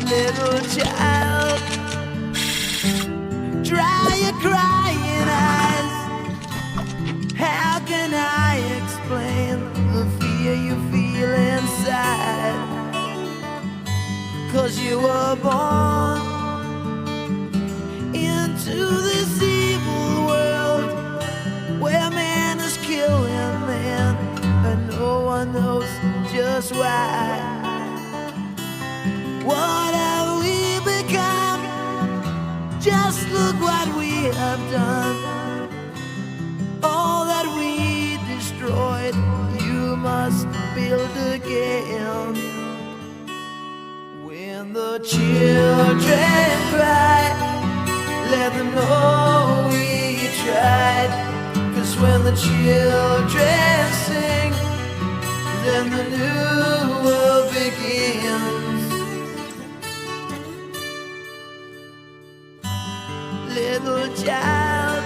Little child, dry your crying eyes. How can I explain the fear you feel inside? 'Cause you were born into this evil world where man is killing man, and no one knows just why. What have we become? Just look what we have done. All that we destroyed, you must build again. When the children cry, let them know we tried. 'Cause when the children sing, then the new world begins. Little child,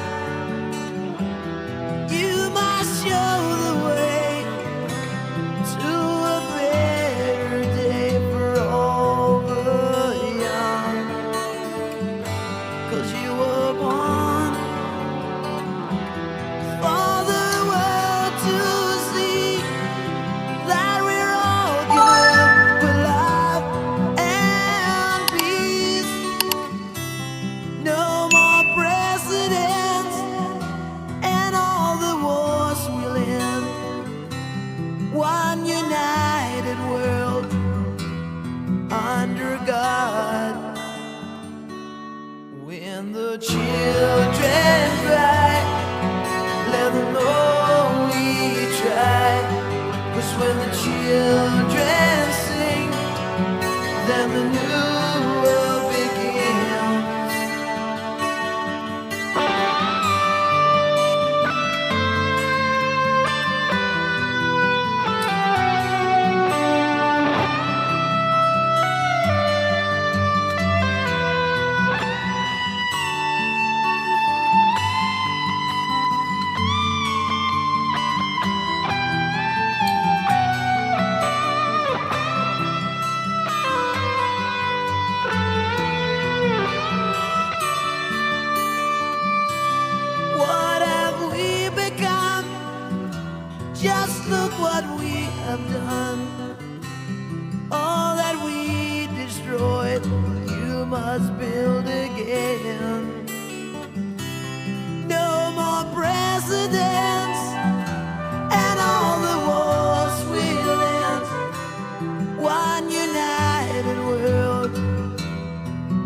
you must show the way to a better day for all the young. 'Cause you were born for the world to see that we're all good with love and peace. No more presidents, and all the wars will end. One united world under God. When the children cry, let them know we tried. 'Cause when the children sing, then the new world begins. What have we become? Just look what we have done. All that we destroyed, you must build again. No more presidents, and all the wars will end. One united world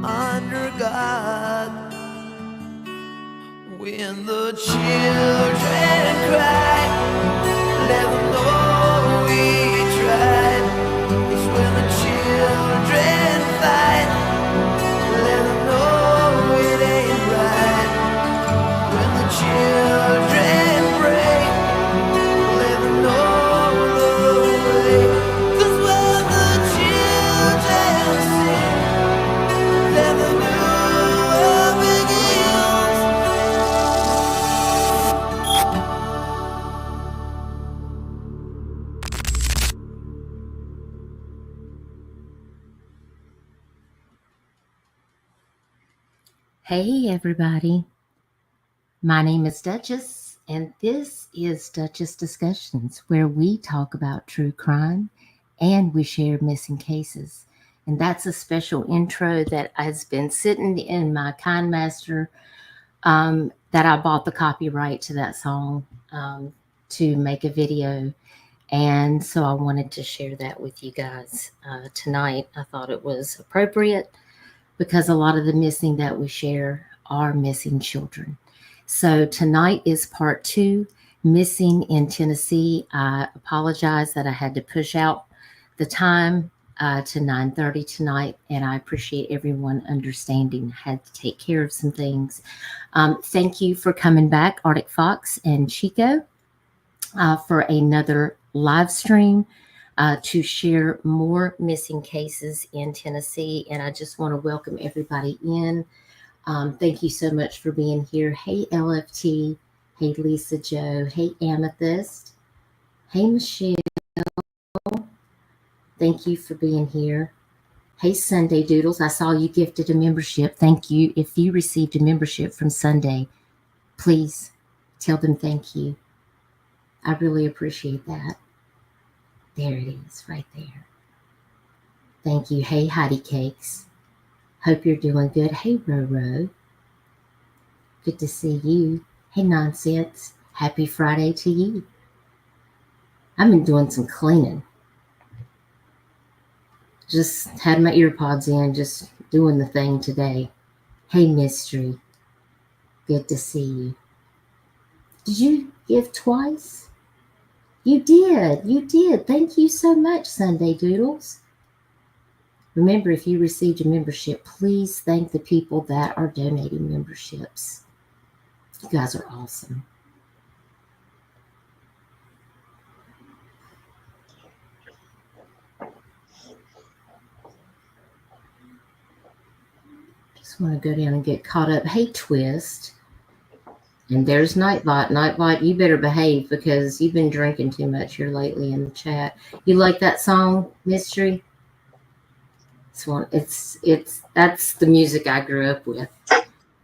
under God. When the children cry, let them know we tried. 'Cause when the children fight, let them know it ain't right. When the children pray, let them know the way. 'Cause when the children sing, then the new world begins. Hey, everybody. My name is Duchess, and this is Duchess Discussions, where we talk about true crime and we share missing cases. And that's a special intro that has been sitting in my KindMaster that I bought the copyright to that song to make a video. And so I wanted to share that with you guys tonight. I thought it was appropriate because a lot of the missing that we share are missing children. So tonight is part 2, missing in Tennessee. I apologize that I had to push out the time to 9:30 tonight, and I appreciate everyone understanding. I had to take care of some things. Thank you for coming back, ArcticFox and Chico, for another live stream. To share more missing cases in Tennessee. And I just want to welcome everybody in. Thank you so much for being here. Hey, LFT. Hey, Lisa Joe. Hey, Amethyst. Hey, Michelle. Thank you for being here. Hey, Sunday Doodles, I saw you gifted a membership. Thank you. If you received a membership from Sunday, please tell them thank you. I really appreciate that. There it is, right there. Thank you. Hey, Heidi Cakes. Hope you're doing good. Hey, Roro. Good to see you. Hey, Nonsense. Happy Friday to you. I've been doing some cleaning. Just had my ear pods in, just doing the thing today. Hey, Mystery. Good to see you. Did you give twice? You did. You did. Thank you so much, Sunday Doodles. Remember, if you received a membership, please thank the people that are donating memberships. You guys are awesome. Just want to go down and get caught up. Hey, Twist. And there's Nightbot. Nightbot, you better behave because you've been drinking too much here lately in the chat. You like that song, Mystery? It's that's the music I grew up with.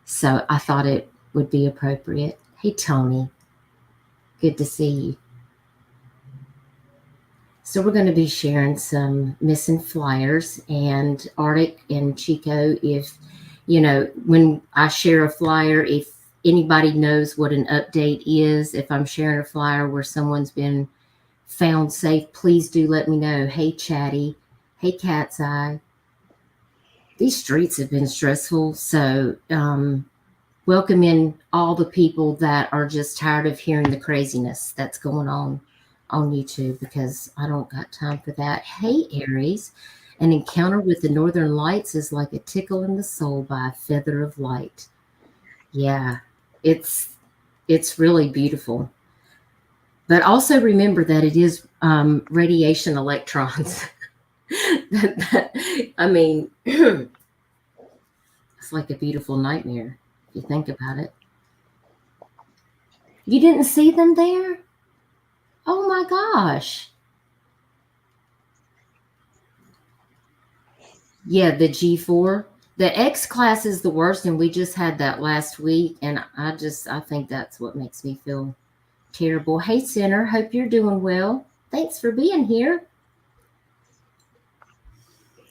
So I thought it would be appropriate. Hey, Tony. Good to see you. So we're going to be sharing some missing flyers, and Arctic and Chico, if when I share a flyer, if anybody knows what an update is, if I'm sharing a flyer where someone's been found safe, please do let me know. Hey, Chatty. Hey, Cat's Eye. These streets have been stressful, so welcome in all the people that are just tired of hearing the craziness that's going on YouTube, because I don't got time for that. Hey, Aries. An encounter with the northern lights is like a tickle in the soul by a feather of light. Yeah, it's really beautiful. But also remember that it is radiation electrons. I mean, it's like a beautiful nightmare if you think about it. You didn't see them there? Oh my gosh. Yeah, the G4. The X class is the worst, and we just had that last week, and I think that's what makes me feel terrible. Hey, Sinner, hope you're doing well. Thanks for being here.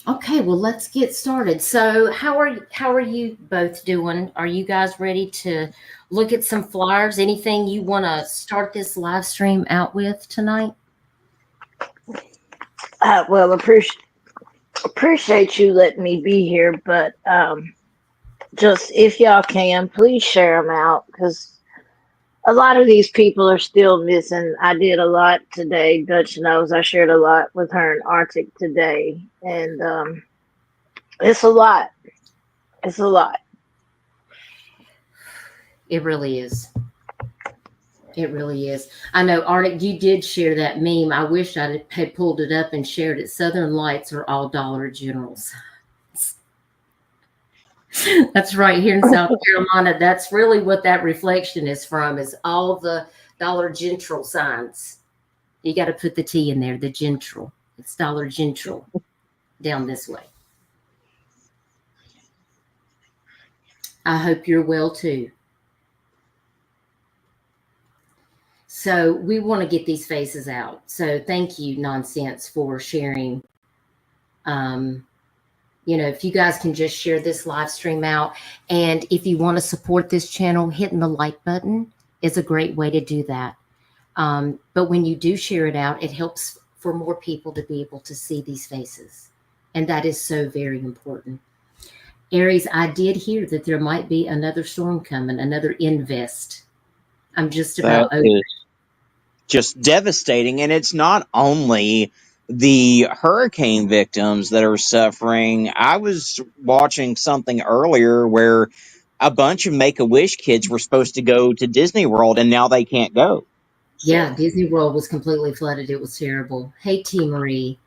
Okay, well, let's get started. So how are you both doing? Are you guys ready to look at some flyers? Anything you want to start this live stream out with tonight? Well, appreciate you letting me be here, but just if y'all can, please share them out, because a lot of these people are still missing. I did a lot today. Dutch knows I shared a lot with her in Arctic today, and it's a lot. It's a lot. It really is. It really is. I know, Arctic, you did share that meme. I wish I had pulled it up and shared it. Southern Lights are all Dollar Generals. That's right, here in South Carolina. That's really what that reflection is from, is all the Dollar General signs. You got to put the T in there, the General. It's Dollar General down this way. I hope you're well too. So we want to get these faces out. So thank you, Nonsense, for sharing. If you guys can just share this live stream out. And if you want to support this channel, hitting the like button is a great way to do that. But when you do share it out, it helps for more people to be able to see these faces. And that is so very important. Aries, I did hear that there might be another storm coming, another invest. I'm just about over it. Just devastating. And it's not only the hurricane victims that are suffering. I was watching something earlier where a bunch of Make-A-Wish kids were supposed to go to Disney World, and now they can't go. Yeah, Disney World was completely flooded. It was terrible. Hey, T. Marie.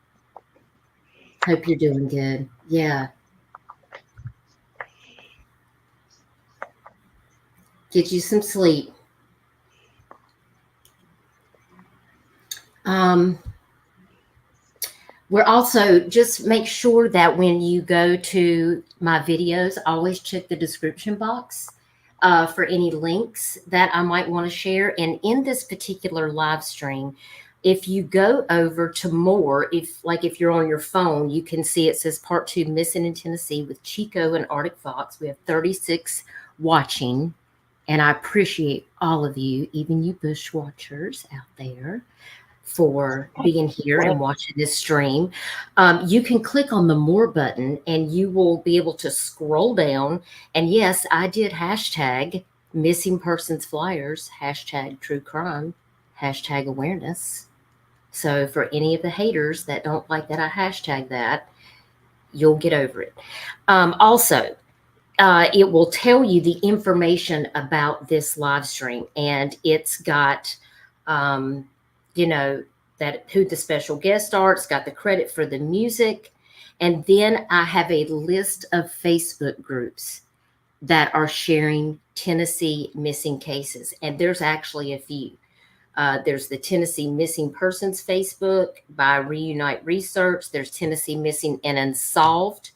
Hope you're doing good. Yeah. Get you some sleep. We're also, just make sure that when you go to my videos, always check the description box for any links that I might want to share. And in this particular live stream, if you go over to more, if you're on your phone, you can see it says part 2, Missing in Tennessee with Chico and ArcticFox. We have 36 watching, and I appreciate all of you, even you bush watchers out there, for being here and watching this stream. You can click on the more button and you will be able to scroll down. And yes, I did hashtag missing persons flyers, hashtag true crime, hashtag awareness. So for any of the haters that don't like that I hashtag that, you'll get over it. Also, it will tell you the information about this live stream, and it's got that who the special guests are. It's got the credit for the music. And then I have a list of Facebook groups that are sharing Tennessee missing cases. And there's actually a few. There's the Tennessee Missing Persons Facebook by Reunite Research. There's Tennessee Missing and Unsolved.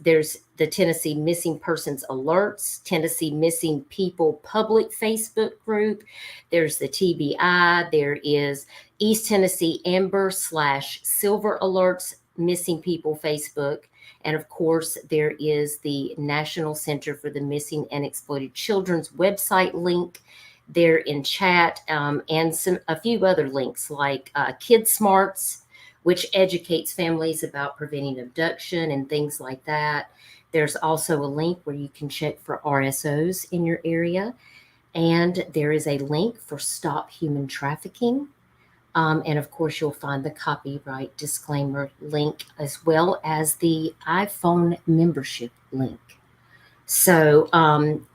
There's the Tennessee Missing Persons Alerts, Tennessee Missing People Public Facebook group. There's the TBI. There is East Tennessee Amber / Silver Alerts Missing People Facebook. And of course, there is the National Center for the Missing and Exploited Children's website link there in chat, and a few other links like Kid Smarts, which educates families about preventing abduction and things like that. There's also a link where you can check for RSOS in your area. And there is a link for Stop Human Trafficking. And of course, you'll find the copyright disclaimer link, as well as the iPhone membership link. So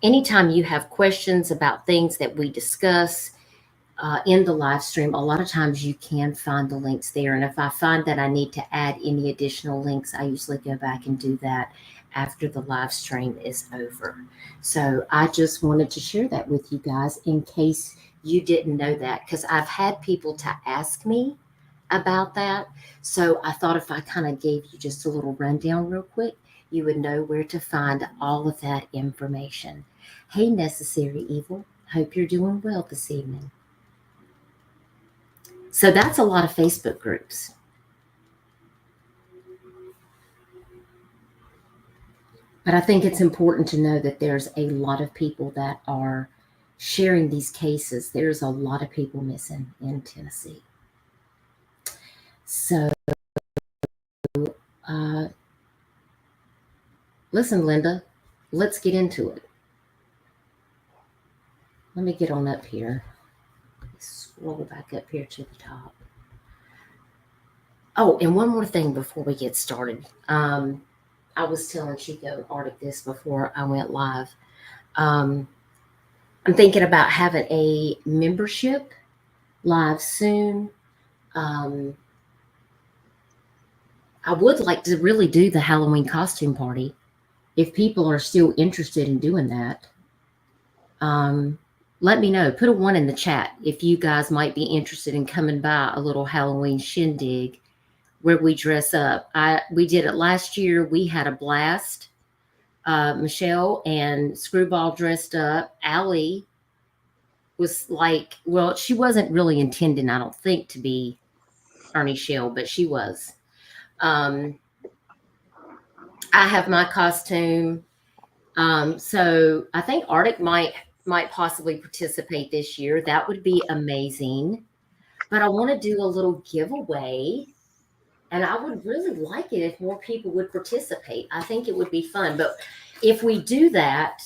anytime you have questions about things that we discuss in the live stream, a lot of times you can find the links there. And if I find that I need to add any additional links, I usually go back and do that after the live stream is over. So I just wanted to share that with you guys in case you didn't know that, because I've had people to ask me about that. So I thought if I kind of gave you just a little rundown real quick, you would know where to find all of that information. Hey, Necessary Evil, hope you're doing well this evening. So that's a lot of Facebook groups. But I think it's important to know that there's a lot of people that are sharing these cases. There's a lot of people missing in Tennessee. So, listen, Linda, let's get into it. Let me get on up here. Scroll back up here to the top. Oh, and one more thing before we get started. I was telling Chico and Arctic this before I went live. I'm thinking about having a membership live soon. I would like to really do the Halloween costume party. If people are still interested in doing that, let me know. Put a 1 in the chat if you guys might be interested in coming by a little Halloween shindig where we dress up. We did it last year. We had a blast. Michelle and Screwball dressed up. Allie was like, well, she wasn't really intending, I don't think, to be Ernie Shell, but she was. I have my costume. So I think Arctic might possibly participate this year. That would be amazing. But I want to do a little giveaway. And I would really like it if more people would participate. I think it would be fun. But if we do that,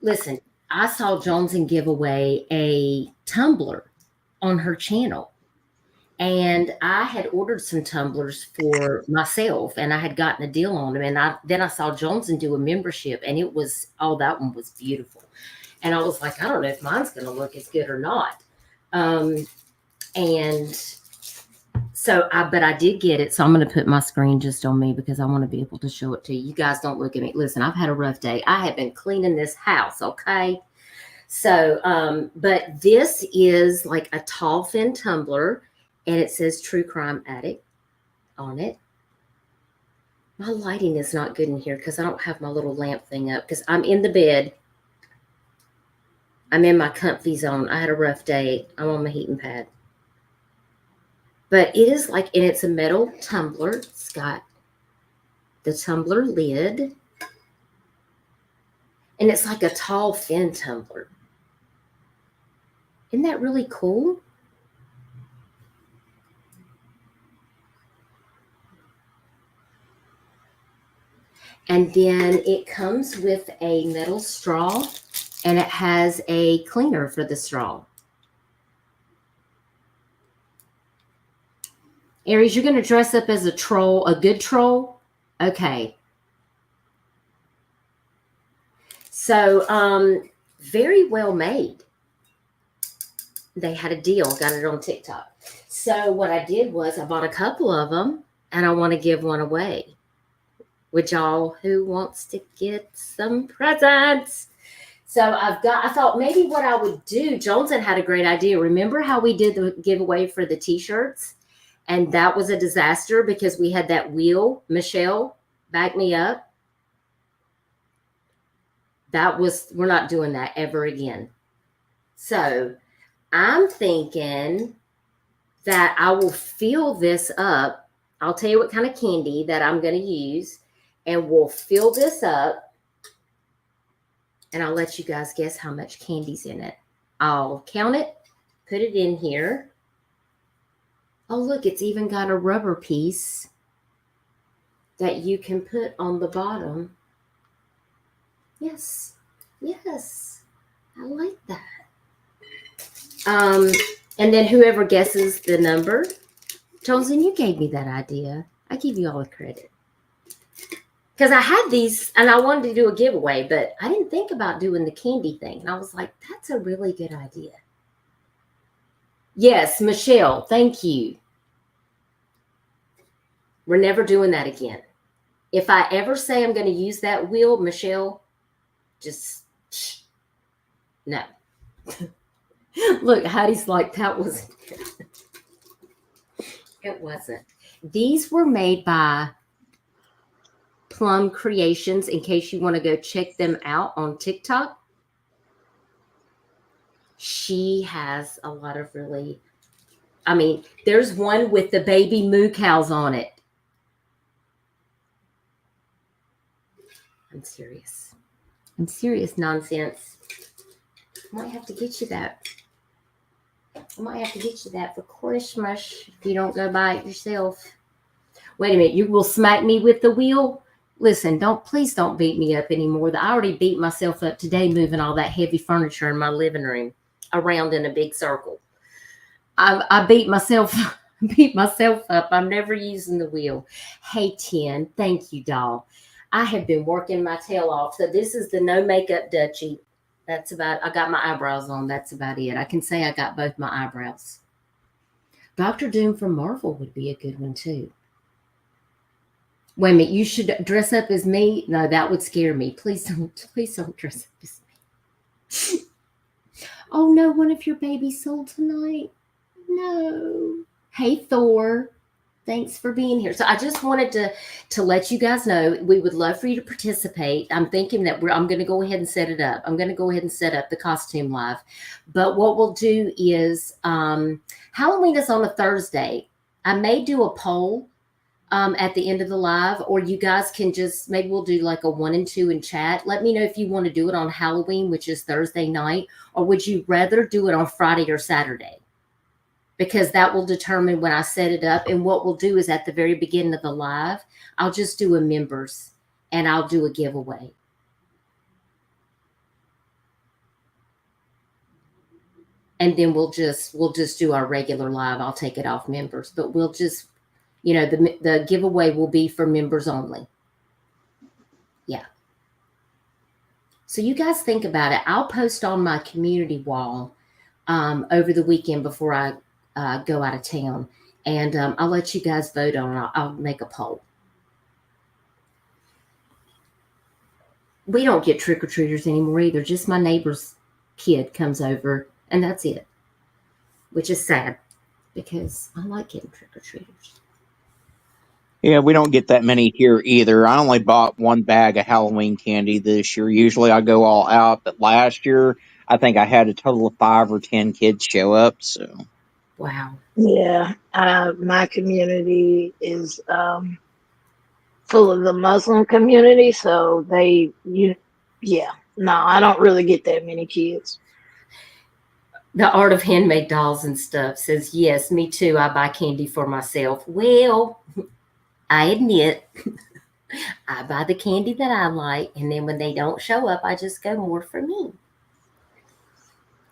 listen, I saw Joneson give away a tumbler on her channel. And I had ordered some tumblers for myself, and I had gotten a deal on them. And then I saw Joneson do a membership, and it was, that one was beautiful. And I was like, I don't know if mine's going to look as good or not. But I did get it. So I'm going to put my screen just on me because I want to be able to show it to you. You guys don't look at me. Listen, I've had a rough day. I have been cleaning this house. Okay. So, but this is like a tall, thin tumbler. and it says True Crime Addict on it. My lighting is not good in here because I don't have my little lamp thing up because I'm in the bed. I'm in my comfy zone. I had a rough day. I'm on my heating pad. But it is like, and it's a metal tumbler. It's got the tumbler lid. And it's like a tall, thin tumbler. Isn't that really cool? And then it comes with a metal straw, and it has a cleaner for the straw. Aries, you're going to dress up as a troll, a good troll? Okay. So, very well made. They had a deal, got it on TikTok. So what I did was I bought a couple of them, and I want to give one away. With y'all who wants to get some presents. So I thought maybe what I would do, Johnson had a great idea. Remember how we did the giveaway for the t-shirts? And that was a disaster because we had that wheel. Michelle, back me up. We're not doing that ever again. So I'm thinking that I will fill this up. I'll tell you what kind of candy that I'm going to use. And we'll fill this up. And I'll let you guys guess how much candy's in it. I'll count it, put it in here. Oh, look, it's even got a rubber piece that you can put on the bottom. Yes, yes, I like that. And then whoever guesses the number, Johnson, you gave me that idea. I give you all the credit. Because I had these and I wanted to do a giveaway, but I didn't think about doing the candy thing. And I was like, that's a really good idea. Yes, Michelle, thank you. We're never doing that again. If I ever say I'm going to use that wheel, Michelle, just no. Look, Heidi's like, that wasn't good. It wasn't. These were made by Plum Creations, in case you want to go check them out on TikTok. She has a lot of really, I mean, there's one with the baby moo cows on it. I'm serious. I'm serious nonsense. I might have to get you that. I might have to get you that for Christmas if you don't go buy it yourself. Wait a minute, you will smack me with the wheel? Listen, please don't beat me up anymore. I already beat myself up today moving all that heavy furniture in my living room around in a big circle. I beat myself up. I'm never using the wheel. Hey, 10, thank you, doll. I have been working my tail off. So this is the no makeup Dutchie. That's about, I got my eyebrows on. That's about it. I can say I got both my eyebrows. Dr. Doom from Marvel would be a good one too. Wait a minute, you should dress up as me? No, that would scare me. Please don't dress up as me. Oh no, one of your babies sold tonight. No. Hey, Thor. Thanks for being here. So I just wanted to let you guys know we would love for you to participate. I'm thinking that I'm going to go ahead and set it up. I'm going to go ahead and set up the costume live. But what we'll do is Halloween is on a Thursday. I may do a poll at the end of the live, or you guys can just, maybe we'll do like a 1 and 2 in chat. Let me know if you want to do it on Halloween, which is Thursday night, or would you rather do it on Friday or Saturday? Because that will determine when I set it up. And what we'll do is at the very beginning of the live, I'll just do a members and I'll do a giveaway. And then we'll just do our regular live. I'll take it off members, but we'll just, you know, the giveaway will be for members only. Yeah. So you guys think about it. I'll post on my community wall over the weekend before I go out of town, and I'll let you guys vote on it. I'll make a poll. We don't get trick-or-treaters anymore either. Just my neighbor's kid comes over, and that's it, which is sad because I like getting trick-or-treaters. Yeah, we don't get that many here either. I only bought one bag of Halloween candy this year. Usually I go all out, but last year I think I had a total of 5 or 10 kids show up. So Wow. Yeah, my community is full of the Muslim community, so yeah. No, I don't really get that many kids. The Art of Handmade Dolls and Stuff says, yes, me too. I buy candy for myself. Well, I admit I buy the candy that I like, and then when they don't show up, I just go more for me.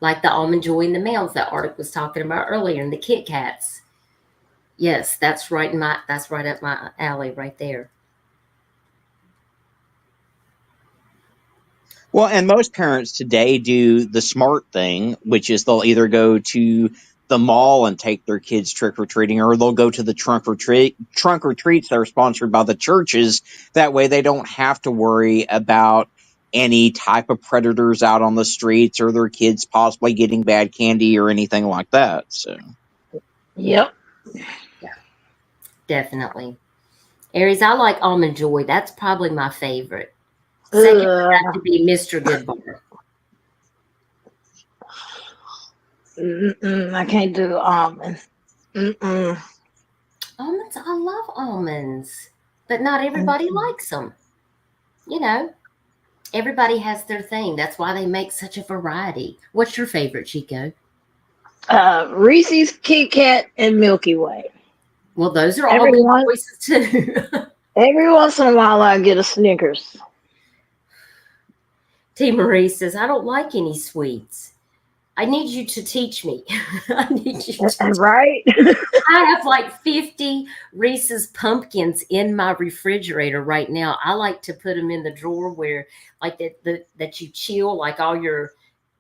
Like the Almond Joy and the Mounds that Arctic was talking about earlier, and the Kit Kats. Yes, that's right up my alley right there. well, and most parents today do the smart thing, which is they'll either go to the mall and take their kids trick or treating, or they'll go to the trunk or treats that are sponsored by the churches. That way, they don't have to worry about any type of predators out on the streets or their kids possibly getting bad candy or anything like that. So, Yep. Yeah, definitely. Aries, I like Almond Joy. That's probably my favorite. Second would have to be Mr. Goodbar. I can't do almonds. Almonds, I love almonds, but not everybody likes them. You know, everybody has their thing. That's why they make such a variety. What's your favorite, Chico? Reese's, Kit Kat, and Milky Way. Well, those are all good choices too. Every once in a while, I get a Snickers. T. Marie says, I don't like any sweets. I need you to teach me. I need you to Right? I have like 50 Reese's pumpkins in my refrigerator right now. I like to put them in the drawer where, like, that you chill, like all your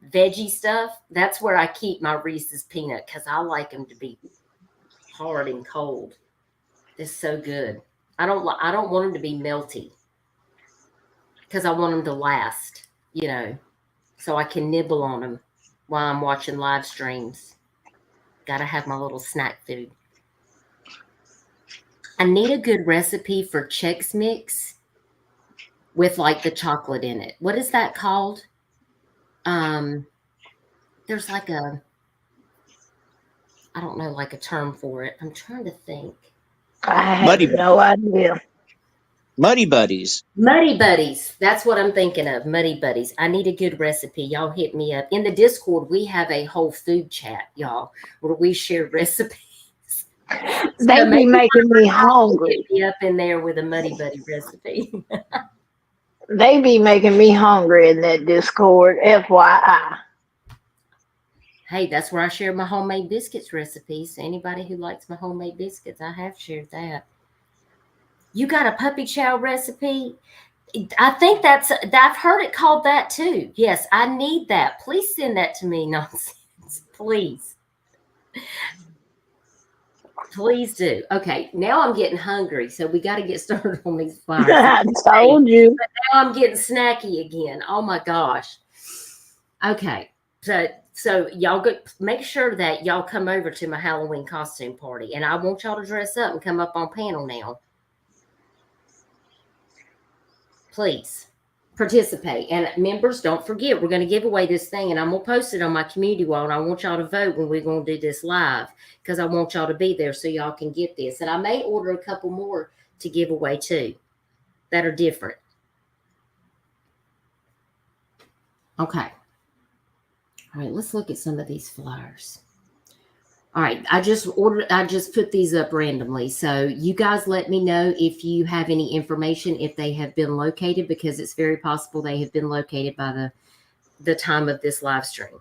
veggie stuff. That's where I keep my Reese's peanut because I like them to be hard and cold. It's so good. I don't want them to be melty because I want them to last, so I can nibble on them while I'm watching live streams. Got to have my little snack food. I need a good recipe for Chex Mix with like the chocolate in it. What is that called? There's like I don't know, like a term for it. I'm trying to think. I have no idea. Muddy Buddies. Muddy Buddies. That's what I'm thinking of. Muddy Buddies. I need a good recipe. Y'all hit me up. In the Discord, we have a whole food chat, y'all, where we share recipes. They be making me hungry. Get me up in there with a Muddy Buddy recipe. They be making me hungry in that Discord, FYI. Hey, that's where I share my homemade biscuits recipes. Anybody who likes my homemade biscuits, I have shared that. You got a puppy chow recipe? I think I've heard it called that too. Yes, I need that. Please send that to me. Nonsense. Please. Please do. Okay, now I'm getting hungry, so we got to get started on these flyers. I told you. But now I'm getting snacky again. Oh my gosh. Okay, so y'all make sure that y'all come over to my Halloween costume party, and I want y'all to dress up and come up on panel now. Please participate. And members, don't forget, we're going to give away this thing, and I'm going to post it on my community wall, and I want y'all to vote when we're going to do this live because I want y'all to be there so y'all can get this. And I may order a couple more to give away too that are different. Okay. All right, let's look at some of these flyers. All right, I just put these up randomly. So you guys let me know if you have any information, if they have been located, because it's very possible they have been located by the time of this live stream.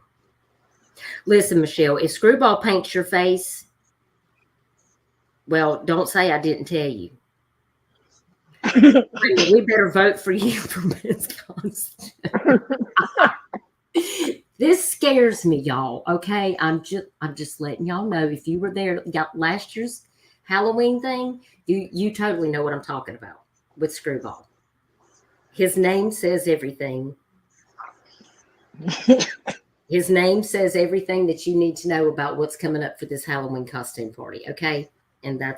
Listen, Michelle, if Screwball paints your face, well, don't say I didn't tell you. We better vote for you for Miss Constance. This scares me, y'all. Okay, I'm just letting y'all know. If you were there, got last year's Halloween thing, you totally know what I'm talking about with Screwball. His name says everything. His name says everything that you need to know about what's coming up for this Halloween costume party, okay? And I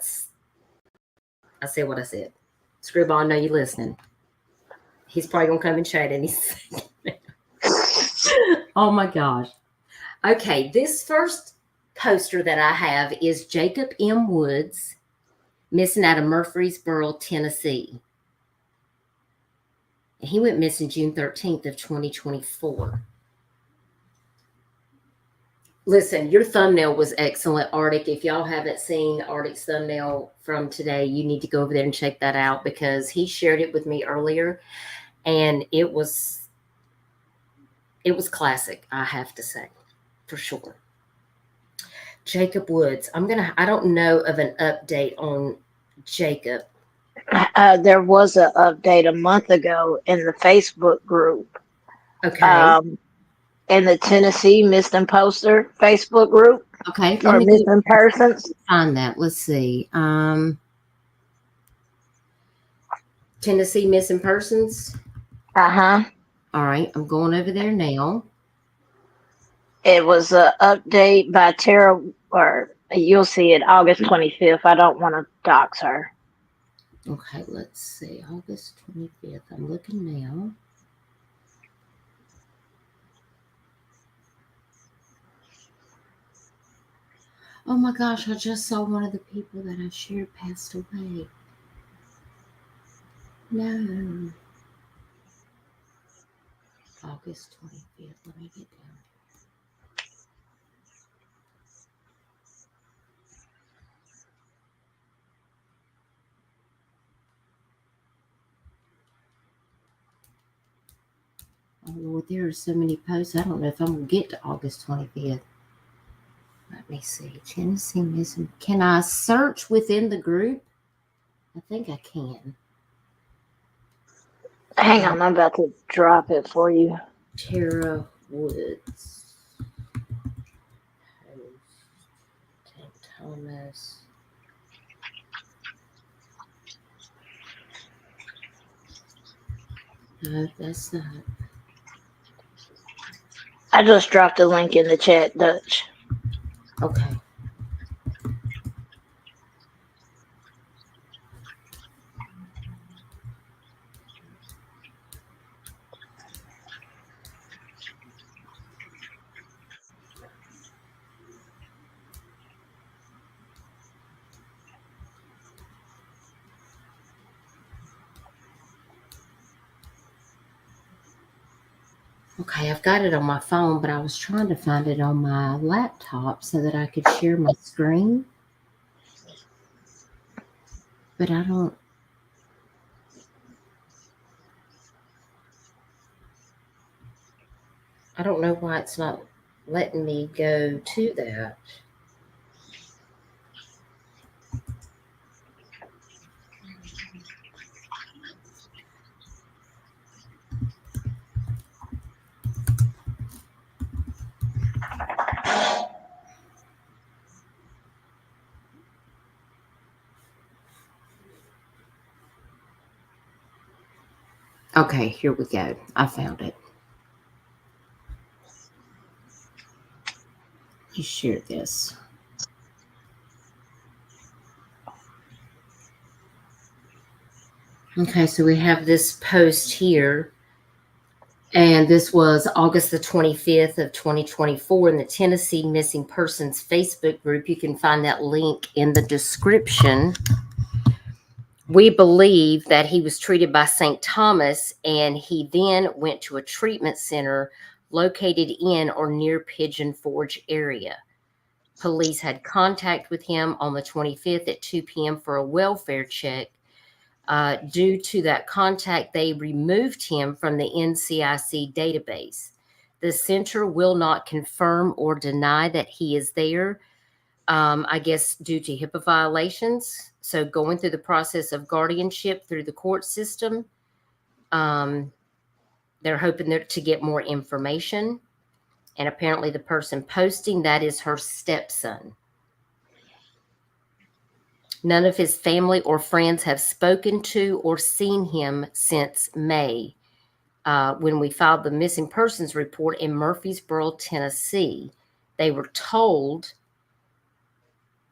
said what I said. Screwball, I know you're listening. He's probably going to come and chat any second. Oh, my gosh. Okay, this first poster that I have is Jacob M. Woods, missing out of Murfreesboro, Tennessee. He went missing June 13th of 2024. Listen, your thumbnail was excellent, Arctic. If y'all haven't seen Arctic's thumbnail from today, you need to go over there and check that out because he shared it with me earlier, and it was classic, I have to say, for sure. Jacob Woods. I don't know of an update on Jacob. There was an update a month ago in the Facebook group. Okay. In the Tennessee Missing Poster Facebook group. Okay. Or missing persons. Find that. Let's see. Tennessee Missing Persons. Uh-huh. All right. I'm going over there now. It was an update by Tara, or you'll see it August 25th. I don't want to dox her. Okay, let's see. August 25th. I'm looking now. Oh my gosh, I just saw one of the people that I shared passed away. No. August 25th. Let me get down. Oh Lord, there are so many posts. I don't know if I'm going to get to August 25th. Let me see. Tennessee Missing. Can I search within the group? I think I can. Hang on, I'm about to drop it for you. Tara Woods. St. Thomas. No, that's not. I just dropped a link in the chat, Dutch. Okay. Okay, I've got it on my phone, but I was trying to find it on my laptop so that I could share my screen. But I don't know why it's not letting me go to that. Okay, here we go. I found it. You shared this. Okay, so we have this post here, and this was August the 25th of 2024 in the Tennessee Missing Persons Facebook group. You can find that link in the description. We believe that he was treated by St. Thomas, and he then went to a treatment center located in or near Pigeon Forge area. Police had contact with him on the 25th at 2 p.m. for a welfare check. Due to that contact, they removed him from the NCIC database. The center will not confirm or deny that he is there, I guess due to HIPAA violations. So going through the process of guardianship through the court system, they're hoping to get more information. And apparently the person posting that is her stepson. None of his family or friends have spoken to or seen him since May. when we filed the missing persons report in Murfreesboro, Tennessee. They were told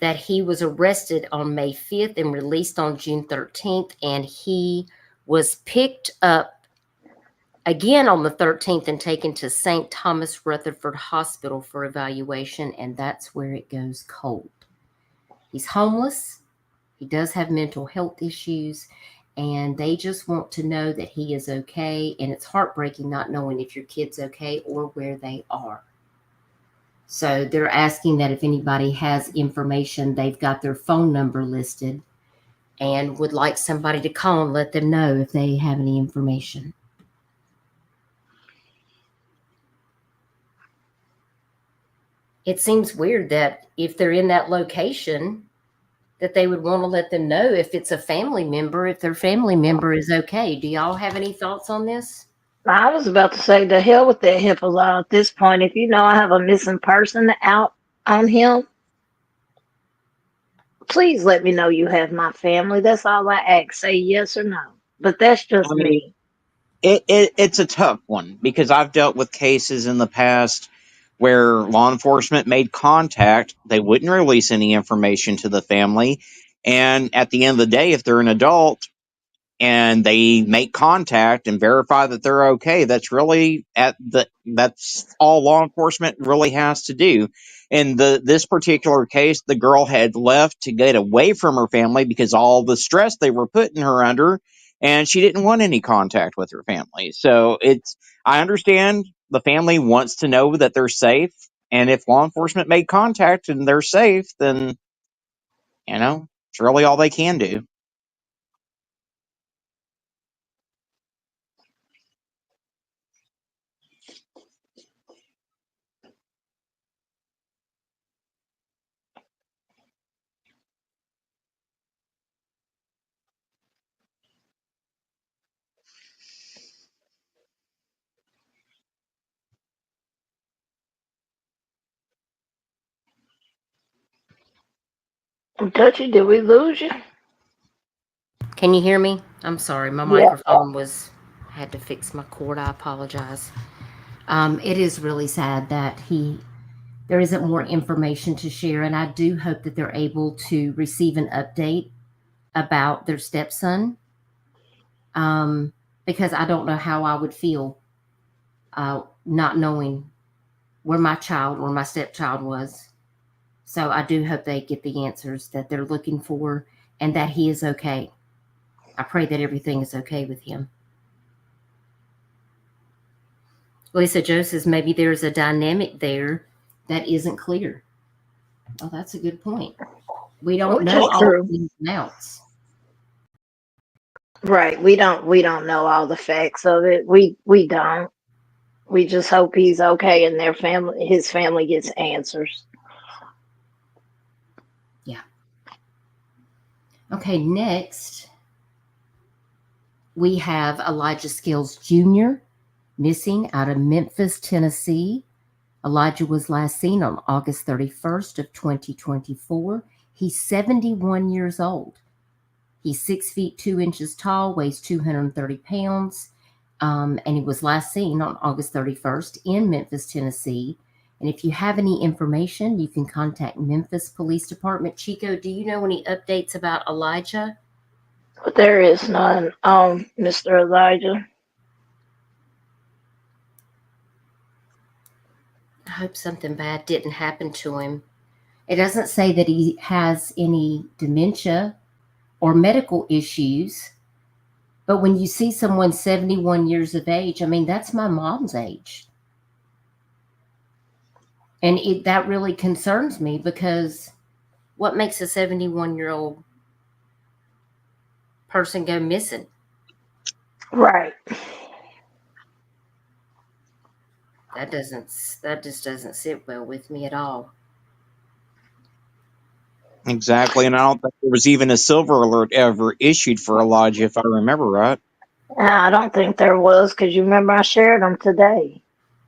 that he was arrested on May 5th and released on June 13th, and he was picked up again on the 13th and taken to St. Thomas Rutherford Hospital for evaluation, and that's where it goes cold. He's homeless. He does have mental health issues, and they just want to know that he is okay, and it's heartbreaking not knowing if your kid's okay or where they are. So they're asking that if anybody has information, they've got their phone number listed and would like somebody to call and let them know if they have any information. It seems weird that if they're in that location, that they would want to let them know if it's a family member, if their family member is okay. Do y'all have any thoughts on this? I was about to say, the hell with that HIPAA law at this point. If you know I have a missing person out on him, please let me know you have my family. That's all I ask. Say yes or no. But that's just I mean, me. it's a tough one because I've dealt with cases in the past where law enforcement made contact. They wouldn't release any information to the family. And at the end of the day, if they're an adult and they make contact and verify that they're okay, that's all law enforcement really has to do. In this particular case, the girl had left to get away from her family because all the stress they were putting her under, and she didn't want any contact with her family. So I understand the family wants to know that they're safe, and if law enforcement made contact and they're safe, then it's really all they can do. Dutchy, did we lose you? Can you hear me? I'm sorry. My Yeah. microphone had to fix my cord. I apologize. It is really sad that there isn't more information to share, and I do hope that they're able to receive an update about their stepson, because I don't know how I would feel not knowing where my child or my stepchild was. So I do hope they get the answers that they're looking for and that he is okay. I pray that everything is okay with him. Lisa Joe says maybe there's a dynamic there that isn't clear. Oh, that's a good point. We don't Which know is all true. the ins and outs. Right. We don't know all the facts of it. We don't. We just hope he's okay and his family gets answers. Yeah. Okay, next we have Elijah Skills Jr. missing out of Memphis, Tennessee. Elijah was last seen on August 31st of 2024. He's 71 years old. He's 6 feet 2 inches tall, weighs 230 pounds, and he was last seen on August 31st in Memphis, Tennessee. And if you have any information, you can contact Memphis Police Department. Chico, do you know any updates about Elijah? But there is none on Mr. Elijah. I hope something bad didn't happen to him. It doesn't say that he has any dementia or medical issues, but when you see someone 71 years of age, I mean, that's my mom's age. And that really concerns me, because what makes a 71-year-old person go missing? Right. That just doesn't sit well with me at all. Exactly, and I don't think there was even a silver alert ever issued for Elijah, if I remember right. I don't think there was, because you remember I shared them today.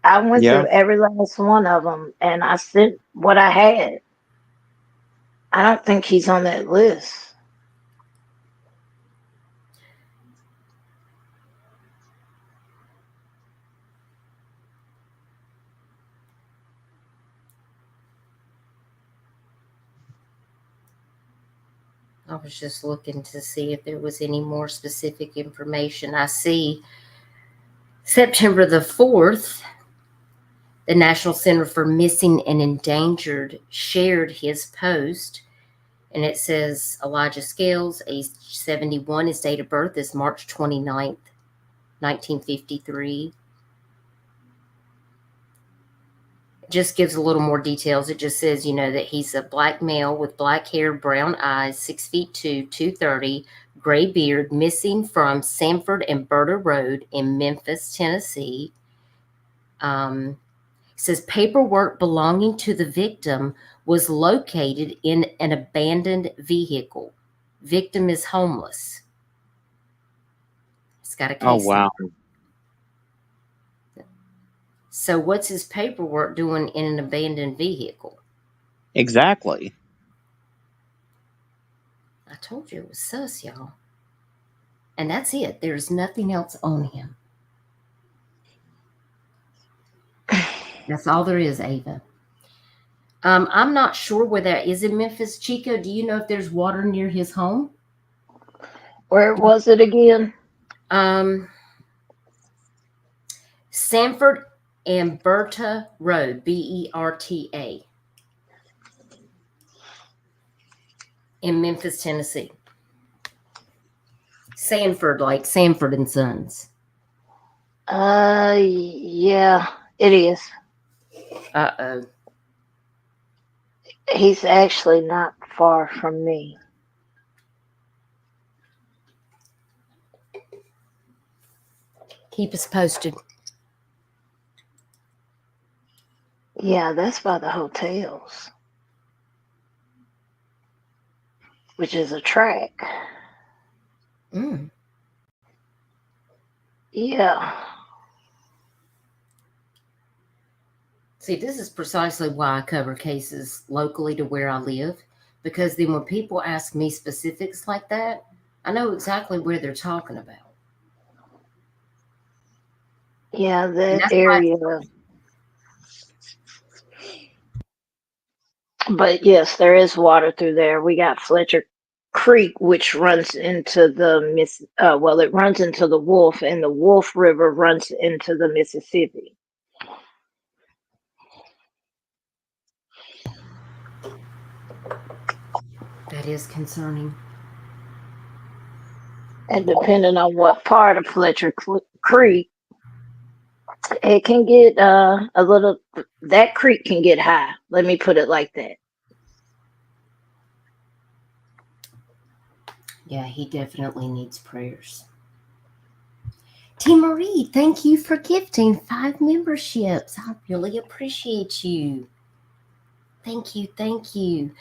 I went Yeah, through every last one of them and I sent what I had. I don't think he's on that list. I was just looking to see if there was any more specific information. I see September the 4th, the National Center for Missing and Endangered shared his post, and it says Elijah Scales, age 71. His date of birth is March 29th, 1953. It just gives a little more details. It just says, that he's a black male with black hair, brown eyes, 6'2", 230, gray beard, missing from Sanford and Berta Road in Memphis, Tennessee. It says paperwork belonging to the victim was located in an abandoned vehicle. Victim is homeless. It's got a case. Oh, wow. So what's his paperwork doing in an abandoned vehicle? Exactly. I told you it was sus, y'all. And that's it. There's nothing else on him. That's all there is, Ava. I'm not sure where that is in Memphis. Chico, do you know if there's water near his home? Where was it again? Sanford and Berta Road, Berta, in Memphis, Tennessee. Sanford, like Sanford and Sons. Yeah, it is. Uh-oh. He's actually not far from me. Keep us posted. Yeah, that's by the hotels, which is a track. Yeah. See, this is precisely why I cover cases locally to where I live, because then when people ask me specifics like that, I know exactly where they're talking about. Yeah, that area. But yes, there is water through there. We got Fletcher Creek, which runs into it runs into the Wolf, and the Wolf River runs into the Mississippi. That is concerning. And depending on what part of Fletcher Creek, it can get that creek can get high. Let me put it like that. Yeah, he definitely needs prayers. T. Marie, thank you for gifting 5 memberships. I really appreciate you. Thank you. Thank you.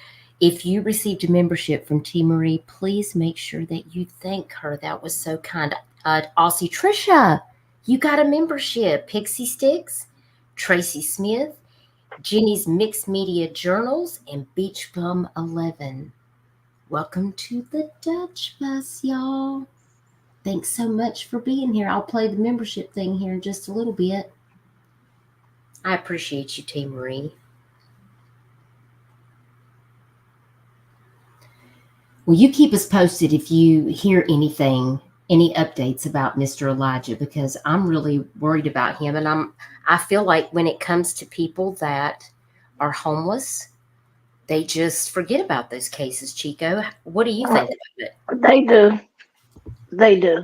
If you received a membership from T. Marie, please make sure that you thank her. That was so kind. Aussie Trisha, you got a membership. Pixie Sticks, Tracy Smith, Jenny's Mixed Media Journals, and Beach Bum 11. Welcome to the Dutch Bus, y'all. Thanks so much for being here. I'll play the membership thing here in just a little bit. I appreciate you, T. Marie. Well, you keep us posted if you hear anything, any updates about Mr. Elijah, because I'm really worried about him. And I feel like when it comes to people that are homeless, they just forget about those cases, Chico. What do you think about it? They do.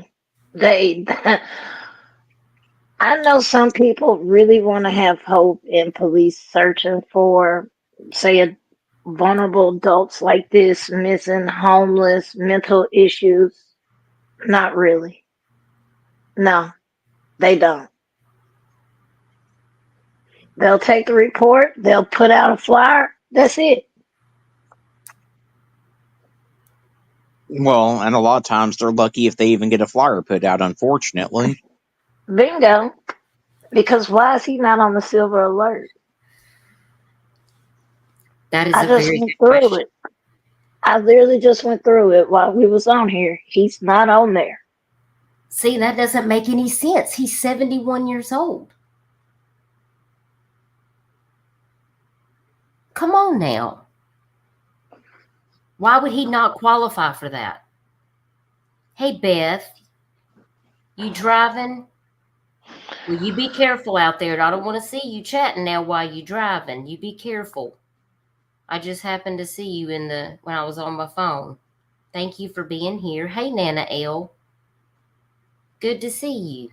I know some people really want to have hope in police searching for, say, vulnerable adults like this, missing, homeless, mental issues. Not really. No, they don't. They'll take the report, they'll put out a flyer, that's it. Well, and a lot of times they're lucky if they even get a flyer put out, unfortunately. Bingo. Because why is he not on the silver alert? That is I a just very went good through question. it. I literally just went through it while we was on here. He's not on there. See, that doesn't make any sense. He's 71 years old. Come on now. Why would he not qualify for that? Hey, Beth, you driving? Well, you be careful out there. I don't want to see you chatting now while you driving. You be careful. I just happened to see you when I was on my phone. Thank you for being here. Hey, Nana L. Good to see you.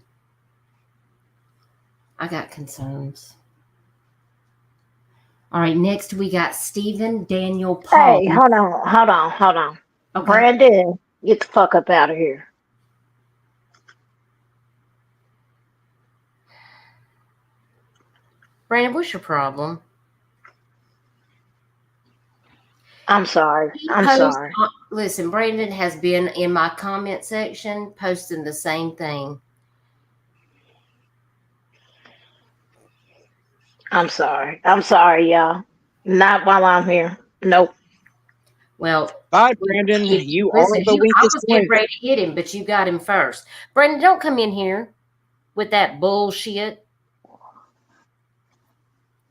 I got concerns. All right, next we got Stephen Daniel Paul. Hey, hold on. Okay. Brandon, get the fuck up out of here. Brandon, what's your problem? I'm sorry. Listen, Brandon has been in my comment section posting the same thing. I'm sorry, y'all. Not while I'm here. Nope. Well, Bye, Brandon. You are listen, the I weakest was getting link. ready to hit him, but you got him first. Brandon, don't come in here with that bullshit.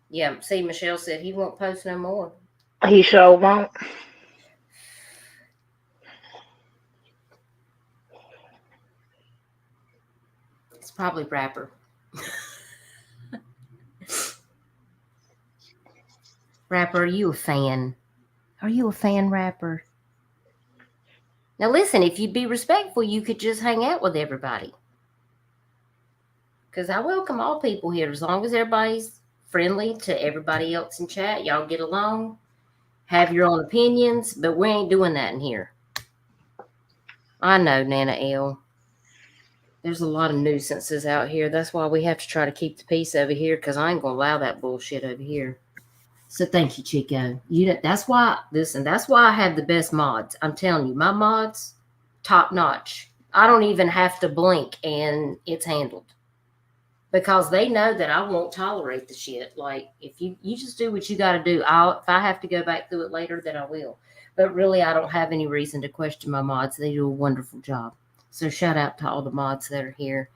Yeah, see, Michelle said he won't post no more. He sure won't. It's probably Rapper. Rapper, are you a fan? Are you a fan, Rapper? Now listen, if you'd be respectful, you could just hang out with everybody. Because I welcome all people here as long as everybody's friendly to everybody else in chat. Y'all get along, have your own opinions, but we ain't doing that in here. I know, Nana L. There's a lot of nuisances out here. That's why we have to try to keep the peace over here, because I ain't going to allow that bullshit over here. So thank you, Chico. That's why I have the best mods. I'm telling you, my mods, top notch. I don't even have to blink and it's handled. Because they know that I won't tolerate the shit. Like, if you just do what you got to do. If I have to go back through it later, then I will. But really, I don't have any reason to question my mods. They do a wonderful job. So shout out to all the mods that are here.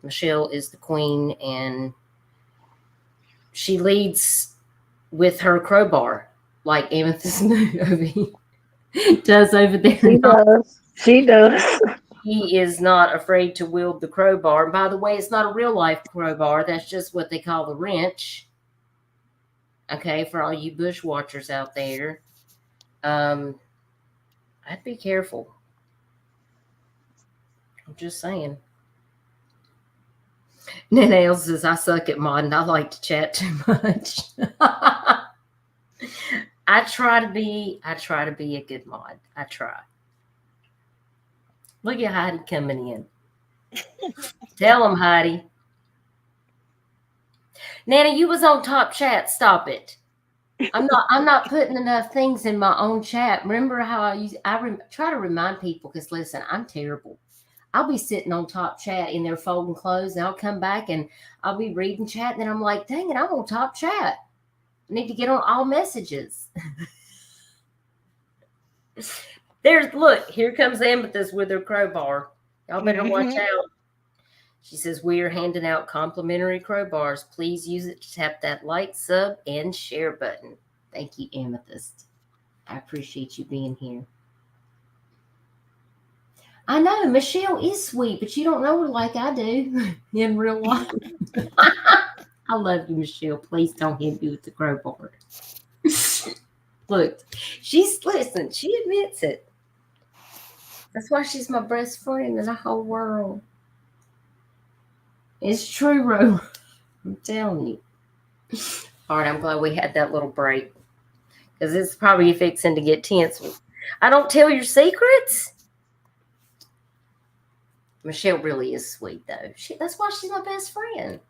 Michelle is the queen, and she leads with her crowbar, like Amethyst does over there. She does. He is not afraid to wield the crowbar. And by the way, it's not a real life crowbar. That's just what they call the wrench. Okay, for all you bush watchers out there. I'd be careful. I'm just saying. Nana says, I suck at modding. I like to chat too much. I try to be a good mod. I try. Look at Heidi coming in. Tell him, Heidi. Nana, you was on top chat. Stop it. I'm not putting enough things in my own chat. Remember how I try to remind people, because listen, I'm terrible. I'll be sitting on top chat in there folding clothes, and I'll come back and I'll be reading chat, and then I'm like, dang it, I'm on top chat. I need to get on all messages. Look, here comes Amethyst with her crowbar. Y'all better watch out. She says, we are handing out complimentary crowbars. Please use it to tap that like, sub, and share button. Thank you, Amethyst. I appreciate you being here. I know, Michelle is sweet, but you don't know her like I do in real life. I love you, Michelle. Please don't hit me with the crowbar. Look, she admits it. That's why she's my best friend in the whole world. It's true, Ro. I'm telling you. All right, I'm glad we had that little break, because it's probably fixing to get tense. I don't tell your secrets. Michelle really is sweet, though. That's why she's my best friend.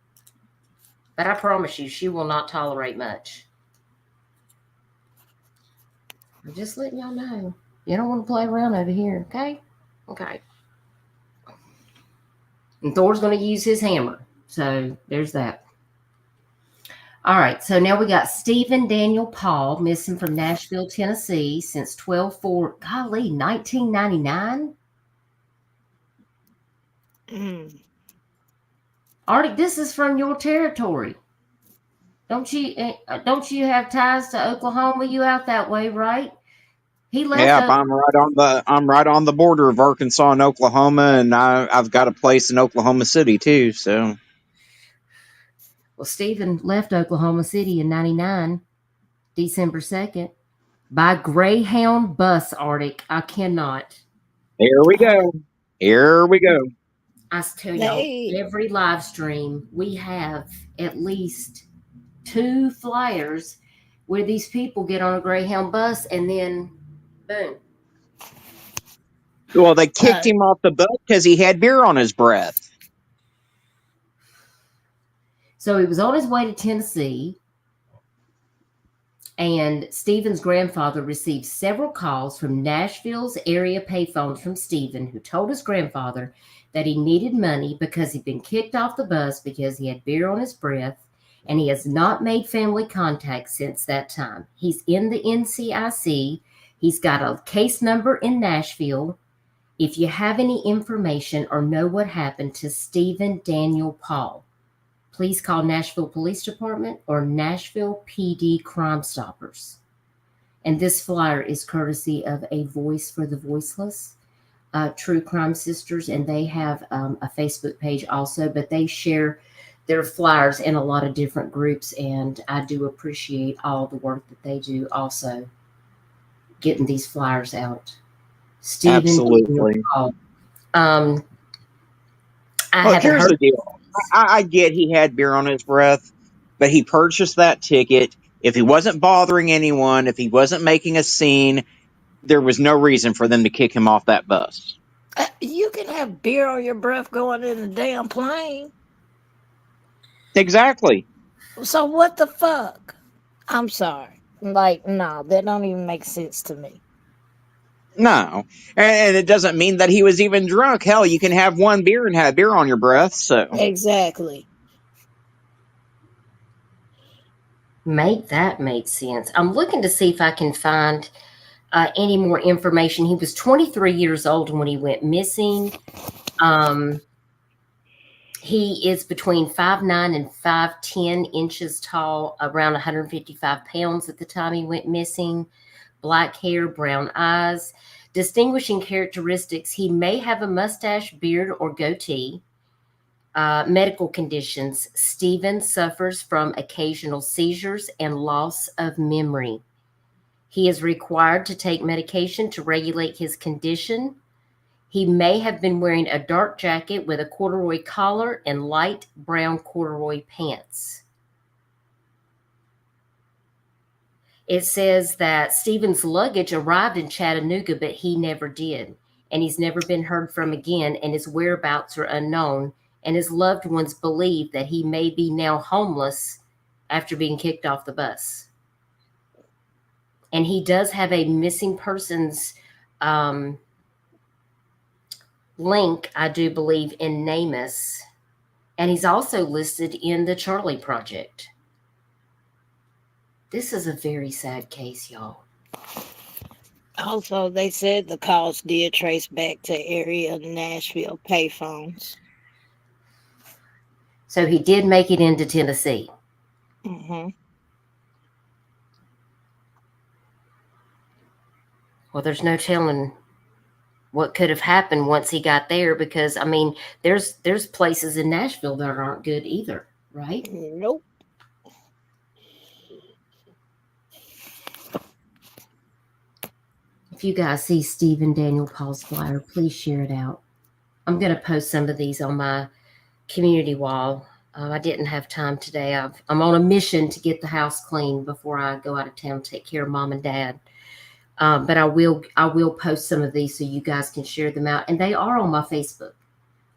But I promise you, she will not tolerate much. I'm just letting y'all know. You don't want to play around over here, okay? Okay. And Thor's going to use his hammer. So there's that. All right. So now we got Stephen Daniel Paul, missing from Nashville, Tennessee since 12/4, golly, 1999. Arctic, this is from your territory. Don't you have ties to Oklahoma? You out that way, right? He left. Yep, I'm right on the border of Arkansas and Oklahoma, and I've got a place in Oklahoma City too. So Well, Stephen left Oklahoma City in '99, December 2nd, by Greyhound bus. Arctic. I cannot. here we go. Here we go. I tell y'all, They every live stream we have at least 2 flyers where these people get on a Greyhound bus and then boom. Well, they kicked uh, him off the bus because he had beer on his breath. So he was on his way to Tennessee, and Stephen's grandfather received several calls from Nashville's area payphones from Stephen, who told his grandfather that he needed money because he'd been kicked off the bus because he had beer on his breath, and he has not made family contact since that time. He's in the NCIC. He's got a case number in Nashville. If you have any information or know what happened to Stephen Daniel Paul, please call Nashville Police Department or Nashville PD Crime Stoppers. And this flyer is courtesy of A Voice for the Voiceless, True Crime Sisters, and they have a Facebook page also, but they share their flyers in a lot of different groups, and I do appreciate all the work that they do also getting these flyers out. Stephen Absolutely. Paul. I Look, haven't here's heard. the deal. I get he had beer on his breath, but he purchased that ticket. If he wasn't bothering anyone, if he wasn't making a scene, there was no reason for them to kick him off that bus. you can have beer on your breath going in the damn plane. Exactly. So what the fuck? I'm sorry. Like, no, that don't even make sense to me. No. And it doesn't mean that he was even drunk. Hell, you can have one beer and have beer on your breath. So Exactly. Make that make sense. I'm looking to see if I can find any more information. He was 23 years old when he went missing. He is between 5'9" and 5'10" inches tall, around 155 pounds at the time he went missing. Black hair, brown eyes. Distinguishing characteristics: he may have a mustache, beard, or goatee. Medical conditions: Stephen suffers from occasional seizures and loss of memory. He is required to take medication to regulate his condition. He may have been wearing a dark jacket with a corduroy collar and light brown corduroy pants. It says that Stephen's luggage arrived in Chattanooga, but he never did. And he's never been heard from again, and his whereabouts are unknown. And his loved ones believe that he may be now homeless after being kicked off the bus. And he does have a missing persons link, I do believe, in NamUs. And he's also listed in the Charlie Project. This is a very sad case, y'all. Also, they said the calls did trace back to area Nashville payphones. So he did make it into Tennessee. Mm-hmm. Well, there's no telling what could have happened once he got there, because I mean, there's places in Nashville that aren't good either, right? Nope. If you guys see Stephen Daniel Paul's flyer, please share it out. I'm going to post some of these on my community wall. I didn't have time today. I'm on a mission to get the house clean before I go out of town to take care of mom and dad. But I will post some of these so you guys can share them out. And they are on my Facebook.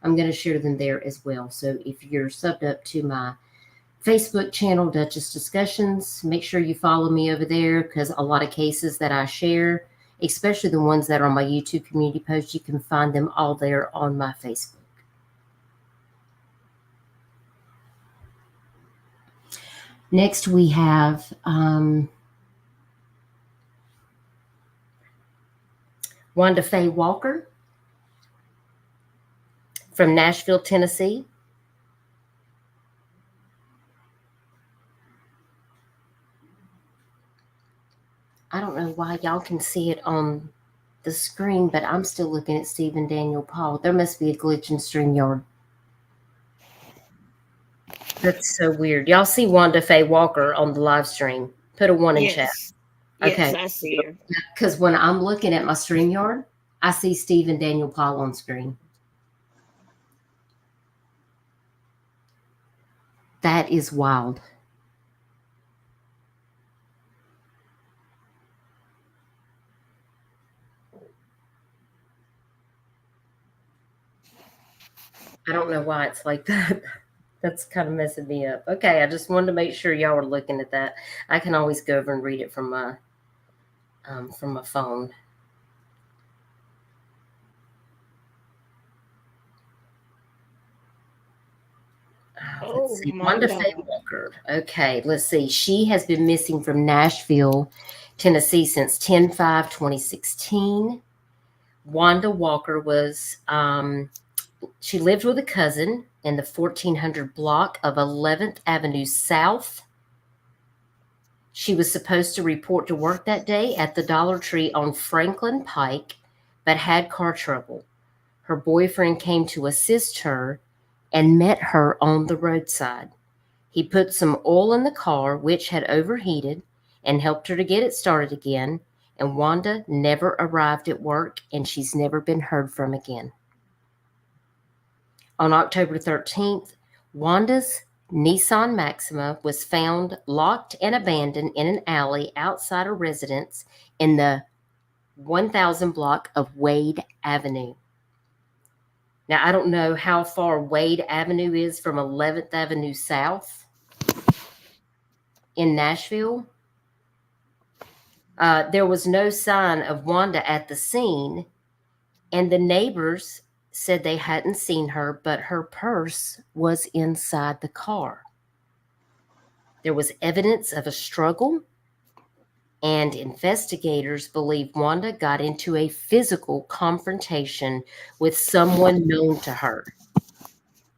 I'm going to share them there as well. So if you're subbed up to my Facebook channel, Duchess Discussions, make sure you follow me over there, because a lot of cases that I share, especially the ones that are on my YouTube community post, you can find them all there on my Facebook. Next, we have Wanda Faye Walker from Nashville, Tennessee. I don't know why y'all can see it on the screen, but I'm still looking at Stephen Daniel Paul. There must be a glitch in StreamYard. That's so weird. Y'all see Wanda Faye Walker on the live stream? Put a 1 in chat. Yes. Yes, Okay. I see her. Because when I'm looking at my StreamYard, I see Stephen Daniel Paul on screen. That is wild. I don't know why it's like that. That's kind of messing me up. Okay, I just wanted to make sure y'all were looking at that. I can always go over and read it from my phone. Let's Oh see. my Wanda Faye God. Walker. Okay, let's see. She has been missing from Nashville, Tennessee since 10/5/2016. Wanda Walker was, she lived with a cousin in the 1400 block of 11th Avenue South. She was supposed to report to work that day at the Dollar Tree on Franklin Pike, but had car trouble. Her boyfriend came to assist her and met her on the roadside. He put some oil in the car, which had overheated, and helped her to get it started again. And Wanda never arrived at work, and she's never been heard from again. On October 13th, Wanda's Nissan Maxima was found locked and abandoned in an alley outside a residence in the 1000 block of Wade Avenue. Now, I don't know how far Wade Avenue is from 11th Avenue South in Nashville. There was no sign of Wanda at the scene, and the neighbors said they hadn't seen her, but her purse was inside the car. There was evidence of a struggle, and investigators believe Wanda got into a physical confrontation with someone known to her.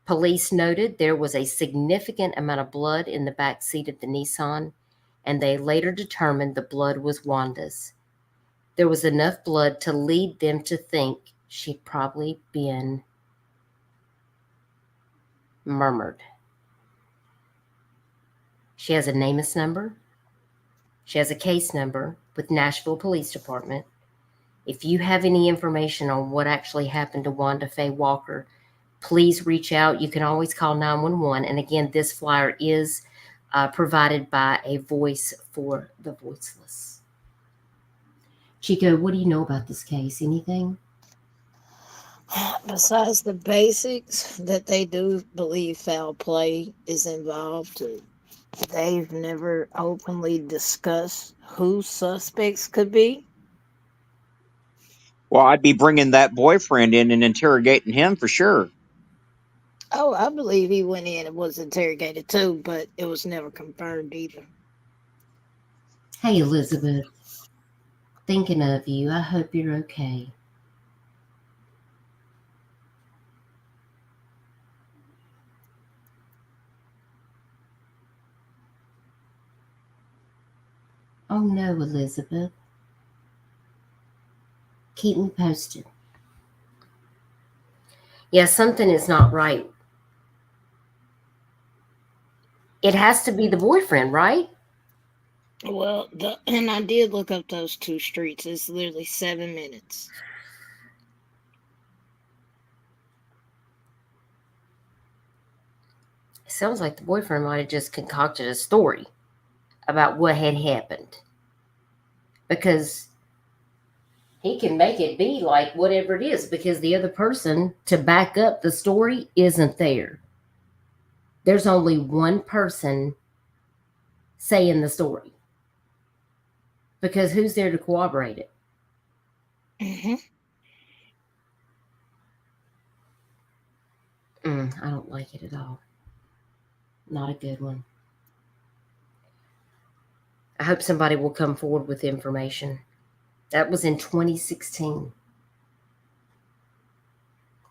Police noted there was a significant amount of blood in the back seat of the Nissan, and they later determined the blood was Wanda's. There was enough blood to lead them to think she'd probably been murdered. She has a NamUs number. She has a case number with Nashville Police Department. If you have any information on what actually happened to Wanda Faye Walker, please reach out. You can always call 911. And again, this flyer is provided by a voice for the voiceless. Chico, what do you know about this case? Anything? Besides the basics that they do believe foul play is involved, they've never openly discussed who suspects could be. Well, I'd be bringing that boyfriend in and interrogating him for sure. Oh, I believe he went in and was interrogated too, but it was never confirmed either. Hey, Elizabeth. Thinking of you. I hope you're okay. Oh no, Elizabeth. Keep me posted. Yeah, something is not right. It has to be the boyfriend, right? Well, and I did look up those two streets. It's literally 7 minutes. It sounds like the boyfriend might have just concocted a story about what had happened. Because he can make it be like whatever it is, because the other person to back up the story isn't there. There's only one person saying the story. Because who's there to corroborate it? Mm-hmm. I don't like it at all. Not a good one. I hope somebody will come forward with information. That was in 2016.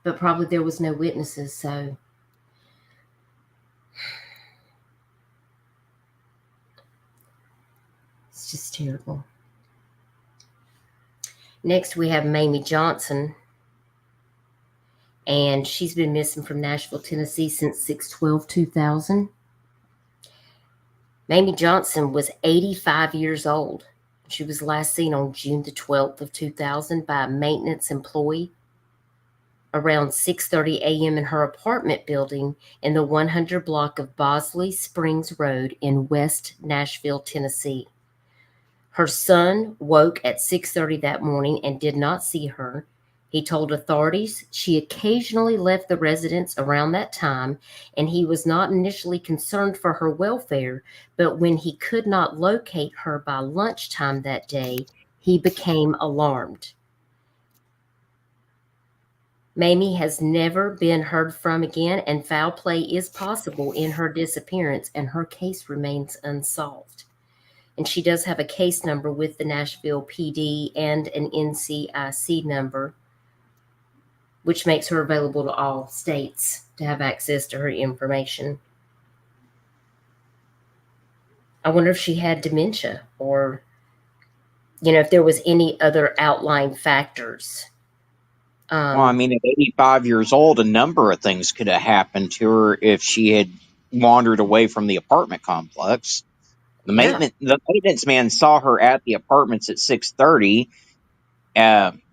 But probably there was no witnesses, so it's just terrible. Next, we have Mamie Johnson, and she's been missing from Nashville, Tennessee since 6/12/2000. Mamie Johnson was 85 years old. She was last seen on June the 12th of 2000 by a maintenance employee around 6:30 a.m. in her apartment building in the 100 block of Bosley Springs Road in West Nashville, Tennessee. Her son woke at 6:30 that morning and did not see her. He told authorities she occasionally left the residence around that time, and he was not initially concerned for her welfare, but when he could not locate her by lunchtime that day, he became alarmed. Mamie has never been heard from again, and foul play is possible in her disappearance, and her case remains unsolved. And she does have a case number with the Nashville PD and an NCIC number, which makes her available to all states to have access to her information. I wonder if she had dementia, or, if there was any other outlying factors. Well, I mean, at 85 years old, a number of things could have happened to her if she had wandered away from the apartment complex. The maintenance man saw her at the apartments at 6:30,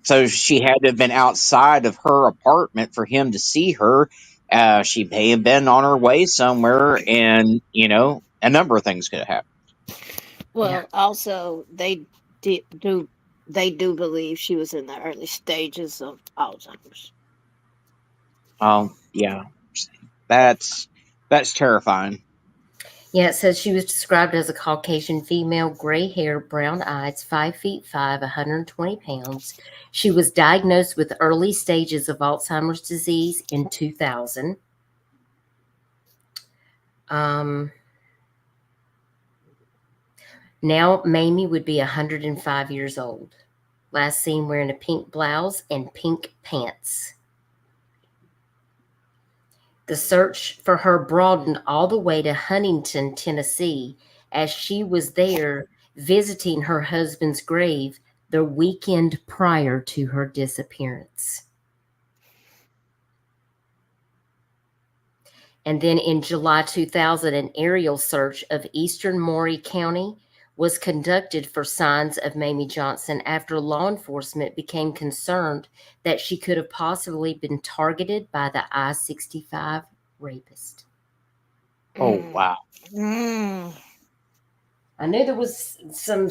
so she had to have been outside of her apartment for him to see her. She may have been on her way somewhere, and a number of things could have happened. Well, also they do believe she was in the early stages of Alzheimer's. Oh, yeah, that's terrifying. Yeah, it says she was described as a Caucasian female, gray hair, brown eyes, 5'5", 120 pounds. She was diagnosed with early stages of Alzheimer's disease in 2000. Now Mamie would be 105 years old. Last seen wearing a pink blouse and pink pants. The search for her broadened all the way to Huntington, Tennessee, as she was there visiting her husband's grave the weekend prior to her disappearance. And then in July 2000, an aerial search of eastern Maury County was conducted for signs of Mamie Johnson after law enforcement became concerned that she could have possibly been targeted by the I-65 rapist. Oh, wow. I knew there was some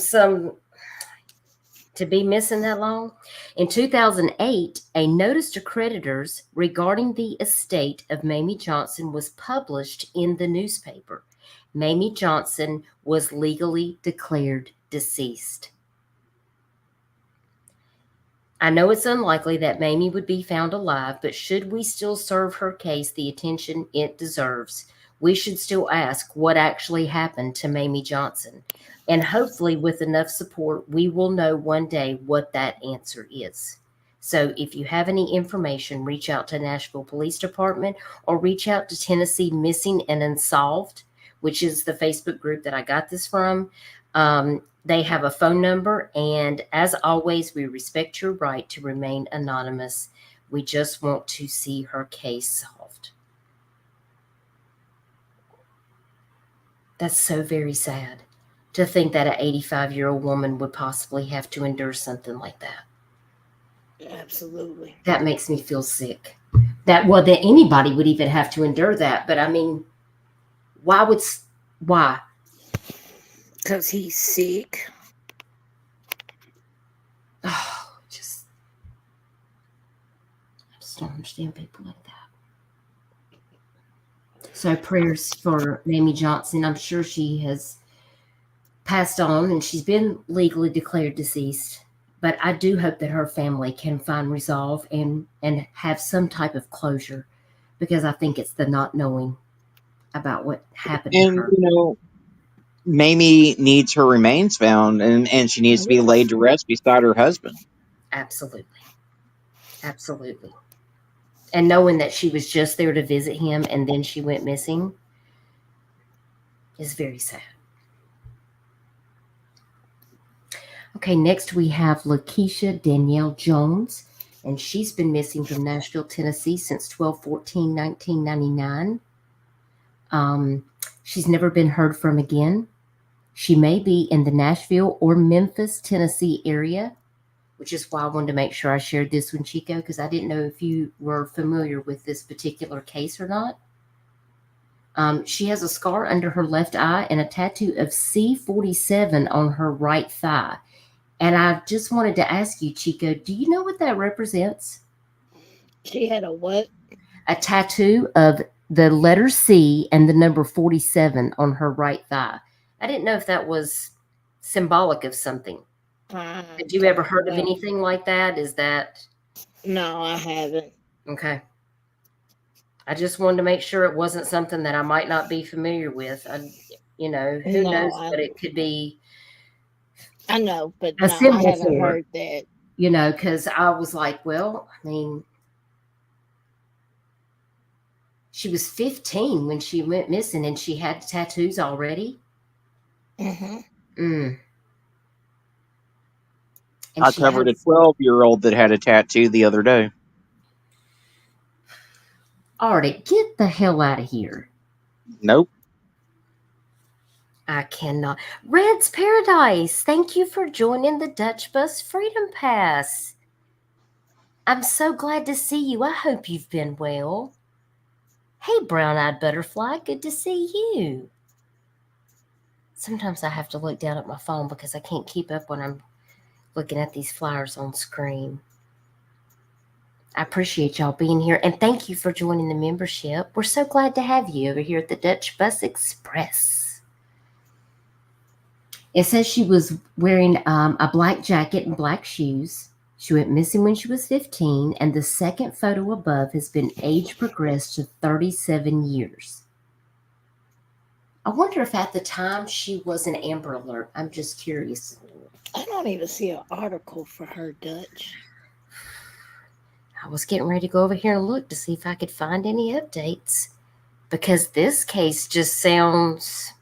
to be missing that long. In 2008, a notice to creditors regarding the estate of Mamie Johnson was published in the newspaper. Mamie Johnson was legally declared deceased. I know it's unlikely that Mamie would be found alive, but should we still serve her case the attention it deserves, we should still ask what actually happened to Mamie Johnson. And hopefully with enough support, we will know one day what that answer is. So if you have any information, reach out to Nashville Police Department or reach out to Tennessee Missing and Unsolved, which is the Facebook group that I got this from. They have a phone number, and as always, we respect your right to remain anonymous. We just want to see her case solved. That's so very sad to think that an 85-year-old woman would possibly have to endure something like that. Absolutely. That makes me feel sick. That anybody would even have to endure that. But I mean, why? Because he's sick. Oh, I just don't understand people like that. So prayers for Mamie Johnson. I'm sure she has passed on and she's been legally declared deceased. But I do hope that her family can find resolve and have some type of closure, because I think it's the not knowing about what happened to her. Mamie needs her remains found, and she needs to be laid to rest beside her husband. Absolutely. Absolutely. And knowing that she was just there to visit him and then she went missing is very sad. Okay, next we have Lakeisha Danielle Jones, and she's been missing from Nashville, Tennessee since 12/14/1999. Um, she's never been heard from again. She may be in the Nashville or Memphis, Tennessee area, which is why I wanted to make sure I shared this with Chico because I didn't know if you were familiar with this particular case or not. She has a scar under her left eye and a tattoo of C47 on her right thigh. And I just wanted to ask you, Chico, do you know what that represents? She had a what? A tattoo of the letter C and the number 47 on her right thigh. I didn't know if that was symbolic of something. Had you ever heard of anything like that? Is that. No, I haven't. Okay. I just wanted to make sure it wasn't something that I might not be familiar with. Who knows, but it could be. I know, but a no, I symbol haven't for heard that. Because I was like, well, I mean, she was 15 when she went missing and she had tattoos already. Mm-hmm. And I covered a 12-year-old that had a tattoo the other day. Arctic, get the hell out of here. Nope. I cannot. Red's Paradise, thank you for joining the Dutch Bus Freedom Pass. I'm so glad to see you. I hope you've been well. Hey, brown-eyed butterfly, good to see you. Sometimes I have to look down at my phone because I can't keep up when I'm looking at these flyers on screen. I appreciate y'all being here, and thank you for joining the membership. We're so glad to have you over here at the Dutch Bus Express. It says she was wearing a black jacket and black shoes. She went missing when she was 15, and the second photo above has been age progressed to 37 years. I wonder if at the time she was an Amber Alert. I'm just curious. I don't even see an article for her, Dutch. I was getting ready to go over here and look to see if I could find any updates because this case just sounds.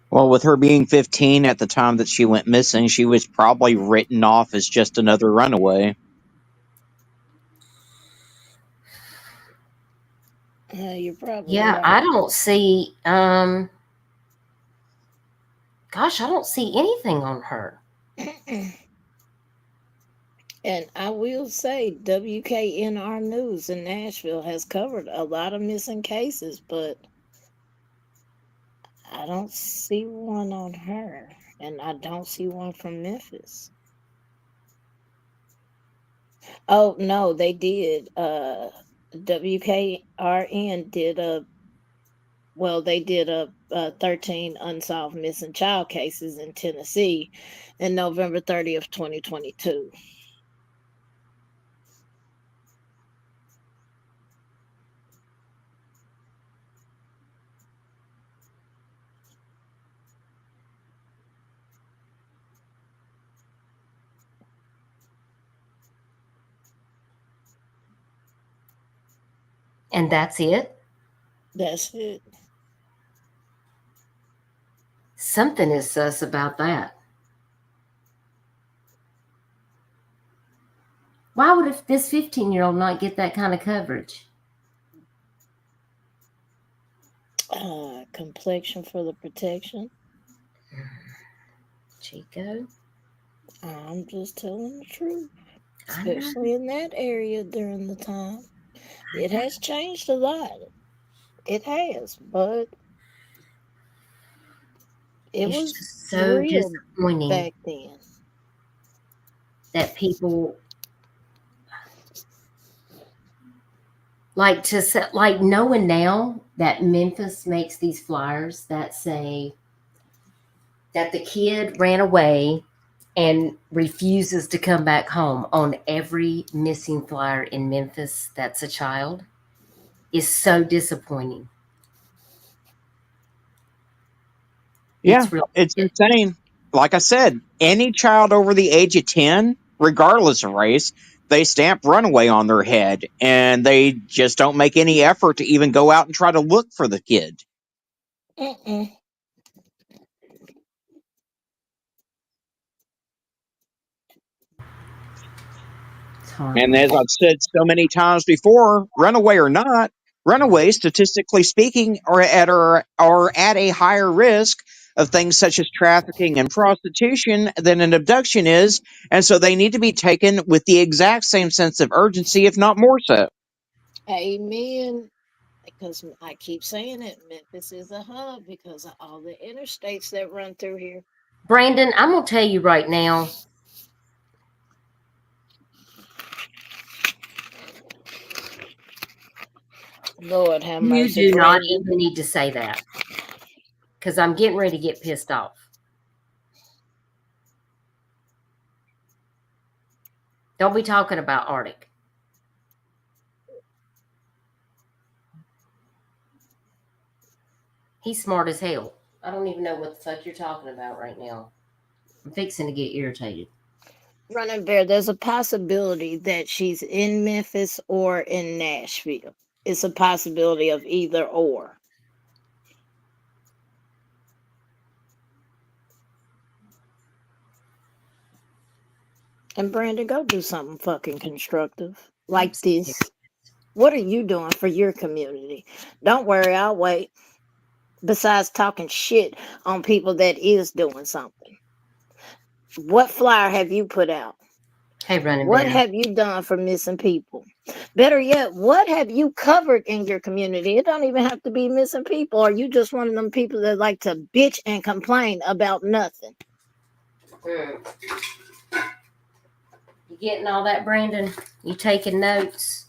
Well, with her being 15 at the time that she went missing, she was probably written off as just another runaway. You're probably Yeah, right. I don't see. Gosh, I don't see anything on her. And I will say, WKNR News in Nashville has covered a lot of missing cases, but I don't see one on her, and I don't see one from Memphis. Oh no, they did. WKRN did they did a 13 unsolved missing child cases in Tennessee in November 30th, 2022. And that's it? That's it. Something is sus about that. Why would this 15-year-old not get that kind of coverage? Complexion for the protection. Chico? I'm just telling the truth. Especially in that area during the time. It has changed a lot. It has, but it was just so real disappointing back then. That people like knowing now that Memphis makes these flyers that say that the kid ran away and refuses to come back home on every missing flyer in Memphis that's a child is so disappointing. Yeah, it's insane. Like I said, any child over the age of 10, regardless of race, they stamp runaway on their head, and they just don't make any effort to even go out and try to look for the kid. Mm-mm. It's hard. And as I've said so many times before, runaway or not, runaways, statistically speaking, are at a higher risk of things such as trafficking and prostitution than an abduction is, and so they need to be taken with the exact same sense of urgency, if not more so. Amen. Because I keep saying it, Memphis is a hub because of all the interstates that run through here. Brandon, I'm going to tell you right now. Lord have You mercy, do not Brandon. even need to say that, because I'm getting ready to get pissed off. Don't be talking about Arctic. He's smart as hell. I don't even know what the fuck you're talking about right now. I'm fixing to get irritated. Running Bear, there's a possibility that she's in Memphis or in Nashville. It's a possibility of either or. And Brandon, go do something fucking constructive like this. What are you doing for your community? Don't worry, I'll wait. Besides talking shit on people that is doing something. What flyer have you put out? Hey, Running What Bear. have you done for missing people? Better yet, what have you covered in your community? It don't even have to be missing people. Or you just one of them people that like to bitch and complain about nothing? You getting all that, Brandon? You taking notes?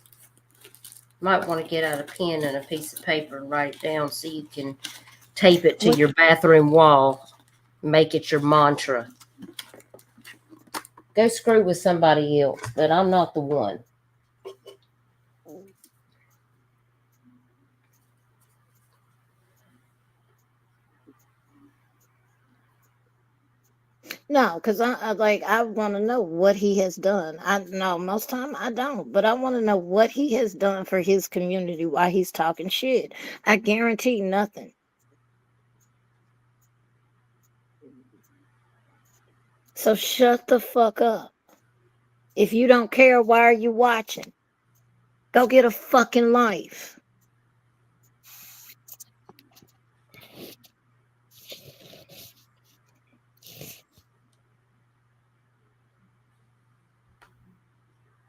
Might want to get out a pen and a piece of paper and write it down so you can tape it to What? your bathroom wall. Make it your mantra. Go screw with somebody else, but I'm not the one. No, because I want to know what he has done. I know most time I don't, but I want to know what he has done for his community while he's talking shit. I guarantee nothing. So shut the fuck up. If you don't care, why are you watching? Go get a fucking life.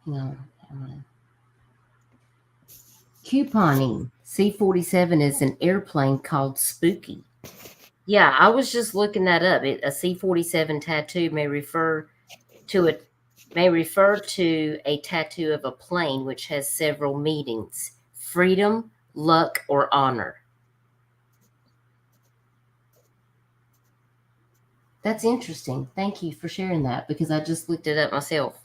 Hang on. Couponing. C-47 is an airplane called Spooky. Yeah, I was just looking that up. A C-47 tattoo may refer to a tattoo of a plane which has several meanings: freedom, luck, or honor. That's interesting. Thank you for sharing that, because I just looked it up myself.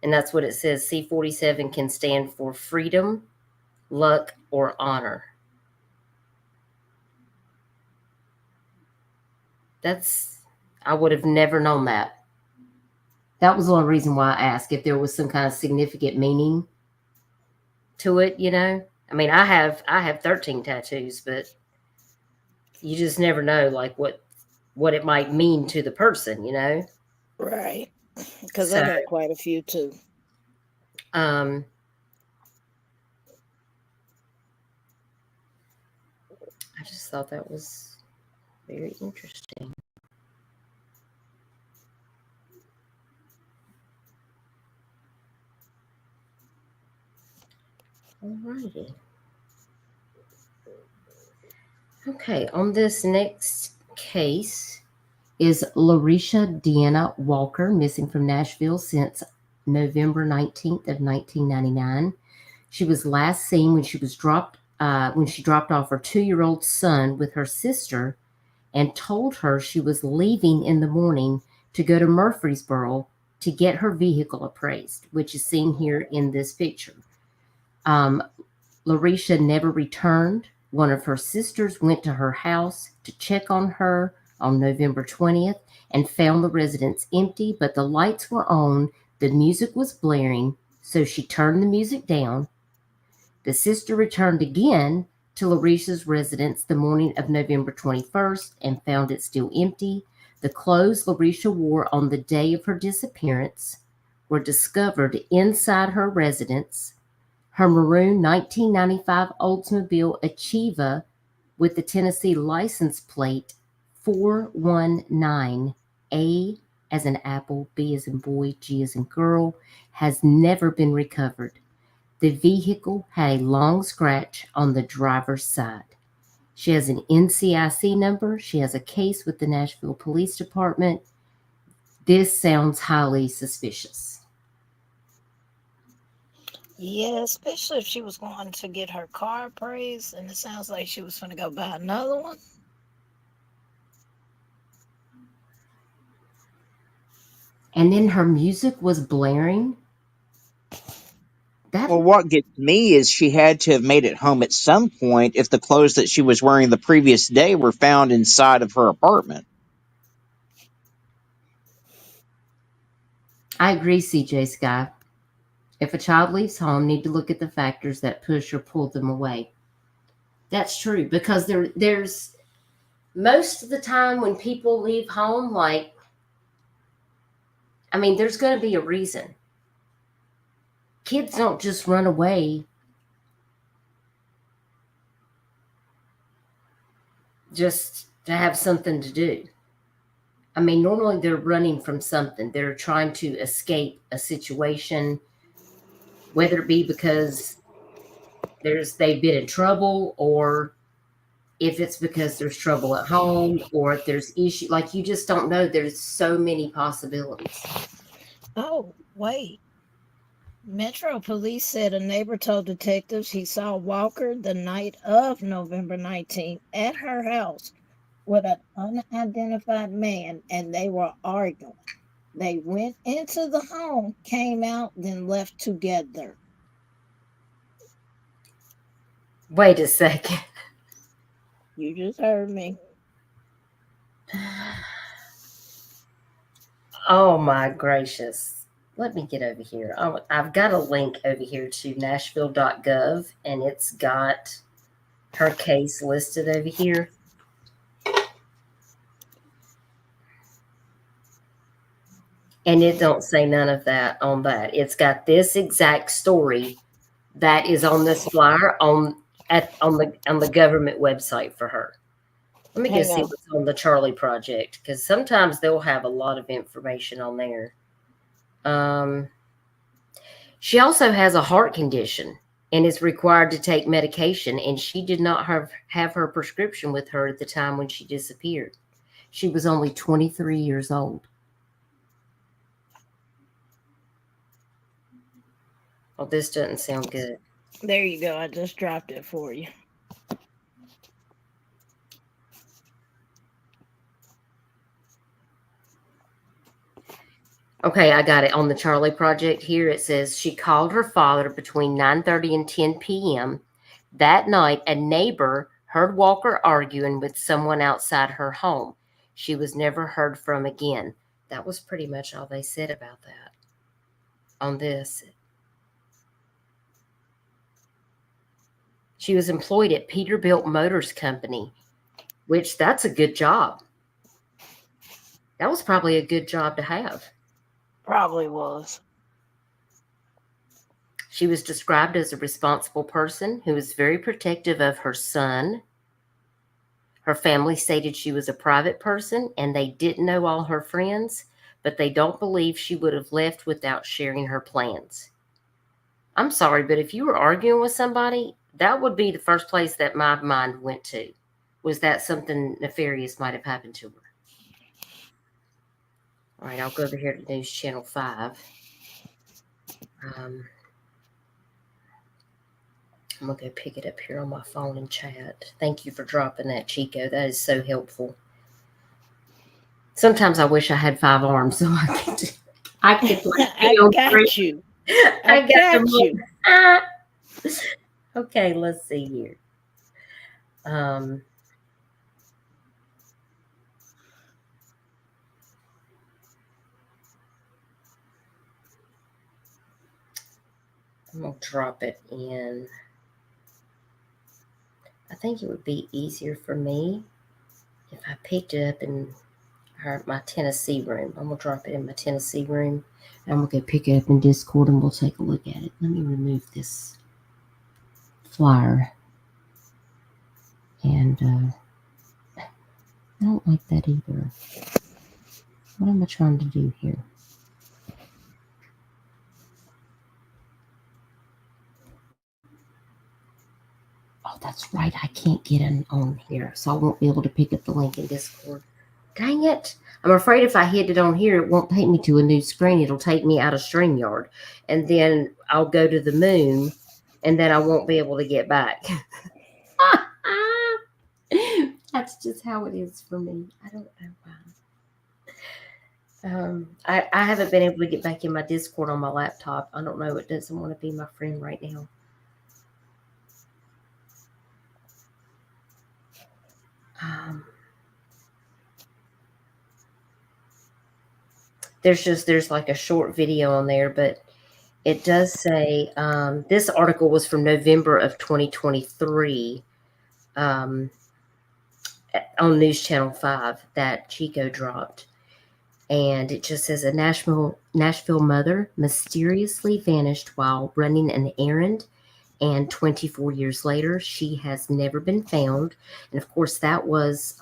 And that's what it says. C-47 can stand for freedom, luck, or honor. I would have never known that. That was the only reason why I asked if there was some kind of significant meaning to it, you know? I mean, I have 13 tattoos, but you just never know, like, what it might mean to the person, you know? Right. Because I got quite a few too. I just thought that was very interesting. Alrighty. Okay, on this next case is Larisha Deanna Walker, missing from Nashville since November 19th of 1999. She was last seen when she dropped off her 2-year-old son with her sister and told her she was leaving in the morning to go to Murfreesboro to get her vehicle appraised, which is seen here in this picture. Larisha never returned. One of her sisters went to her house to check on her on November 20th and found the residence empty, but the lights were on, the music was blaring, So she turned the music down. The sister returned again to Larisha's residence the morning of November 21st and found it still empty. The clothes Larisha wore on the day of her disappearance were discovered inside her residence. Her maroon 1995 Oldsmobile Achieva with the Tennessee license plate 419 A as in apple, B as in boy, G as in girl has never been recovered. The vehicle had a long scratch on the driver's side. She has an NCIC number. She has a case with the Nashville Police Department. This sounds highly suspicious. Yeah, especially if she was going to get her car appraised, and it sounds like she was going to go buy another one. And then her music was blaring. Well, what gets me is she had to have made it home at some point if the clothes that she was wearing the previous day were found inside of her apartment. I agree, CJ Sky. If a child leaves home, need to look at the factors that push or pull them away. That's true, because there's most of the time when people leave home, there's going to be a reason. Kids don't just run away just to have something to do. Normally they're running from something. They're trying to escape a situation, whether it be because they've been in trouble, or if it's because there's trouble at home, or if there's issue. Like, you just don't know. There's so many possibilities. Oh, wait. Metro Police said a neighbor told detectives he saw Walker the night of November 19th at her house with an unidentified man, and they were arguing. They went into the home, came out, then left together. Wait a second. You just heard me. Oh my gracious. Let me get over here. I've got a link over here to Nashville.gov, and it's got her case listed over here. And it don't say none of that on that. It's got this exact story that is on this flyer on the government website for her. Let me go see what's on the Charlie Project, because sometimes they'll have a lot of information on there. She also has a heart condition and is required to take medication, and she did not have her prescription with her at the time when she disappeared. She was only 23 years old. Well, this doesn't sound good. There you go. I just dropped it for you. Okay, I got it on the Charlie Project here. It says she called her father between 9:30 and 10 p.m. That night, a neighbor heard Walker arguing with someone outside her home. She was never heard from again. That was pretty much all they said about that on this. She was employed at Peterbilt Motors Company, which that's a good job. That was probably a good job to have. Probably was. She was described as a responsible person who was very protective of her son. Her family stated she was a private person and they didn't know all her friends, but they don't believe she would have left without sharing her plans. I'm sorry, but if you were arguing with somebody, that would be the first place that my mind went to, was that something nefarious might have happened to her. All right, I'll go over here to News Channel 5. I'm going to go pick it up here on my phone and chat. Thank you for dropping that, Chico. That is so helpful. Sometimes I wish I had 5 arms so I could I got you. I got you. Okay, let's see here. I'm going to drop it in. I think it would be easier for me if I picked it up in my Tennessee room. I'm going to drop it in my Tennessee room. And I'm going to go pick it up in Discord and we'll take a look at it. Let me remove this flyer. And I don't like that either. What am I trying to do here? Oh, that's right. I can't get in on here, so I won't be able to pick up the link in Discord. Dang it. I'm afraid if I hit it on here, it won't take me to a new screen. It'll take me out of StreamYard. And then I'll go to the moon, and then I won't be able to get back. That's just how it is for me. I don't know why. I haven't been able to get back in my Discord on my laptop. I don't know. It doesn't want to be my friend right now. There's like a short video on there, but it does say this article was from November of 2023 on News Channel 5 that Chico dropped. And it just says a Nashville mother mysteriously vanished while running an errand. And 24 years later, she has never been found. And of course, that was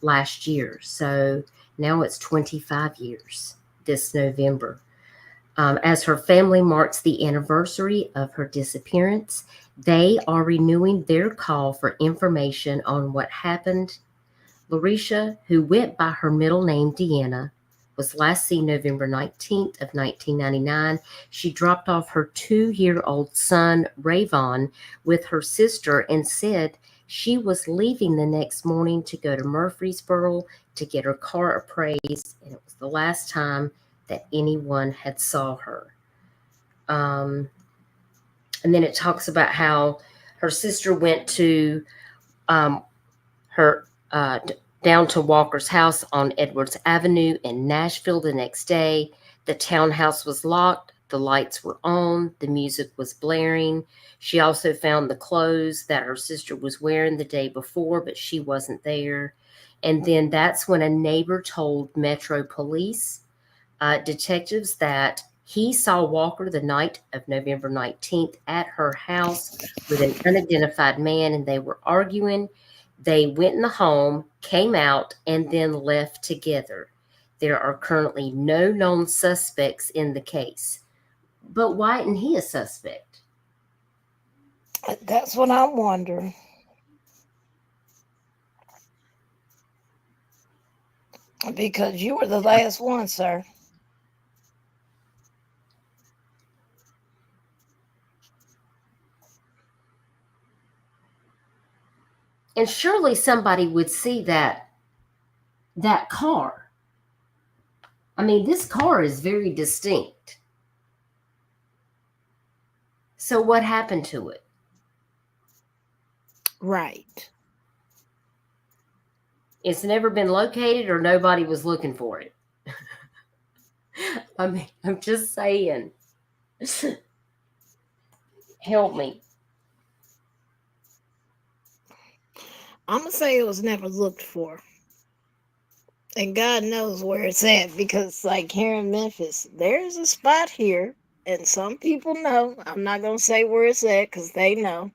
last year. So now it's 25 years this November. As her family marks the anniversary of her disappearance, they are renewing their call for information on what happened. Larisha, who went by her middle name Deanna, was last seen November 19th of 1999. She dropped off her 2-year-old son, Rayvon, with her sister and said she was leaving the next morning to go to Murfreesboro to get her car appraised, and it was the last time that anyone had saw her. And then it talks about how her sister went to her down to Walker's house on Edwards Avenue in Nashville the next day. The townhouse was locked. The lights were on. The music was blaring. She also found the clothes that her sister was wearing the day before, but she wasn't there. And then that's when a neighbor told Metro Police detectives that he saw Walker the night of November 19th at her house with an unidentified man, and they were arguing. They went in the home, came out, and then left together. There are currently no known suspects in the case. But why isn't he a suspect? That's what I'm wondering. Because you were the last one, sir. And surely somebody would see that car. I mean, this car is very distinct. So what happened to it? Right. It's never been located or nobody was looking for it. I mean, I'm just saying. Help me. I'm going to say it was never looked for. And God knows where it's at, because like here in Memphis, there's a spot here, and some people know. I'm not going to say where it's at because they know.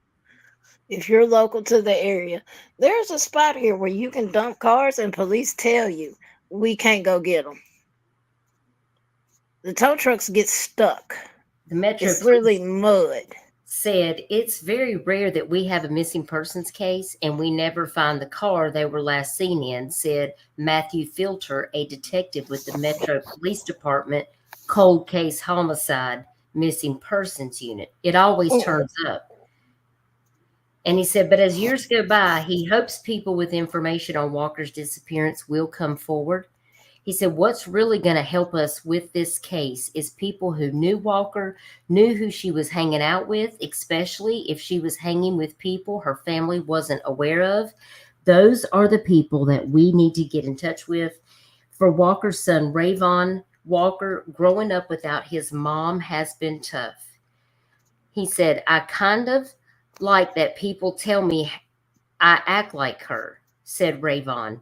If you're local to the area, there's a spot here where you can dump cars and police tell you, we can't go get them. The tow trucks get stuck. The Metro It's literally mud. Said it's very rare that we have a missing persons case and we never find the car they were last seen in, said Matthew Filter, a detective with the Metro Police Department Cold Case Homicide Missing Persons Unit. It always turns up. And he said, but as years go by, he hopes people with information on Walker's disappearance will come forward. He said, what's really going to help us with this case is people who knew Walker, knew who she was hanging out with, especially if she was hanging with people her family wasn't aware of. Those are the people that we need to get in touch with. For Walker's son, Rayvon Walker, growing up without his mom has been tough. He said, I kind of like that people tell me I act like her, said Rayvon.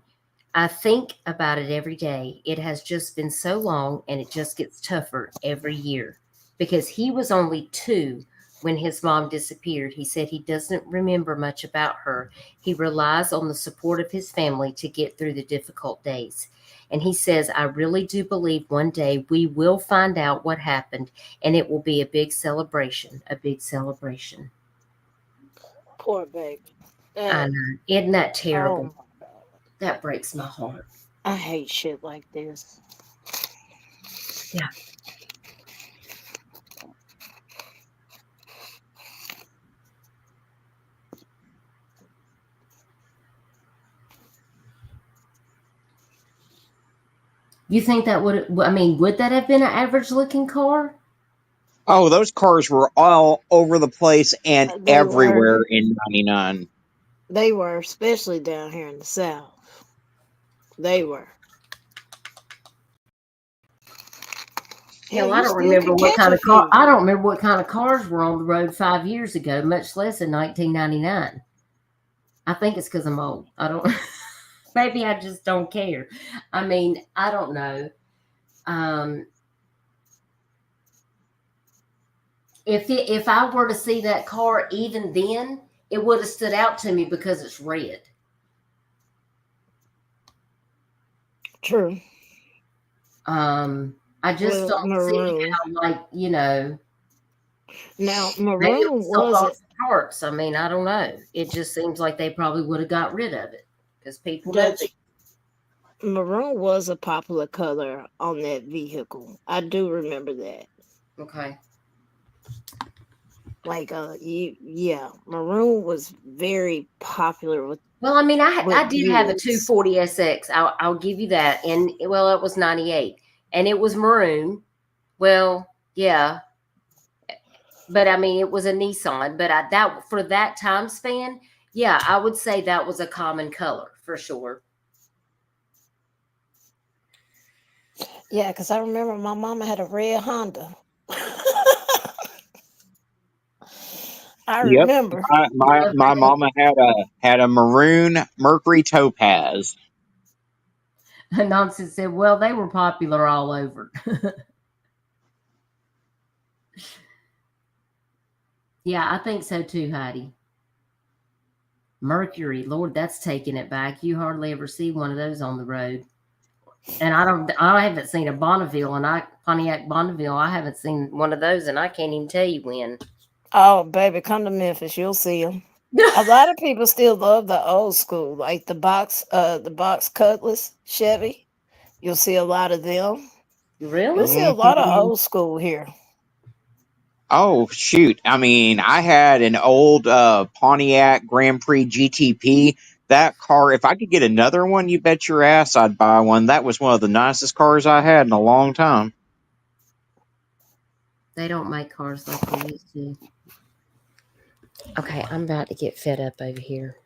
I think about it every day. It has just been so long, and it just gets tougher every year. Because he was only 2 when his mom disappeared. He said he doesn't remember much about her. He relies on the support of his family to get through the difficult days. And he says, I really do believe one day we will find out what happened, and it will be a big celebration, a big celebration. Poor baby. I know. Isn't that Oh terrible? my God. That breaks my heart. I hate shit like this. Yeah. You think that would that have been an average looking car? Oh, those cars were all over the place and They were. everywhere in '99. They were, especially down here in the South. They were. Hell, Hell, I you don't still remember could what catch kind a of car. few. I don't remember what kind of cars were on the road 5 years ago, much less in 1999. I think it's because I'm old. I don't. Maybe I just don't care. I mean, I don't know. Um, if I were to see that car even then, it would have stood out to me because it's red. True. I just Well, don't see maroon. how, like, you know, Now, maybe it maroon was sold was off it. the charts. I mean, I don't know. It just seems like they probably would have got rid of it because people know Dutch. Maroon was a popular color on that vehicle. I do remember that. Okay. Like, yeah, maroon was very popular Well, I mean, I with did have a youths. 240 SX. I'll give you that. And well, it was 98, and it was maroon. Well, yeah, but I mean, it was a Nissan. But that for that time span, yeah, I would say that was a common color for sure. Yeah, because I remember my mama had a red Honda. I Yep. remember. My mama had a maroon Mercury Topaz. Nonsense said, well, they were popular all over. Yeah, I think so too, Heidi. Mercury, Lord, that's taking it back. You hardly ever see one of those on the road. And I haven't seen a Bonneville, and Pontiac Bonneville, I haven't seen one of those, and I can't even tell you when. Oh, baby, come to Memphis. You'll see them. A lot of people still love the old school, like the box Cutlass Chevy. You'll see a lot of them. You'll Really? see a lot of Mhm. old school here. Oh shoot! I mean, I had an old Pontiac Grand Prix GTP. That car, if I could get another one, you bet your ass I'd buy one. That was one of the nicest cars I had in a long time. They don't make cars like they used to. Okay, I'm about to get fed up over here.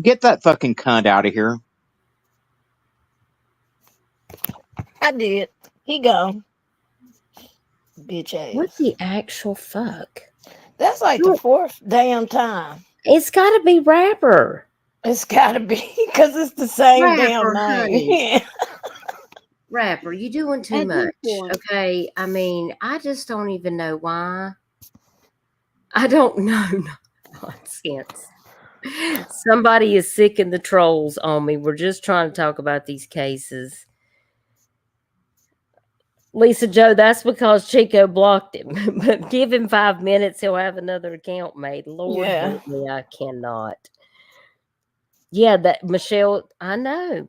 Get that fucking cunt out of here. I did. He gone. Bitch What ass. the actual fuck? That's like the fourth damn time. It's got to be Rapper. It's gotta be because it's the same damn Rapper, name. honey. Rapper, you doing too At this much. point, Okay, I mean, I just don't even know why. I don't know. Nonsense. Somebody is sick in the trolls on me. We're just trying to talk about these cases. Lisa Joe, that's because Chico blocked him. But give him 5 minutes, he'll have another account made. Lord yeah, help me, I cannot. Yeah, that Michelle, I know.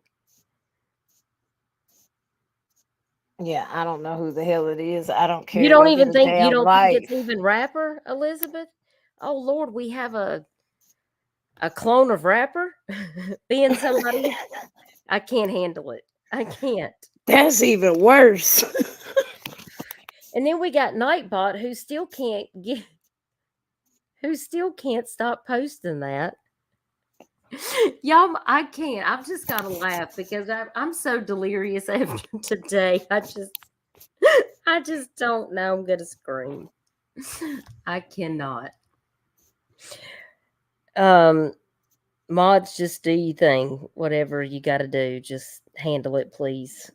yeah. I don't know who the hell it is. I don't You care. don't Live even your think damn it's life. even Rapper, Elizabeth? Oh Lord, we have a clone of Rapper being somebody. I can't handle it. I can't. That's even worse. And then we got Nightbot who still can't stop posting that. Y'all, I can't. I've just got to laugh because I'm so delirious after today. I just don't know. I'm gonna scream. I cannot. Mods, just do your thing. Whatever you got to do, just handle it, please.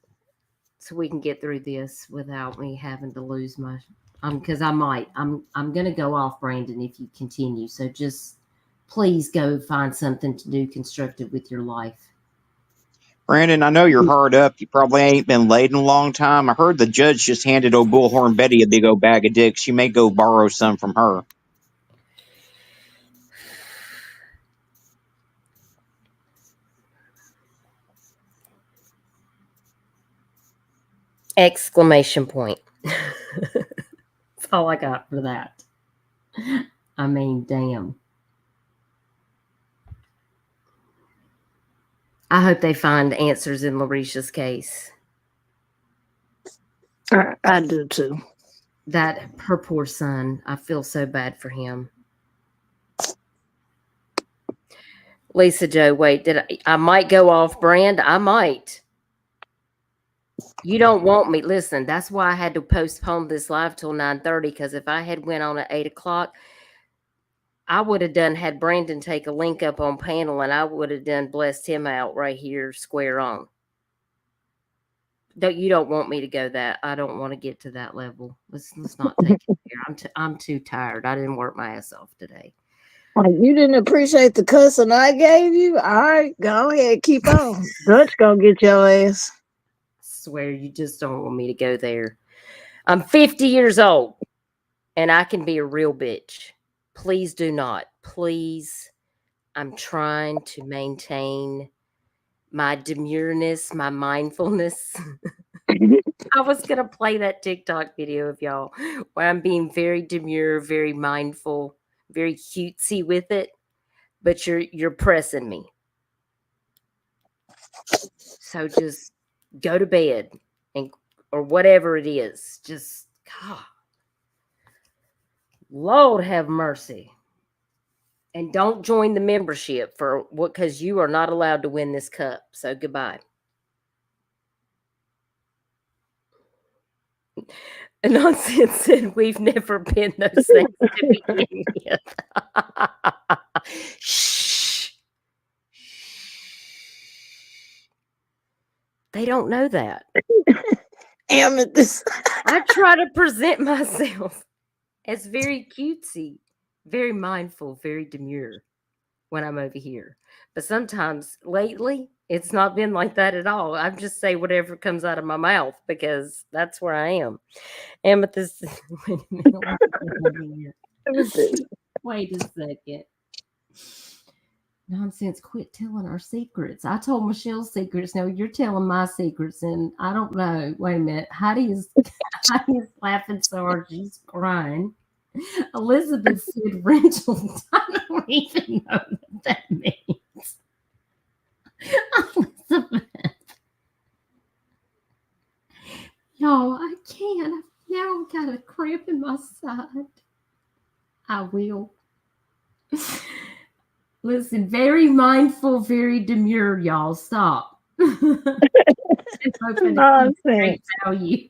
So we can get through this without me having to lose my because I'm gonna go off, Brandon, if you continue. So just please go find something to do constructive with your life. Brandon, I know you're hard up. You probably ain't been laid in a long time. I heard the judge just handed old Bullhorn Betty a big old bag of dicks. You may go borrow some from her. Exclamation point. That's all I got for that. I mean, damn. I hope they find answers in Larisha's case. I do too. That her poor son. I feel so bad for him. Lisa Joe, wait, I might go off brand? I might. You don't want me. Listen, that's why I had to postpone this live till 9:30, because if I had went on at 8 o'clock, I would have had Brandon take a link up on panel, and I would have blessed him out right here, square on. You don't want me to go that. I don't want to get to that level. Let's not take it there. I'm too tired. I didn't work my ass off today. You didn't appreciate the cussing I gave you? All right, go ahead, keep on. Dutch gonna get your ass. Swear you just don't want me to go there. I'm 50 years old, and I can be a real bitch. Please do not. Please. I'm trying to maintain my demureness, my mindfulness. I was going to play that TikTok video of y'all where I'm being very demure, very mindful, very cutesy with it, but you're pressing me. So just go to bed or whatever it is. Just, God, Lord have mercy. And don't join the membership because you are not allowed to win this cup. So goodbye. Nonsense said we've never been those things to begin with. Shh. They don't know that. Amethyst. I try to present myself as very cutesy, very mindful, very demure when I'm over here. But sometimes lately, it's not been like that at all. I just say whatever comes out of my mouth because that's where I am. Amethyst. Wait a minute. Wait a second. Nonsense, quit telling our secrets. I told Michelle's secrets. Now you're telling my secrets, and I don't know. Wait a minute. Heidi is laughing so hard she's crying. Elizabeth said rental. I don't even know what that means. Elizabeth. Y'all, I can't. Now I've got a cramp in my side. I will. Listen, very mindful, very demure, y'all. Stop. Great value.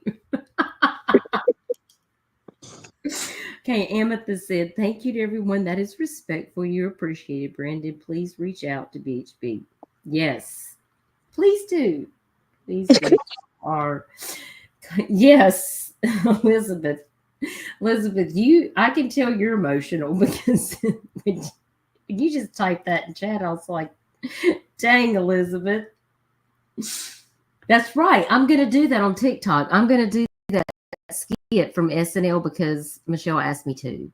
Okay, Amethyst said, thank you to everyone that is respectful. You're appreciated, Brandon. Please reach out to BHB. Yes, please do. Please do. Yes, Elizabeth. Elizabeth, I can tell you're emotional because when you just typed that in chat, I was like, dang, Elizabeth. That's right. I'm going to do that on TikTok. I'm going to do that skit from SNL because Michelle asked me to.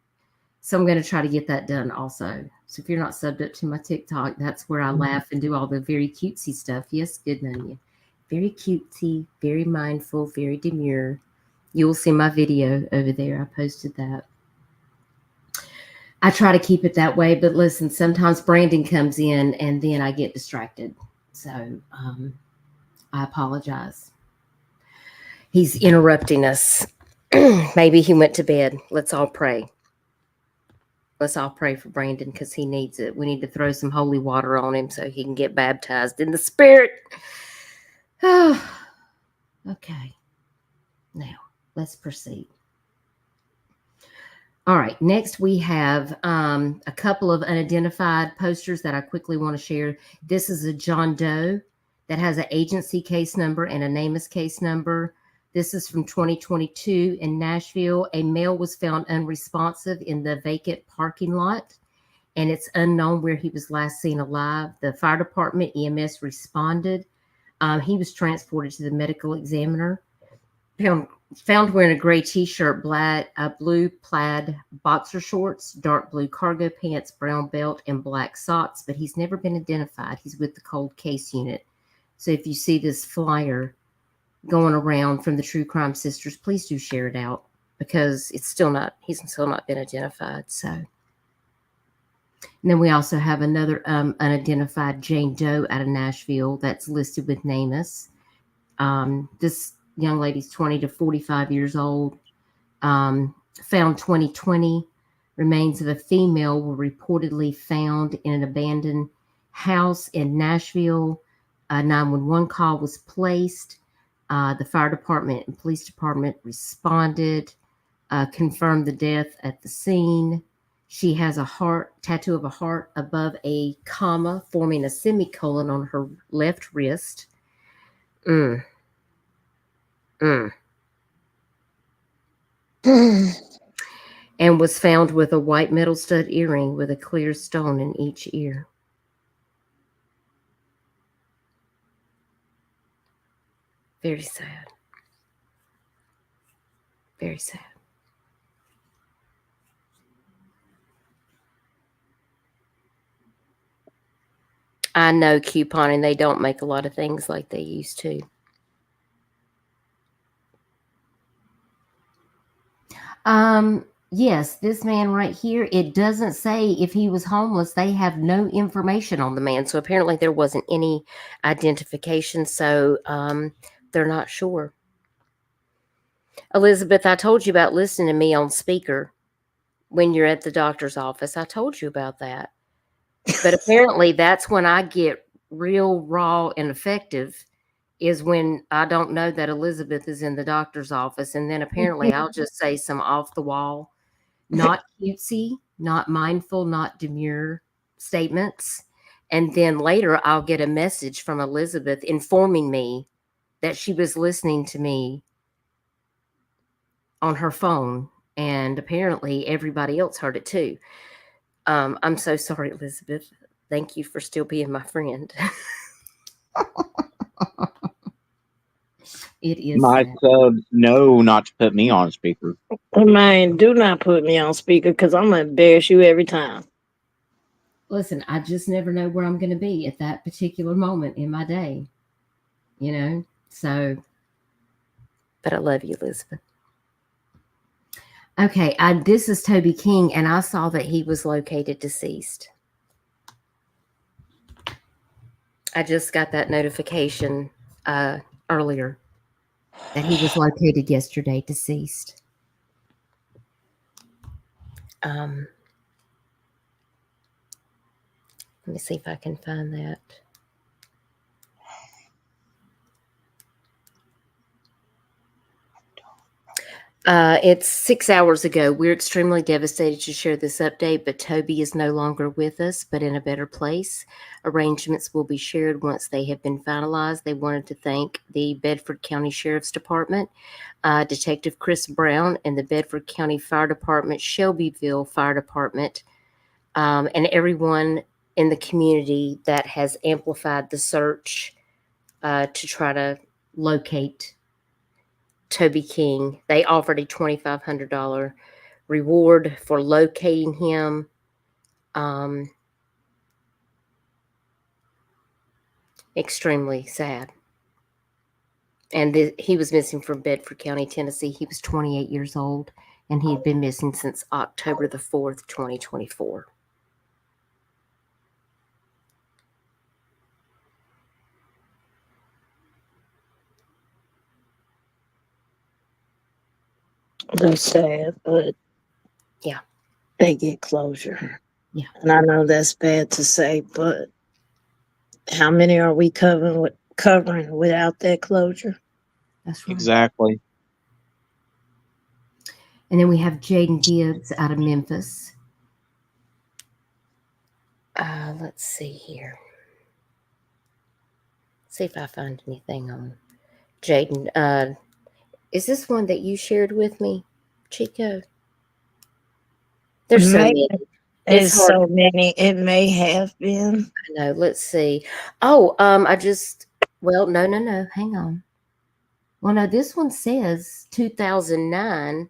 So I'm going to try to get that done also. So if you're not subbed up to my TikTok, that's where I laugh and do all the very cutesy stuff. Yes, good on you. Very cutesy, very mindful, very demure. You'll see my video over there. I posted that. I try to keep it that way, but listen, sometimes Brandon comes in and then I get distracted. So I apologize. He's interrupting us. Maybe he went to bed. Let's all pray. Let's all pray for Brandon because he needs it. We need to throw some holy water on him so he can get baptized in the Spirit. Okay. Now, let's proceed. All right, next we have a couple of unidentified posters that I quickly want to share. This is a John Doe that has an agency case number and a NamUs case number. This is from 2022 in Nashville. A male was found unresponsive in the vacant parking lot, and it's unknown where he was last seen alive. The fire department EMS responded. He was transported to the medical examiner. Found wearing a gray t-shirt, blue plaid boxer shorts, dark blue cargo pants, brown belt, and black socks, but he's never been identified. He's with the cold case unit. So if you see this flyer going around from the True Crime Sisters, please do share it out, because he's still not been identified. So, and then we also have another unidentified Jane Doe out of Nashville that's listed with NamUs. This young lady's 20 to 45 years old. Found 2020. Remains of a female were reportedly found in an abandoned house in Nashville. A 911 call was placed. The fire department and police department responded, confirmed the death at the scene. She has a tattoo of a heart above a comma, forming a semicolon on her left wrist. And was found with a white metal stud earring with a clear stone in each ear. Very sad. Very sad. I know couponing, they don't make a lot of things like they used to. Yes, this man right here, it doesn't say if he was homeless. They have no information on the man. So apparently there wasn't any identification. So they're not sure. Elizabeth, I told you about listening to me on speaker when you're at the doctor's office. I told you about that. But apparently that's when I get real raw and effective, is when I don't know that Elizabeth is in the doctor's office. And then apparently I'll just say some off the wall, not cutesy, not mindful, not demure statements. And then later I'll get a message from Elizabeth informing me that she was listening to me on her phone. And apparently everybody else heard it too. I'm so sorry, Elizabeth. Thank you for still being my friend. It is My sad. subs know not to put me on speaker. Man, do not put me on speaker, because I'm going to embarrass you every time. Listen, I just never know where I'm going to be at that particular moment in my day, so. But I love you, Elizabeth. Okay, this is Toby King, and I saw that he was located deceased. I just got that notification earlier that he was located yesterday deceased. Let me see if I can find that. It's 6 hours ago. We're extremely devastated to share this update, but Toby is no longer with us, but in a better place. Arrangements will be shared once they have been finalized. They wanted to thank the Bedford County Sheriff's Department, Detective Chris Brown, and the Bedford County Fire Department, Shelbyville Fire Department, and everyone in the community that has amplified the search to try to locate Toby King. They offered a $2,500 reward for locating him. Extremely sad. And he was missing from Bedford County, Tennessee. He was 28 years old, and he had been missing since October the 4th, 2024. That's sad, but yeah, they get closure. Yeah. And I know that's bad to say, but how many are we covering without that closure? That's right. Exactly. And then we have Jaden Gibbs out of Memphis. Let's see here. See if I find anything on Jaden. Is this one that you shared with me, Chico? There's so many. It's hard. So many. It may have been. I know. Let's see. Oh, well, no. Hang on. Well, no, this one says 2009,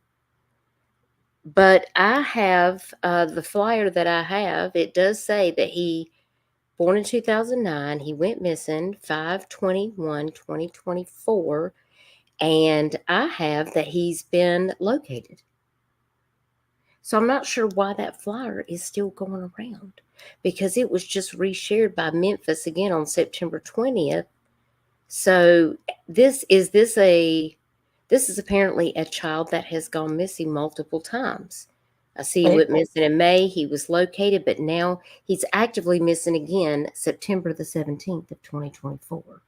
but I have the flyer that I have. It does say that he born in 2009. He went missing 5/21/2024, and I have that he's been located. So I'm not sure why that flyer is still going around, because it was just reshared by Memphis again on September 20th. So this is apparently a child that has gone missing multiple times. I see he went missing in May. He was located, but now he's actively missing again, September the 17th of 2024.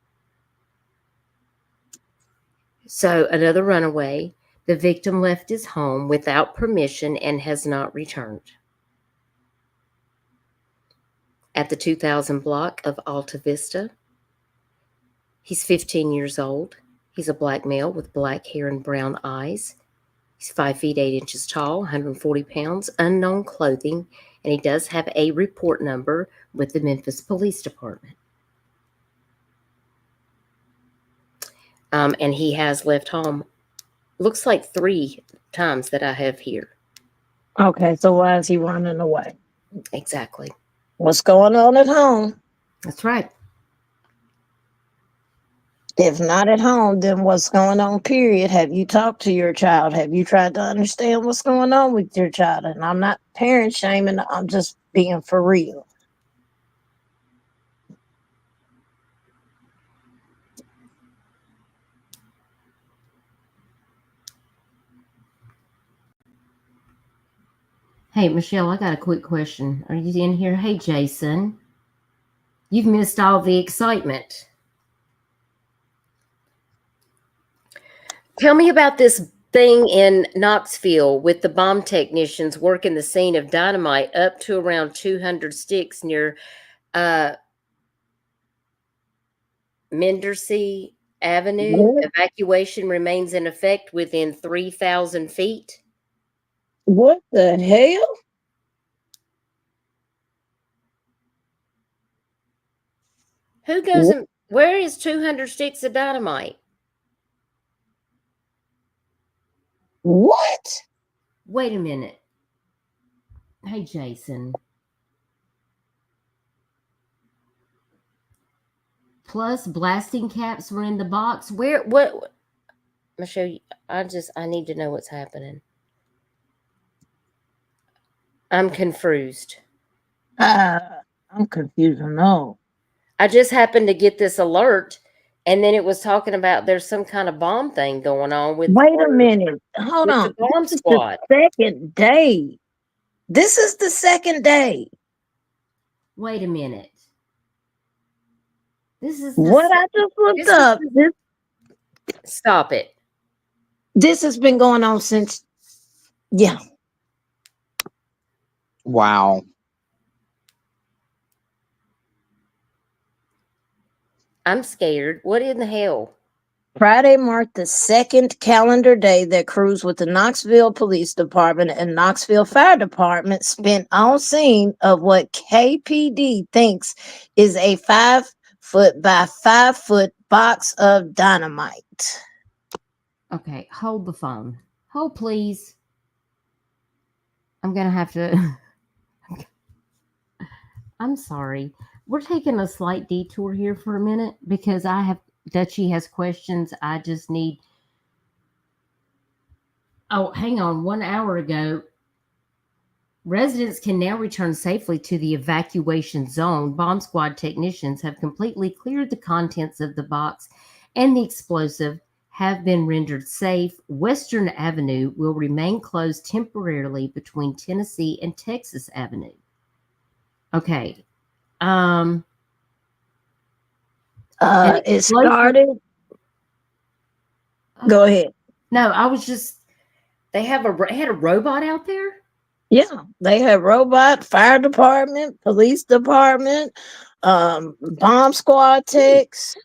So another runaway. The victim left his home without permission and has not returned. At the 2000 block of Alta Vista. He's 15 years old. He's a black male with black hair and brown eyes. He's 5 feet 8 inches tall, 140 pounds, unknown clothing, and he does have a report number with the Memphis Police Department. And he has left home, looks like 3 times that I have here. Okay, so why is he running away? Exactly. What's going on at home? That's right. If not at home, then what's going on, period? Have you talked to your child? Have you tried to understand what's going on with your child? And I'm not parent shaming, I'm just being for real. Hey, Michelle, I got a quick question. Are you in here? Hey, Jason. You've missed all the excitement. Tell me about this thing in Knoxville with the bomb technicians working the scene of dynamite up to around 200 sticks near Mendersey Avenue. What? Evacuation remains in effect within 3,000 feet. What the hell? Who goes and where is 200 sticks of dynamite? What? Wait a minute. Hey, Jason. Plus, blasting caps were in the box. What? Michelle, I need to know what's happening. I'm confused. I'm confused. No. I just happened to get this alert, and then it was talking about there's some kind of bomb thing going on with. Wait a minute. Hold on. The bomb This squad. is the second day. This is the second day. Wait a minute. This is what I just looked up. Stop it. This has been going on since. Yeah. Wow. I'm scared. What in the hell? Friday marked the second calendar day that crews with the Knoxville Police Department and Knoxville Fire Department spent on scene of what KPD thinks is a 5-foot by 5-foot box of dynamite. Okay, hold the phone. Hold, please. I'm going to have to... I'm sorry. We're taking a slight detour here for a minute because Dutchie has questions. I just need... Oh, hang on. 1 hour ago, residents can now return safely to the evacuation zone. Bomb squad technicians have completely cleared the contents of the box, and the explosive have been rendered safe. Western Avenue will remain closed temporarily between Tennessee and Texas Avenue. Okay. It started. Go ahead. No, I was just They had a robot out there? Yeah, they had robot, fire department, police department, bomb squad techs.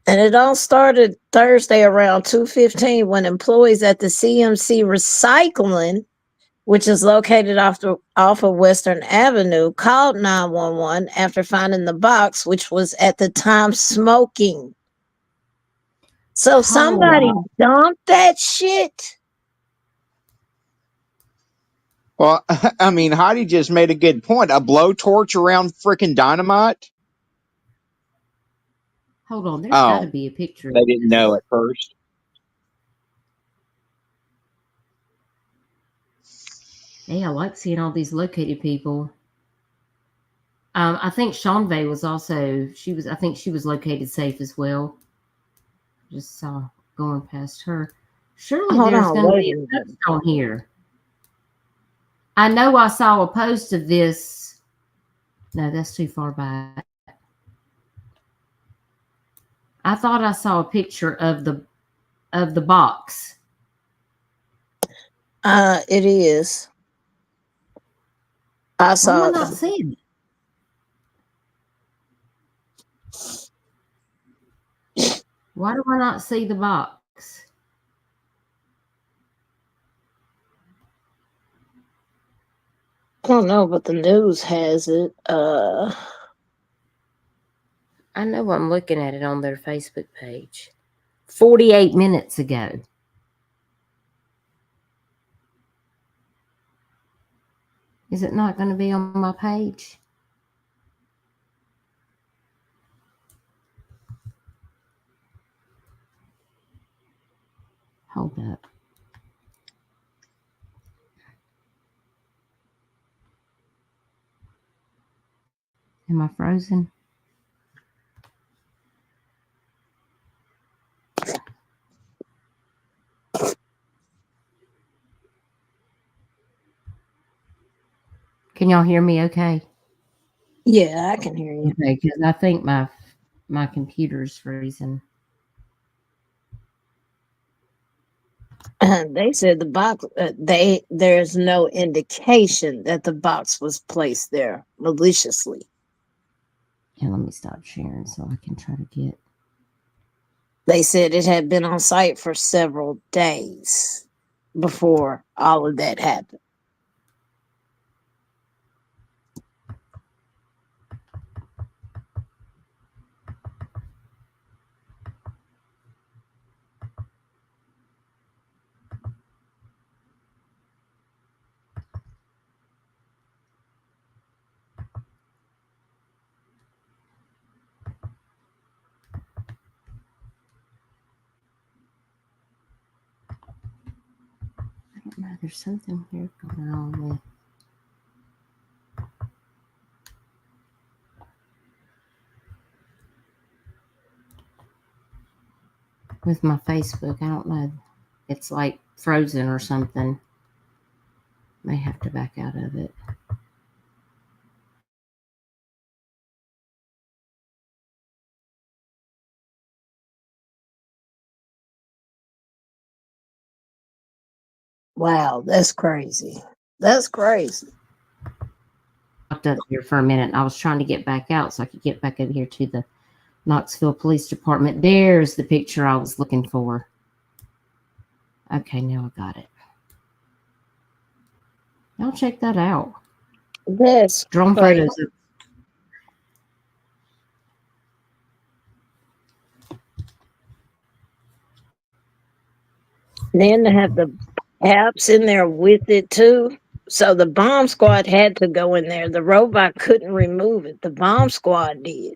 And it all started Thursday around 2:15 when employees at the CMC Recycling, which is located off of Western Avenue, called 911 after finding the box, which was at the time smoking. So somebody dumped that shit. Well, I mean, Heidi just made a good point. A blowtorch around freaking dynamite? Hold on, there's got to Oh, be a picture they of didn't this. know at first. Hey, I like seeing all these located people. I think Seanvay was also, I think she was located safe as well. Just saw going past her. Surely Hold there's on, going to wait be a a minute. post on here. I know I saw a post of this. No, that's too far back. I thought I saw a picture of the box. It is. I Why saw am I it. not seeing it? Why do I not see the box? I don't know, but the news has it. I know I'm looking at it on their Facebook page. 48 minutes ago. Is it not going to be on my page? Hold up. Am I frozen? Can y'all hear me okay? Yeah, I can hear you. Okay, because I think my computer's freezing. They said the box. There's no indication that the box was placed there maliciously. And let me stop sharing so I can try to get. They said it had been on site for several days before all of that happened. I don't know. There's something here going on with my Facebook. I don't know. It's like frozen or something. May have to back out of it. Wow, that's crazy. That's crazy. Up here for a minute. I was trying to get back out so I could get back over here to the Knoxville Police Department. There's the picture I was looking for. Okay, now I got it. Y'all check that out. That's Drone crazy. photos of Then to have the apps in there with it too. So the bomb squad had to go in there. The robot couldn't remove it. The bomb squad did.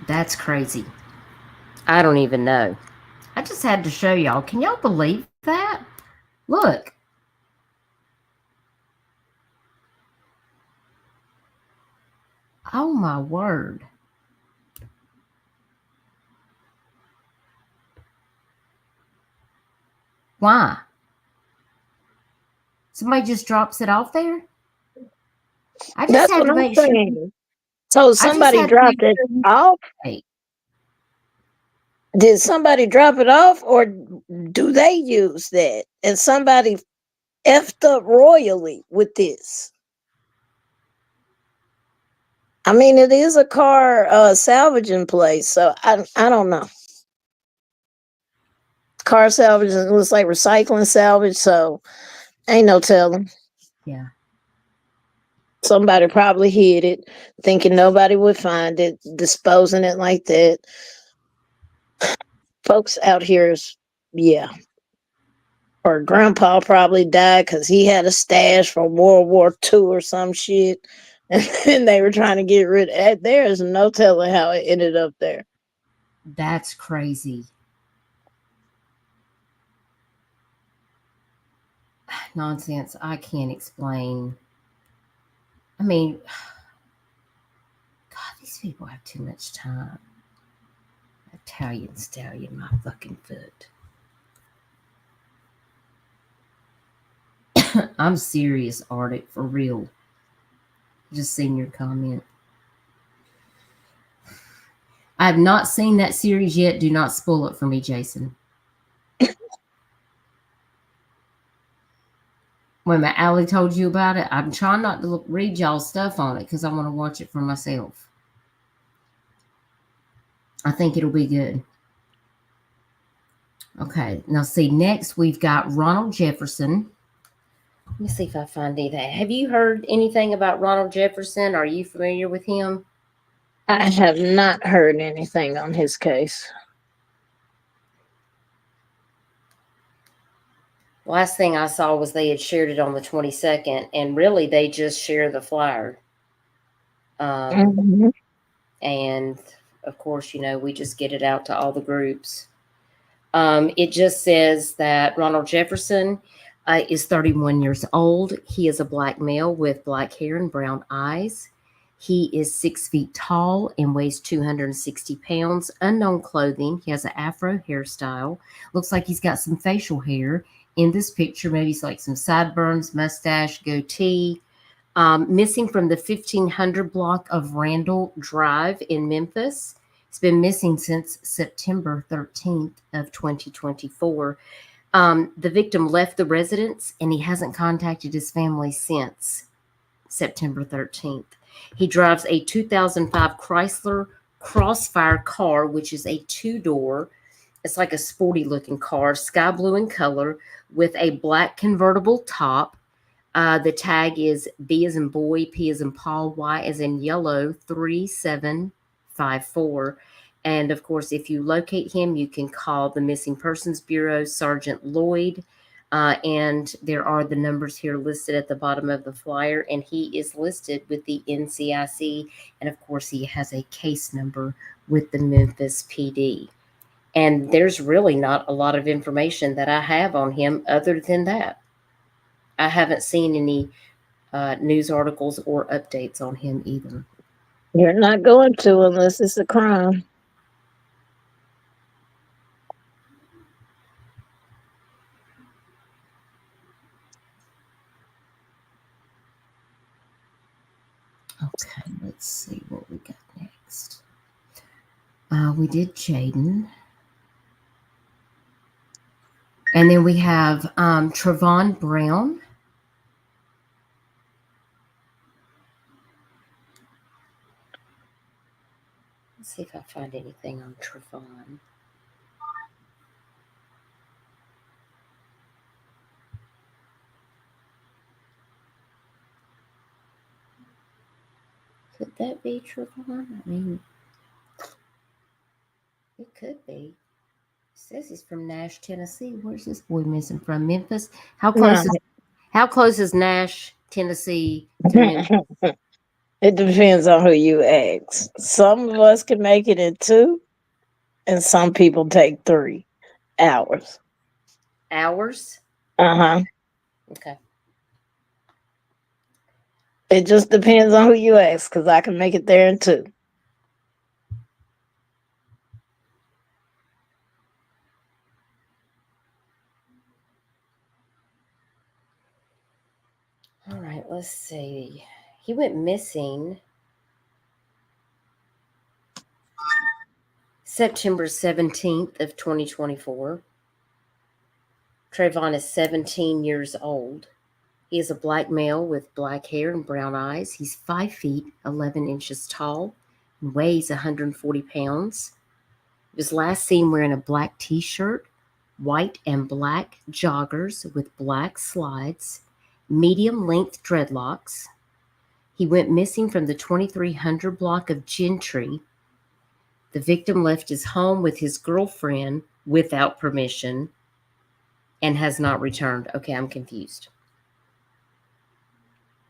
That's crazy. I don't even know. I just had to show y'all. Can y'all believe that? Look. Oh my word. Why? Somebody just drops it off there? I just That's had what to I'm make sure. saying. So I just somebody had to make dropped it sure. off. Hey, Did somebody drop it off, or do they use that? And somebody effed up royally with this. I mean, it is a car salvaging place, so I don't know. Car salvage looks like recycling salvage, so ain't no telling. Yeah. Somebody probably hid it, thinking nobody would find it, disposing it like that. Folks out here is, yeah. Or grandpa probably died because he had a stash from World War II or some shit. And then they were trying to get rid of it. There is no telling how it ended up there. That's crazy. Nonsense. I can't explain. I mean, God, these people have too much time. Italian stallion, my fucking foot. I'm serious, Arctic, for real. Just seen your comment. I have not seen that series yet. Do not spoil it for me, Jason. When my Allie told you about it, I'm trying not to read y'all stuff on it because I want to watch it for myself. I think it'll be good. Okay, now see, next we've got Ronald Jefferson. Let me see if I find anything. Have you heard anything about Ronald Jefferson? Are you familiar with him? I have not heard anything on his case. Last thing I saw was they had shared it on the 22nd, and really they just share the flyer. Mhm. And of course, you know, we just get it out to all the groups. It just says that Ronald Jefferson is 31 years old. He is a black male with black hair and brown eyes. He is 6 feet tall and weighs 260 pounds. Unknown clothing. He has an afro hairstyle. Looks like he's got some facial hair in this picture. Maybe it's like some sideburns, mustache, goatee. Missing from the 1500 block of Randall Drive in Memphis. He's been missing since September 13th of 2024. The victim left the residence and he hasn't contacted his family since September 13th. He drives a 2005 Chrysler Crossfire car, which is a two-door. It's like a sporty looking car, sky blue in color with a black convertible top. The tag is B as in boy, P as in Paul, Y as in yellow, 3754. And of course, if you locate him, you can call the Missing Persons Bureau, Sergeant Lloyd. And there are the numbers here listed at the bottom of the flyer. And he is listed with the NCIC. And of course, he has a case number with the Memphis PD. And there's really not a lot of information that I have on him other than that. I haven't seen any news articles or updates on him either. You're not going to unless it's a crime. Okay, let's see what we got next. We did Jaden. And then we have Trevon Brown. Let's see if I find anything on Trevon. Could that be Trevon? I mean, it could be. It says he's from Nash, Tennessee. Where's this boy missing from? Memphis? How close is Nash, Tennessee to Memphis? It depends on who you ask. Some of us can make it in 2, and some people take 3 hours. Hours? Uh-huh. Okay. It just depends on who you ask, because I can make it there in 2. All right, let's see. He went missing September 17th of 2024. Trayvon is 17 years old. He is a black male with black hair and brown eyes. He's 5 feet 11 inches tall and weighs 140 pounds. He was last seen wearing a black t-shirt, white and black joggers with black slides, medium length dreadlocks. He went missing from the 2300 block of Gentry. The victim left his home with his girlfriend without permission and has not returned. Okay, I'm confused.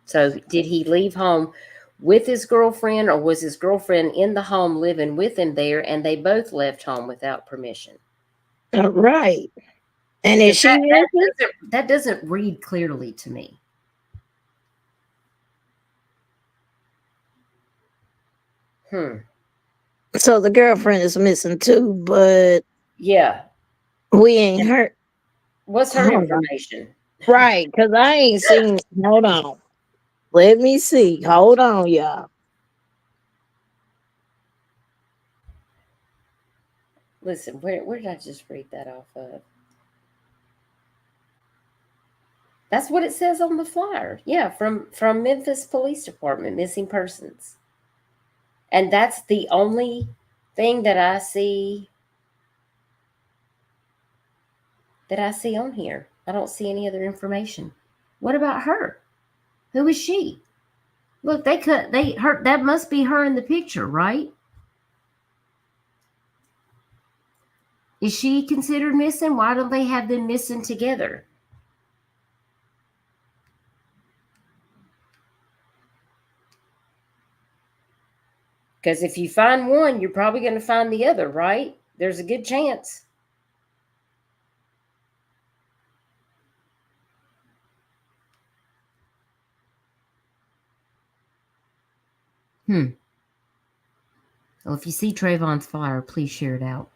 So did he leave home with his girlfriend, or was his girlfriend in the home living with him there and they both left home without permission? Right. And is she missing? That doesn't read clearly to me. So the girlfriend is missing too, but Yeah. we ain't heard. What's her information? Right, because I ain't seen. Hold on. Let me see. Hold on, y'all. Listen, where did I just read that off of? That's what it says on the flyer. Yeah, from Memphis Police Department, missing persons. And that's the only thing that I see on here. I don't see any other information. What about her? Who is she? Look, that must be her in the picture, right? Is she considered missing? Why don't they have them missing together? Because if you find one, you're probably going to find the other, right? There's a good chance. Well, if you see Trayvon's flyer, please share it out.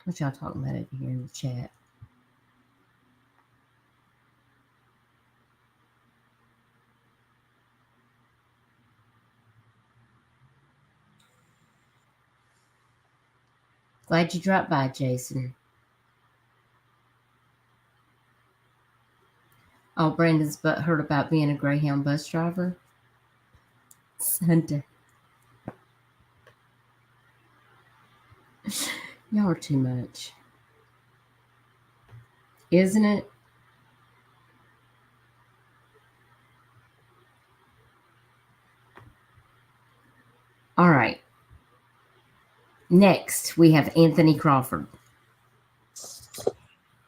What y'all talking about over here in the chat? Glad you dropped by, Jason. Oh, Brandon's heard about being a Greyhound bus driver. Sunday. Y'all are too much. Isn't it? All right. Next, we have Anthony Crawford.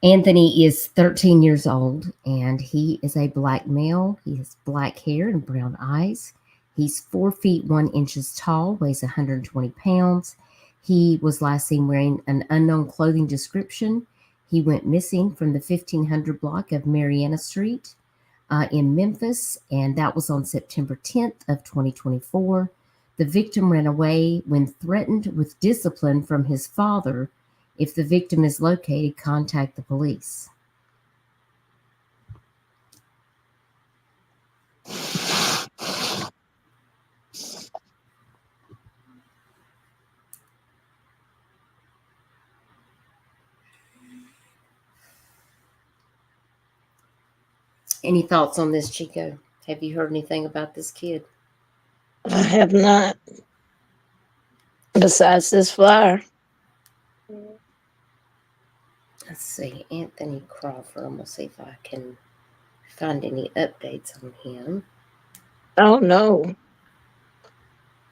Anthony is 13 years old, and he is a black male. He has black hair and brown eyes. He's 4 feet 1 inches tall, weighs 120 pounds. He was last seen wearing an unknown clothing description. He went missing from the 1500 block of Mariana Street in Memphis, and that was on September 10th of 2024. The victim ran away when threatened with discipline from his father. If the victim is located, contact the police. Any thoughts on this, Chico? Have you heard anything about this kid? I have not. Besides this flyer. Let's see. Anthony Crawford. I'm going to see if I can find any updates on him. Oh, no.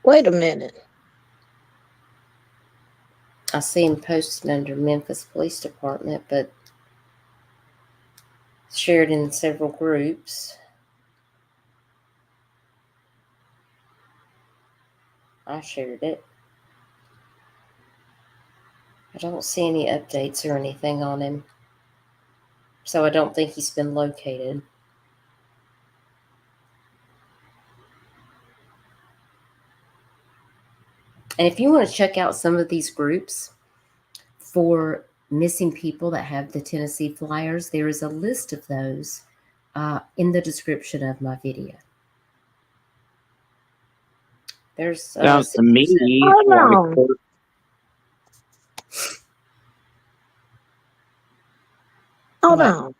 Wait a minute. I see him posted under Memphis Police Department, but shared in several groups. I shared it. I don't see any updates or anything on him. So I don't think he's been located. And if you want to check out some of these groups for missing people that have the Tennessee flyers, there is a list of those in the description of my video. There's Sounds to 6%. me Hold like on. Hold What? on.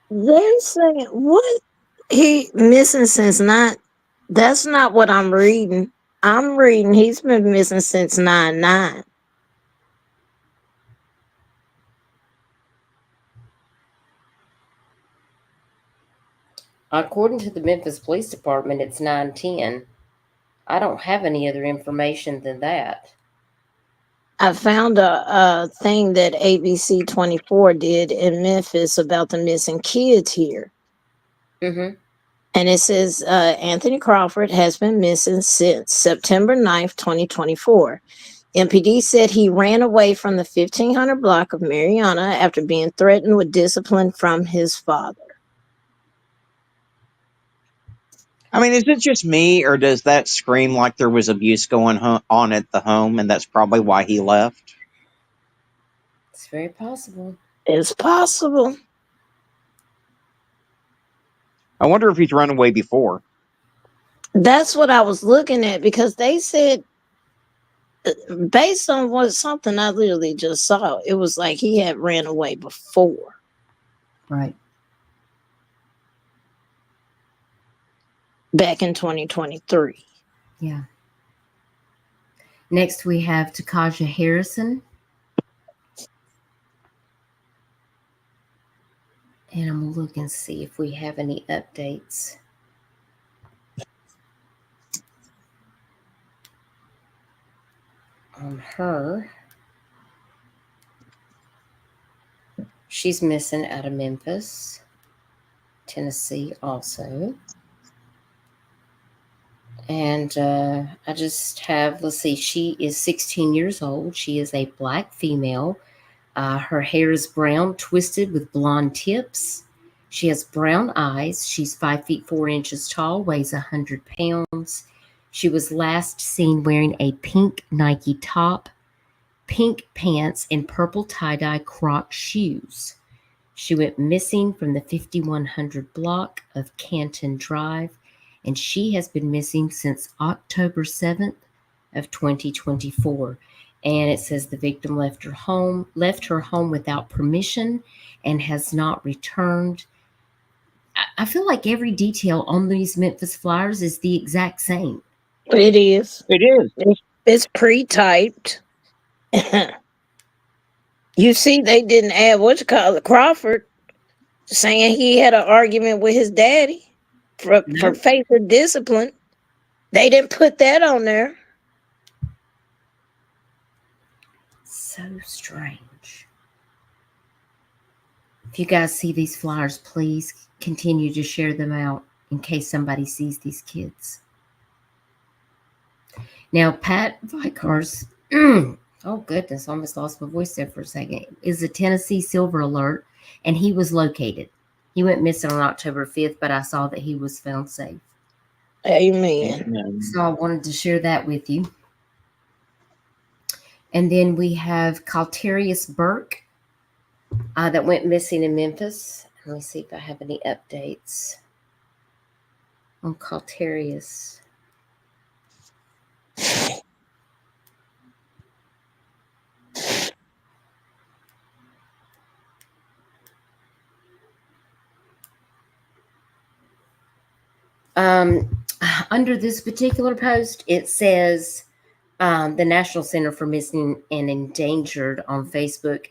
They're saying what he missing since not. That's not what I'm reading. I'm reading he's been missing since 9/9. According to the Memphis Police Department, it's 9/10. I don't have any other information than that. I found a thing that ABC 24 did in Memphis about the missing kids here. Mm-hmm. And it says Anthony Crawford has been missing since September 9th, 2024. MPD said he ran away from the 1500 block of Mariana after being threatened with discipline from his father. I mean, is it just me, or does that scream like there was abuse going on at the home, and that's probably why he left? It's very possible. It's possible. I wonder if he's run away before. That's what I was looking at because they said, based on what something I literally just saw, it was like he had ran away before. Right. Back in 2023. Yeah. Next, we have Takaja Harrison. And I'm going to look and see if we have any updates. On her. She's missing out of Memphis, Tennessee also. And I just have, let's see, she is 16 years old. She is a black female. Her hair is brown, twisted with blonde tips. She has brown eyes. She's 5 feet 4 inches tall, weighs 100 pounds. She was last seen wearing a pink Nike top, pink pants, and purple tie-dye Croc shoes. She went missing from the 5100 block of Canton Drive, and she has been missing since October 7th of 2024. And it says the victim left her home without permission and has not returned. I feel like every detail on these Memphis flyers is the exact same. It is. It is. It's pre-typed. You see, they didn't add Crawford, saying he had an argument with his daddy for facing discipline. They didn't put that on there. So strange. If you guys see these flyers, please continue to share them out in case somebody sees these kids. Now, Pat Vicar's, oh goodness, I almost lost my voice there for a second, is a Tennessee Silver Alert, and he was located. He went missing on October 5th, but I saw that he was found safe. Amen. So I wanted to share that with you. And then we have Calterius Burke that went missing in Memphis. Let me see if I have any updates on Calterius. Under this particular post, it says the National Center for Missing and Endangered on Facebook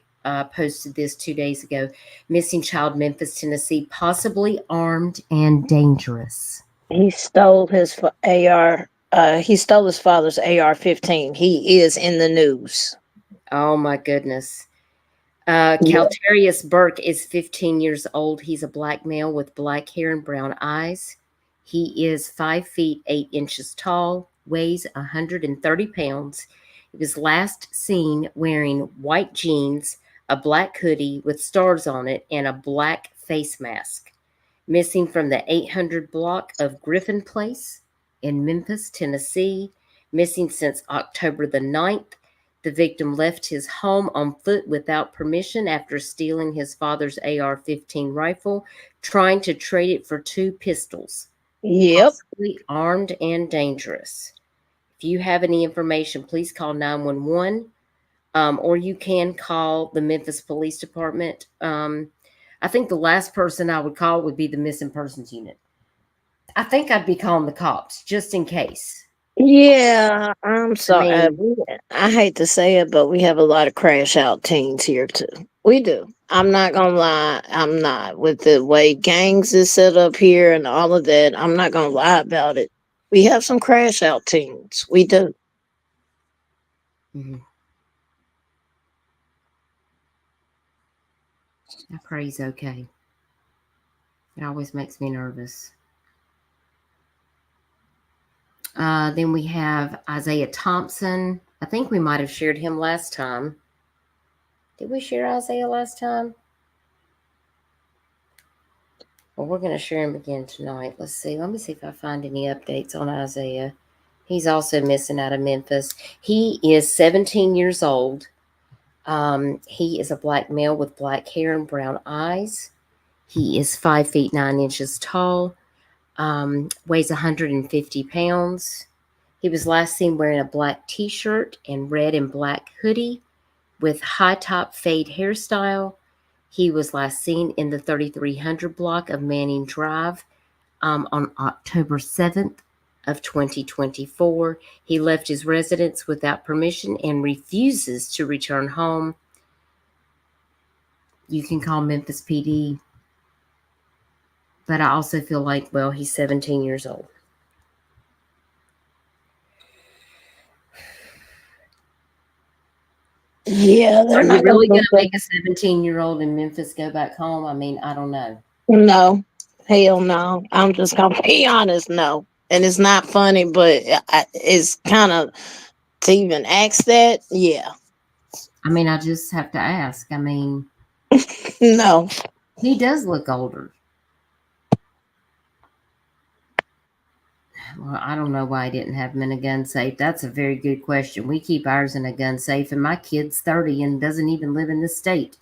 posted this 2 days ago. Missing child, Memphis, Tennessee, possibly armed and dangerous. He stole his AR. He stole his father's AR-15. He is in the news. Oh my goodness. Calterius Burke is 15 years old. He's a black male with black hair and brown eyes. He is 5 feet 8 inches tall, weighs 130 pounds. He was last seen wearing white jeans, a black hoodie with stars on it, and a black face mask. Missing from the 800 block of Griffin Place in Memphis, Tennessee. Missing since October the 9th. The victim left his home on foot without permission after stealing his father's AR-15 rifle, trying to trade it for 2 pistols, Yep. possibly armed and dangerous. If you have any information, please call 911, or you can call the Memphis Police Department. I think the last person I would call would be the Missing Persons Unit. I think I'd be calling the cops just in case. Yeah, I'm I sorry. mean, I hate to say it, but we have a lot of crash out teens here too. We do. I'm not gonna lie. I'm not, with the way gangs is set up here and all of that. I'm not gonna lie about it. We have some crash out teens. We do. mhm, I pray he's okay. It always makes me nervous. Then we have Isaiah Thompson. I think we might have shared him last time. Did we share Isaiah last time? Well, we're going to share him again tonight. Let's see. Let me see if I find any updates on Isaiah. He's also missing out of Memphis. He is 17 years old. He is a black male with black hair and brown eyes. He is 5 feet 9 inches tall, weighs 150 pounds. He was last seen wearing a black t-shirt and red and black hoodie with high top fade hairstyle. He was last seen in the 3300 block of Manning Drive on October 7th of 2024. He left his residence without permission and refuses to return home. You can call Memphis PD, but I also feel like, well, he's 17 years old. Yeah, they're Are you not gonna really going put to make a 17-year-old in Memphis go back home? I mean, I don't know. no, hell no. I'm just gonna be honest. No, and it's not funny, but it's kind of to even ask that. Yeah, I mean, I just have to ask. I mean, no. he does look older. Well, I don't know why I didn't have him in a gun safe. That's a very good question. We keep ours in a gun safe, and my kid's 30 and doesn't even live in this state.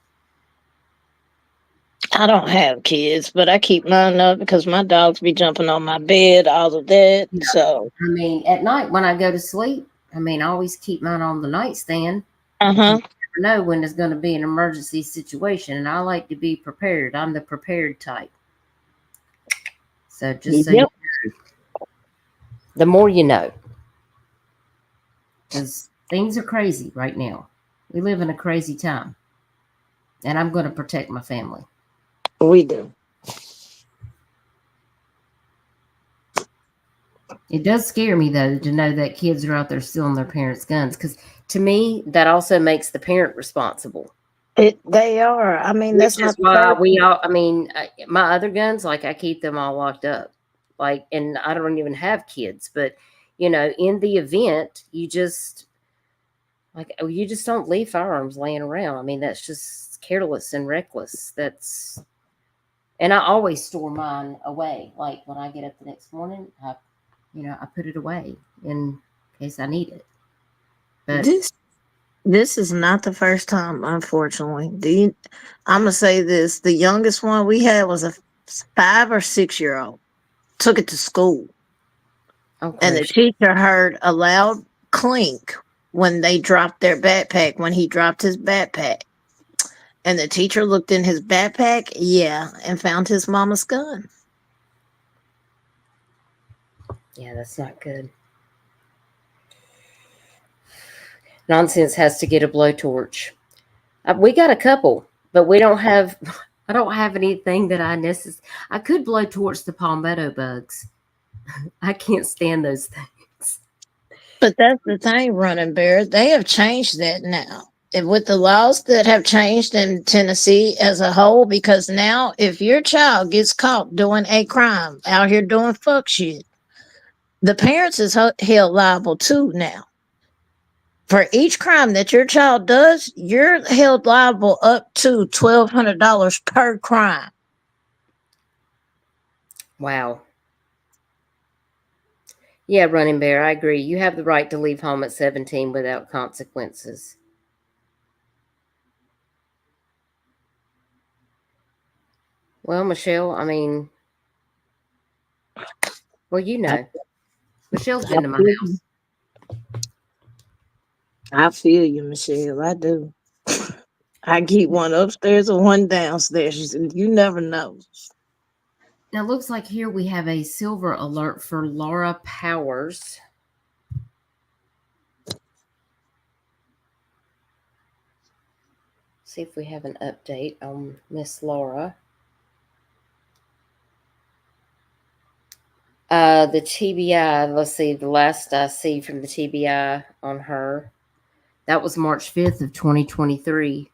I don't have kids, but I keep mine up because my dogs be jumping on my bed, all of that. Yeah. So, I mean, at night when I go to sleep, I mean, I always keep mine on the nightstand. uh You huh. never know when there's going to be an emergency situation, and I like to be prepared. I'm the prepared type. So just so you Yep. know, the more you know, because things are crazy right now. We live in a crazy time, and I'm going to protect my family. We do. It does scare me though to know that kids are out there stealing their parents' guns, because to me that also makes the parent responsible. They are. I mean, Which that's is not the why first. we all. I mean, my other guns, like I keep them all locked up, like, and I don't even have kids. But in the event, you just don't leave firearms laying around. I mean, that's just careless and reckless. And I always store mine away. Like when I get up the next morning, I put it away in case I need it. But This is not the first time, unfortunately. I'm gonna say this: the youngest one we had was a 5 or 6 year old. Took it to school, oh, and the gracious. teacher heard a loud clink when they dropped their backpack. When he dropped his backpack, and the teacher looked in his backpack, yeah, and found his mama's gun. Yeah, that's not good. Nonsense has to get a blowtorch. We got a couple, but we don't have. I don't have anything that I necessarily. I could blowtorch the palmetto bugs. I can't stand those things. But that's the thing, Running Bear. They have changed that now. And with the laws that have changed in Tennessee as a whole, because now if your child gets caught doing a crime out here doing fuck shit, the parents is held liable too now. For each crime that your child does, you're held liable up to $1,200 per crime. Wow. Yeah, Running Bear, I agree. You have the right to leave home at 17 without consequences. Well, Michelle, I mean, well, you I, know, Michelle's I been to my feel you. house. I feel you, Michelle. I do. I keep one upstairs and one downstairs. You never know. Now, it looks like here we have a silver alert for Laura Powers. See if we have an update on Miss Laura. The TBI, let's see, the last I see from the TBI on her, that was March 5th of 2023.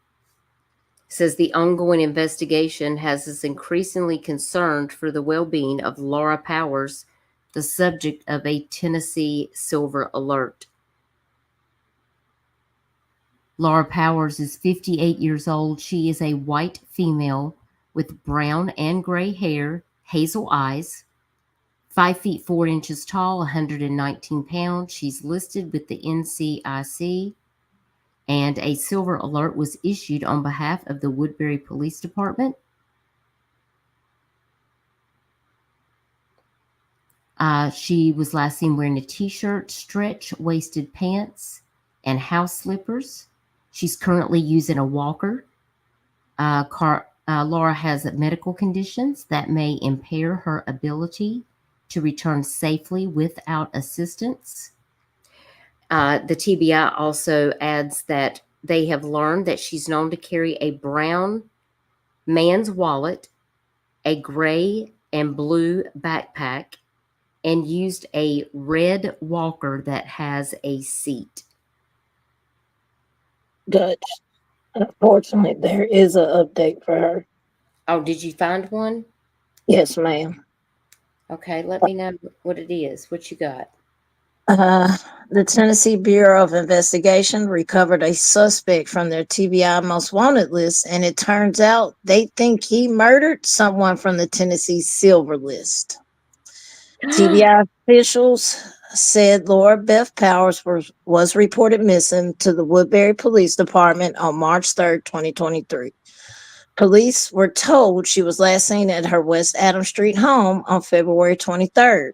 Says the ongoing investigation has us increasingly concerned for the well-being of Laura Powers, the subject of a Tennessee Silver Alert. Laura Powers is 58 years old. She is a white female with brown and gray hair, hazel eyes, 5 feet 4 inches tall, 119 pounds. She's listed with the NCIC, and a silver alert was issued on behalf of the Woodbury Police Department. She was last seen wearing a t-shirt, stretch-waisted pants, and house slippers. She's currently using a walker. Laura has medical conditions that may impair her ability to return safely without assistance. The TBI also adds that they have learned that she's known to carry a brown man's wallet, a gray and blue backpack, and used a red walker that has a seat. Dutch. Unfortunately, there is an update for her. Oh, did you find one? Yes, ma'am. Okay, let me know what it is. What you got? The Tennessee Bureau of Investigation recovered a suspect from their TBI most wanted list, and it turns out they think he murdered someone from the Tennessee Silver list. TBI officials said Laura Beth Powers was reported missing to the Woodbury Police Department on March 3rd, 2023. Police were told she was last seen at her West Adams Street home on February 23rd.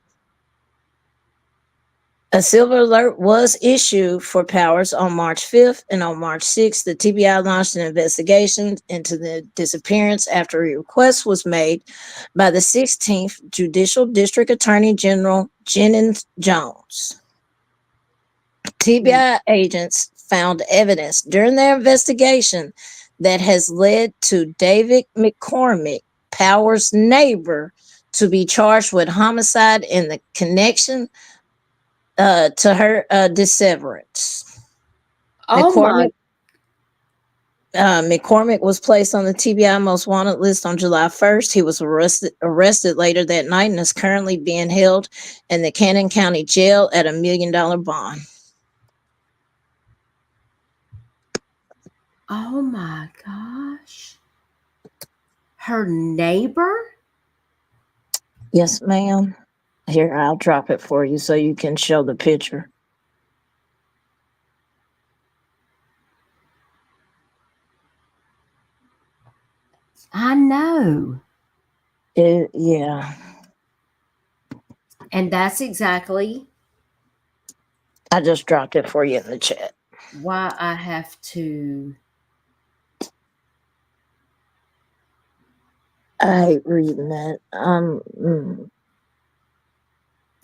A silver alert was issued for Powers on March 5th, and on March 6th, the TBI launched an investigation into the disappearance after a request was made by the 16th Judicial District Attorney General Jennings Jones. TBI agents found evidence during their investigation that has led to David McCormick, Powers' neighbor, to be charged with homicide in the connection to her disseverance. Oh my! McCormick was placed on the TBI most wanted list on July 1st. He was arrested later that night and is currently being held in the Cannon County Jail at $1 million bond. Oh my gosh! Her neighbor? Yes, ma'am. Here, I'll drop it for you so you can show the picture. I know. Yeah. And that's exactly I just dropped it for you in the chat. why I have to. I hate reading that.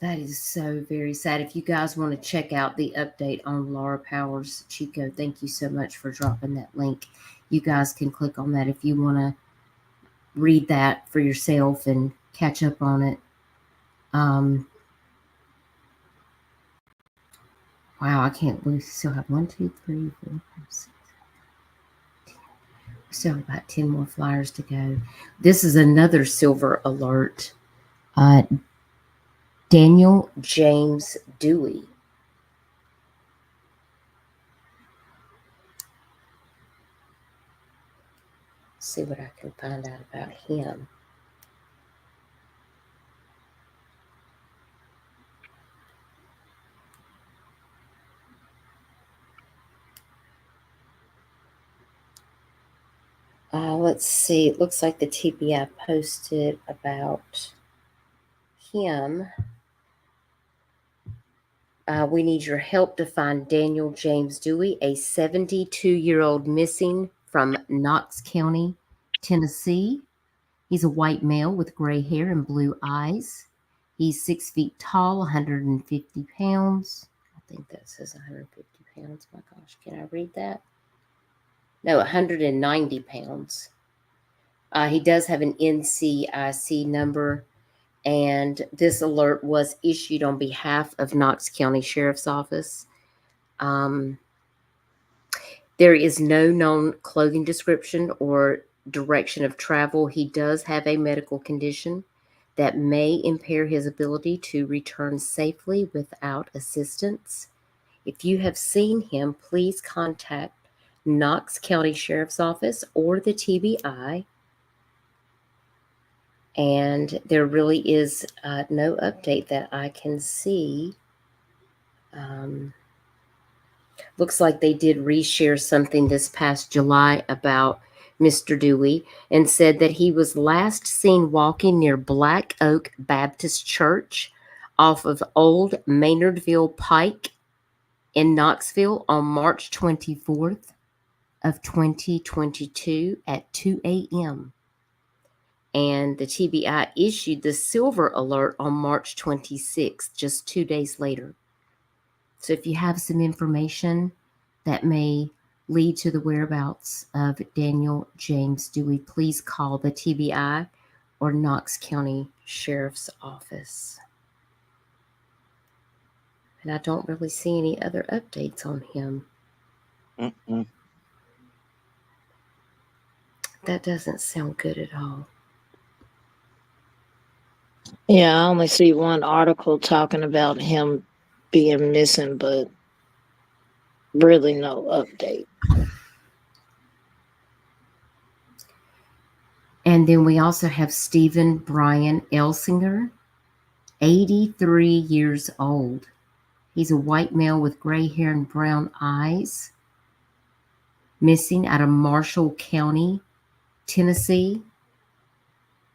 That is so very sad. If you guys want to check out the update on Laura Powers, Chico, thank you so much for dropping that link. You guys can click on that if you want to read that for yourself and catch up on it. Wow, I can't believe we still have 1, 2, 3, 4, 5, 6. We still have about 10 more flyers to go. This is another silver alert. Daniel James Dewey. See what I can find out about him. Let's see. It looks like the TBI posted about him. We need your help to find Daniel James Dewey, a 72-year-old missing from Knox County, Tennessee. He's a white male with gray hair and blue eyes. He's 6 feet tall, 150 pounds. I think that says 150 pounds. My gosh, can I read that? No, 190 pounds. He does have an NCIC number, and this alert was issued on behalf of Knox County Sheriff's Office. There is no known clothing description or direction of travel. He does have a medical condition that may impair his ability to return safely without assistance. If you have seen him, please contact Knox County Sheriff's Office or the TBI. And there really is no update that I can see. Looks like they did reshare something this past July about Mr. Dewey and said that he was last seen walking near Black Oak Baptist Church off of Old Maynardville Pike in Knoxville on March 24th of 2022 at 2 a.m. And the TBI issued the silver alert on March 26th, just 2 days later. So if you have some information that may lead to the whereabouts of Daniel James Dewey, please call the TBI or Knox County Sheriff's Office. And I don't really see any other updates on him. That doesn't sound good at all. Yeah, I only see one article talking about him being missing, but really no update. And then we also have Stephen Brian Elsinger, 83 years old. He's a white male with gray hair and brown eyes, missing out of Marshall County, Tennessee.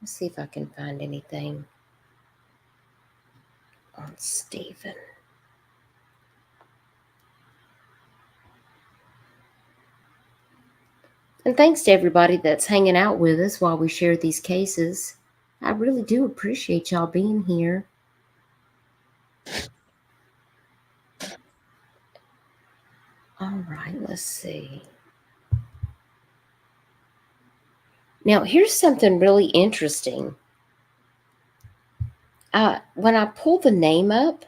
Let's see if I can find anything on Stephen. And thanks to everybody that's hanging out with us while we share these cases. I really do appreciate y'all being here. All right, let's see. Now, here's something really interesting. When I pull the name up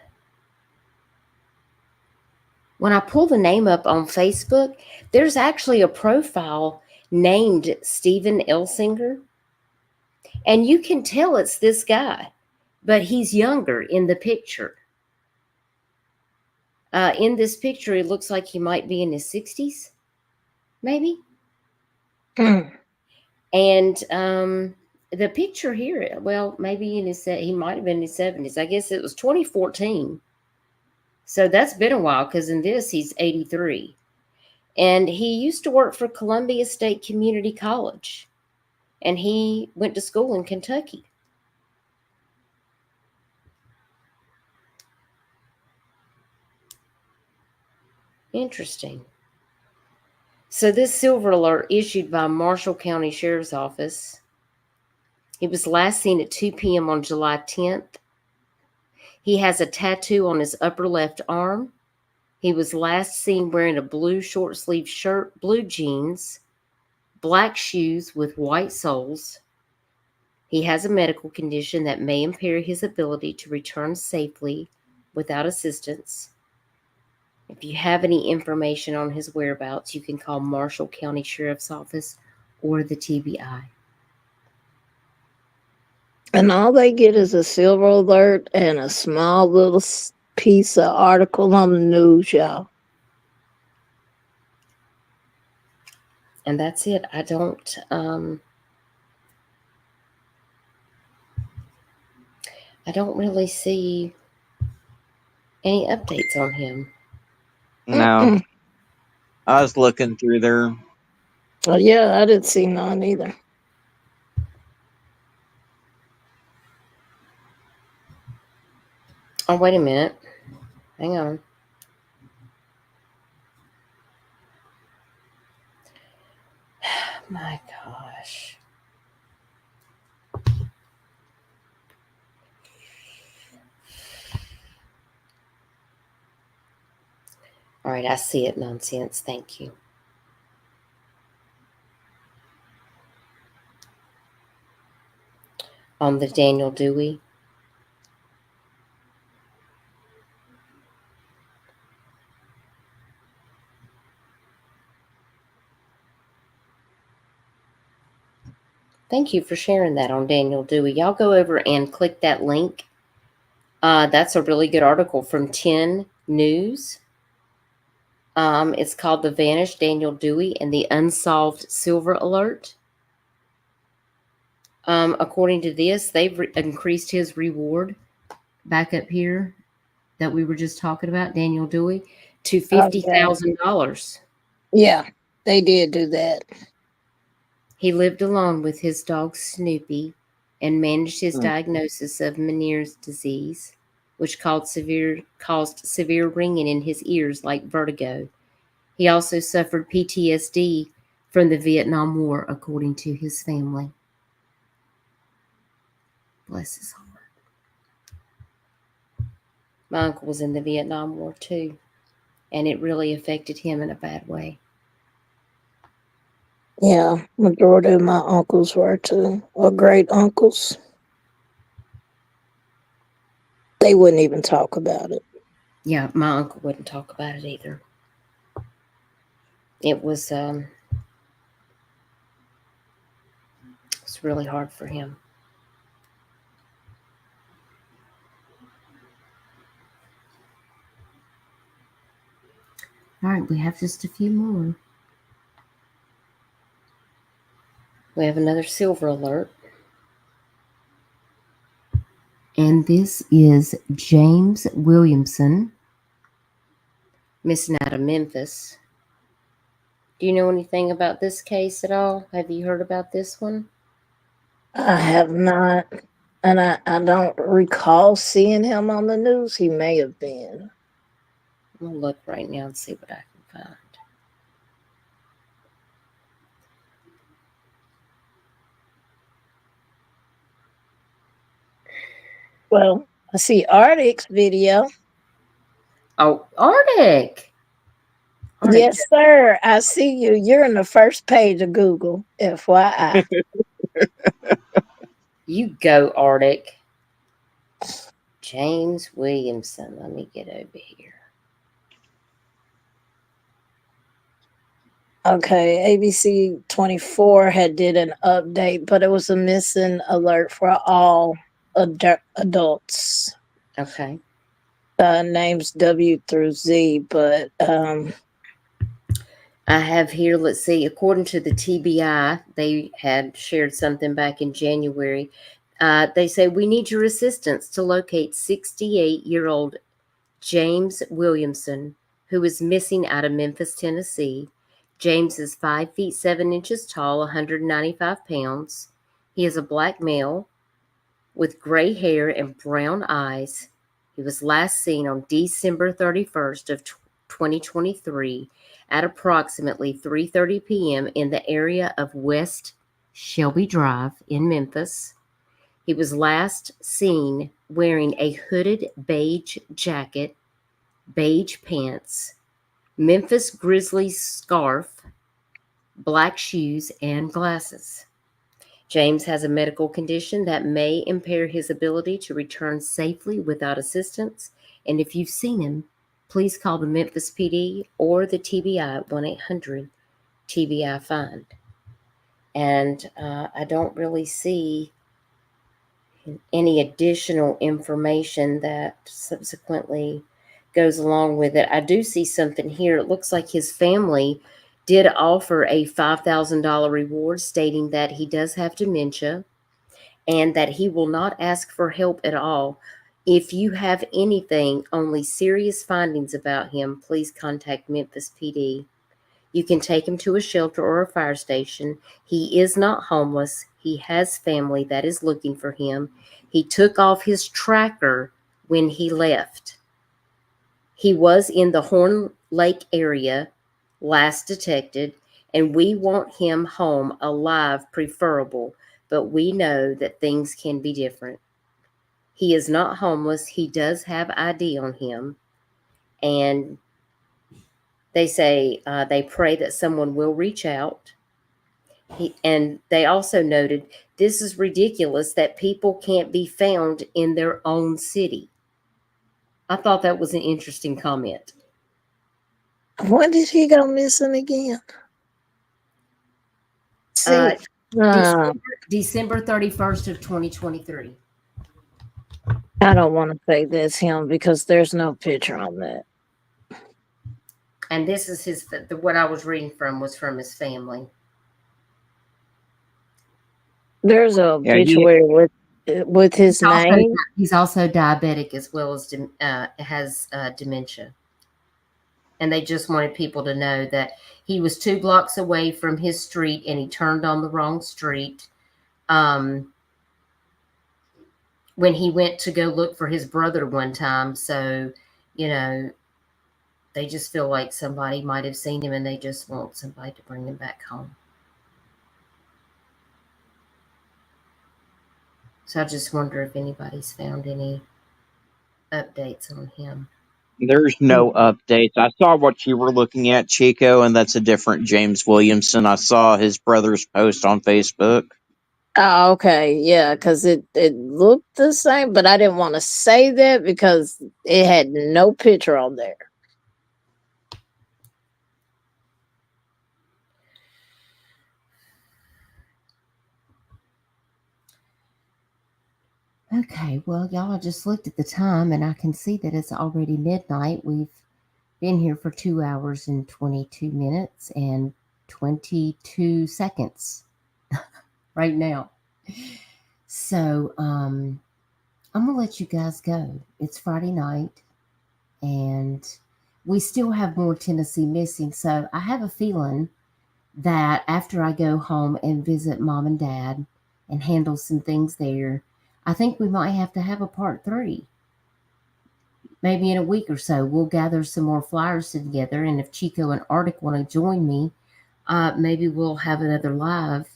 on Facebook, there's actually a profile named Stephen Elsinger. And you can tell it's this guy, but he's younger in the picture. In this picture, it looks like he might be in his 60s, maybe. And the picture here, well, maybe he might have been in his 70s. I guess it was 2014. So that's been a while, because in this, he's 83. And he used to work for Columbia State Community College. And he went to school in Kentucky. Interesting. So this silver alert issued by Marshall County Sheriff's Office. He was last seen at 2 p.m. on July 10th. He has a tattoo on his upper left arm. He was last seen wearing a blue short sleeve shirt, blue jeans, black shoes with white soles. He has a medical condition that may impair his ability to return safely without assistance. If you have any information on his whereabouts, you can call Marshall County Sheriff's Office or the TBI. And all they get is a silver alert and a small little piece of article on the news, y'all. And that's it. I don't really see any updates on him. No. I was looking through their Oh, yeah, I didn't see none either. Oh, wait a minute. Hang on. My gosh. All right, I see it, nonsense. Thank you. On the Daniel Dewey. Thank you for sharing that on Daniel Dewey. Y'all go over and click that link. That's a really good article from 10 News. It's called The Vanished Daniel Dewey and the Unsolved Silver Alert. According to this, they've increased his reward back up here that we were just talking about, Daniel Dewey, to $50,000. Yeah, they did do that. He lived alone with his dog Snoopy and managed his diagnosis of Meniere's disease, which caused severe ringing in his ears like vertigo. He also suffered PTSD from the Vietnam War, according to his family. Bless his heart. My uncle was in the Vietnam War too, and it really affected him in a bad way. Yeah, majority of my uncles were too, or great uncles. They wouldn't even talk about it. Yeah, my uncle wouldn't talk about it either. It was really hard for him. All right, we have just a few more. We have another silver alert. And this is James Williamson. Missing out of Memphis. Do you know anything about this case at all? Have you heard about this one? I have not, and I don't recall seeing him on the news. He may have been. I'm going to look right now and see what I can find. Well, I see Arctic's video. Oh, Arctic! Yes, sir. I see you. You're in the first page of Google, FYI. You go, Arctic. James Williamson. Let me get over here. Okay, ABC 24 had did an update, but it was a missing alert for all adults. Okay. Names W through Z, but I have here, let's see, according to the TBI, they had shared something back in January. They say, we need your assistance to locate 68-year-old James Williamson, who is missing out of Memphis, Tennessee. James is 5 feet 7 inches tall, 195 pounds. He is a black male with gray hair and brown eyes. He was last seen on December 31st of 2023 at approximately 3:30 p.m. in the area of West Shelby Drive in Memphis. He was last seen wearing a hooded beige jacket, beige pants, Memphis Grizzlies scarf, black shoes, and glasses. James has a medical condition that may impair his ability to return safely without assistance. And if you've seen him, please call the Memphis PD or the TBI at 1-800-TBI-FIND. And I don't really see any additional information that subsequently goes along with it. I do see something here. It looks like his family did offer a $5,000 reward, stating that he does have dementia and that he will not ask for help at all. If you have anything, only serious findings about him, please contact Memphis PD. You can take him to a shelter or a fire station. He is not homeless. He has family that is looking for him. He took off his tracker when he left. He was in the Horn Lake area last detected, and we want him home alive, preferable, but we know that things can be different. He is not homeless. He does have ID on him, and they say they pray that someone will reach out. And they also noted this is ridiculous that people can't be found in their own city. I thought that was an interesting comment. When did he go missing again? See, December 31st of 2023. I don't want to say that's him because there's no picture on that. And this is what I was reading from was from his family. There's a obituary with his name. He's also diabetic as well as has dementia. And they just wanted people to know that he was 2 blocks away from his street and he turned on the wrong street. When he went to go look for his brother one time. So, they just feel like somebody might have seen him and they just want somebody to bring him back home. So I just wonder if anybody's found any updates on him. There's no updates. I saw what you were looking at, Chico, and that's a different James Williamson. I saw his brother's post on Facebook. Oh, okay. Yeah, because it looked the same, but I didn't want to say that because it had no picture on there. Okay, well, y'all, I just looked at the time and I can see that it's already midnight. We've been here for 2 hours and 22 minutes and 22 seconds right now. So, I'm going to let you guys go. It's Friday night and we still have more Tennessee missing. So I have a feeling that after I go home and visit mom and dad and handle some things there, I think we might have to have a part 3. Maybe in a week or so, we'll gather some more flyers together. And if Chico and Arctic want to join me, maybe we'll have another live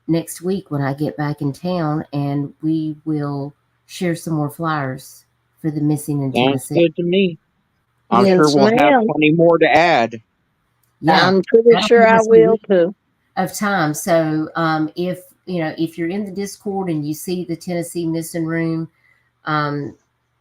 next week when I get back in town, and we will share some more flyers for the missing in Sounds Tennessee. good to me. I'm Yes, sure we'll have ma'am. plenty more to add. Yeah, I'm pretty sure I will too. of time. So if you're in the Discord and you see the Tennessee missing room,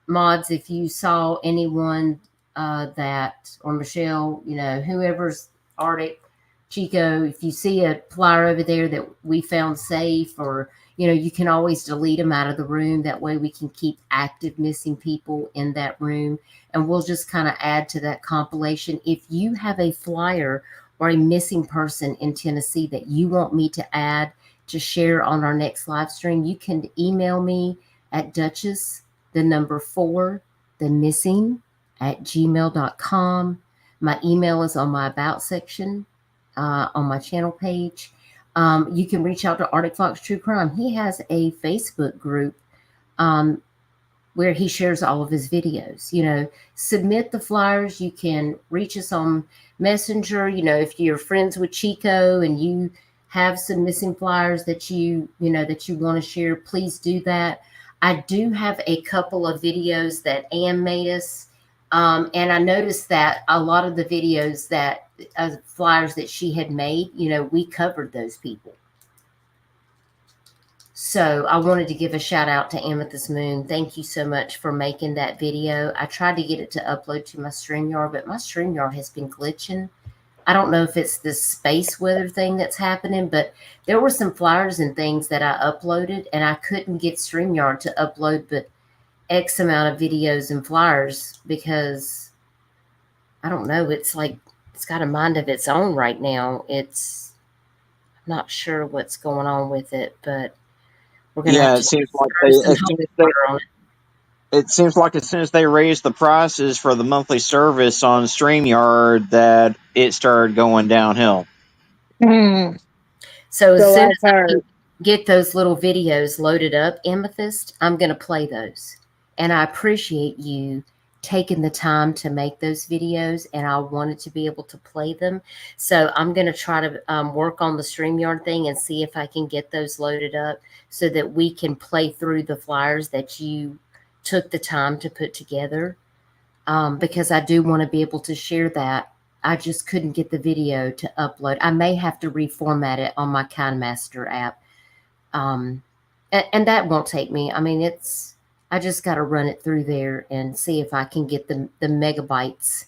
mods, if you saw anyone that, or Michelle, whoever's Arctic, Chico, if you see a flyer over there that we found safe, or you can always delete them out of the room. That way we can keep active missing people in that room, and we'll just kind of add to that compilation. If you have a flyer or a missing person in Tennessee that you want me to add to share on our next live stream, you can email me at duchess4missing@gmail.com. My email is on my about section on my channel page. You can reach out to ArcticFox True Crime. He has a Facebook group where he shares all of his videos. Submit the flyers. You can reach us on Messenger. If you're friends with Chico and you have some missing flyers that you want to share, please do that. I do have a couple of videos that Ann made us. And I noticed that a lot of the videos that flyers that she had made, we covered those people. So I wanted to give a shout out to Amethyst Moon. Thank you so much for making that video. I tried to get it to upload to my StreamYard, but my StreamYard has been glitching. I don't know if it's this space weather thing that's happening, but there were some flyers and things that I uploaded, and I couldn't get StreamYard to upload but X amount of videos and flyers because, I don't know, it's like it's got a mind of its own right now. I'm not sure what's going on with it, but we're going to have to It seems like throw some holy water on it. It seems like as soon as they raised the prices for the monthly service on StreamYard, that it started going downhill. Mm, So as so soon I've as I heard. can get those little videos loaded up, Amethyst, I'm going to play those. And I appreciate you taking the time to make those videos, and I wanted to be able to play them. So I'm going to try to work on the StreamYard thing and see if I can get those loaded up so that we can play through the flyers that you took the time to put together. Because I do want to be able to share that. I just couldn't get the video to upload. I may have to reformat it on my KindMaster app. And that won't take me. I mean, I just got to run it through there and see if I can get the megabytes.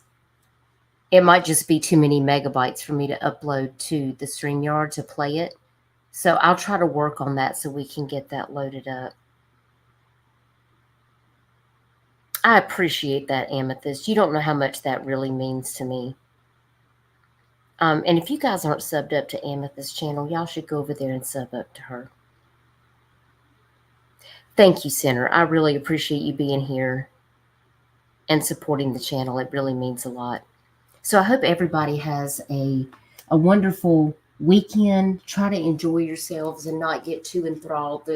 It might just be too many megabytes for me to upload to the StreamYard to play it. So I'll try to work on that so we can get that loaded up. I appreciate that, Amethyst. You don't know how much that really means to me. And if you guys aren't subbed up to Amethyst's channel, y'all should go over there and sub up to her. Thank you, Center. I really appreciate you being here and supporting the channel. It really means a lot. So I hope everybody has a wonderful weekend. Try to enjoy yourselves and not get too enthralled.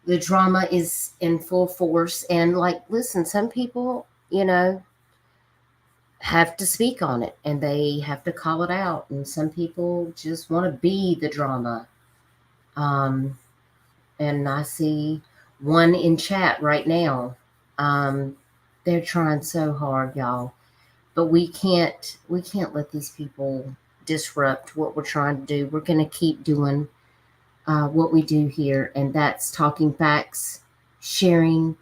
The drama is in full force. And listen, some people, have to speak on it and they have to call it out. And some people just want to be the drama. And I see one in chat right now. They're trying so hard, y'all. But we can't let these people disrupt what we're trying to do. We're going to keep doing what we do here, and that's talking facts, sharing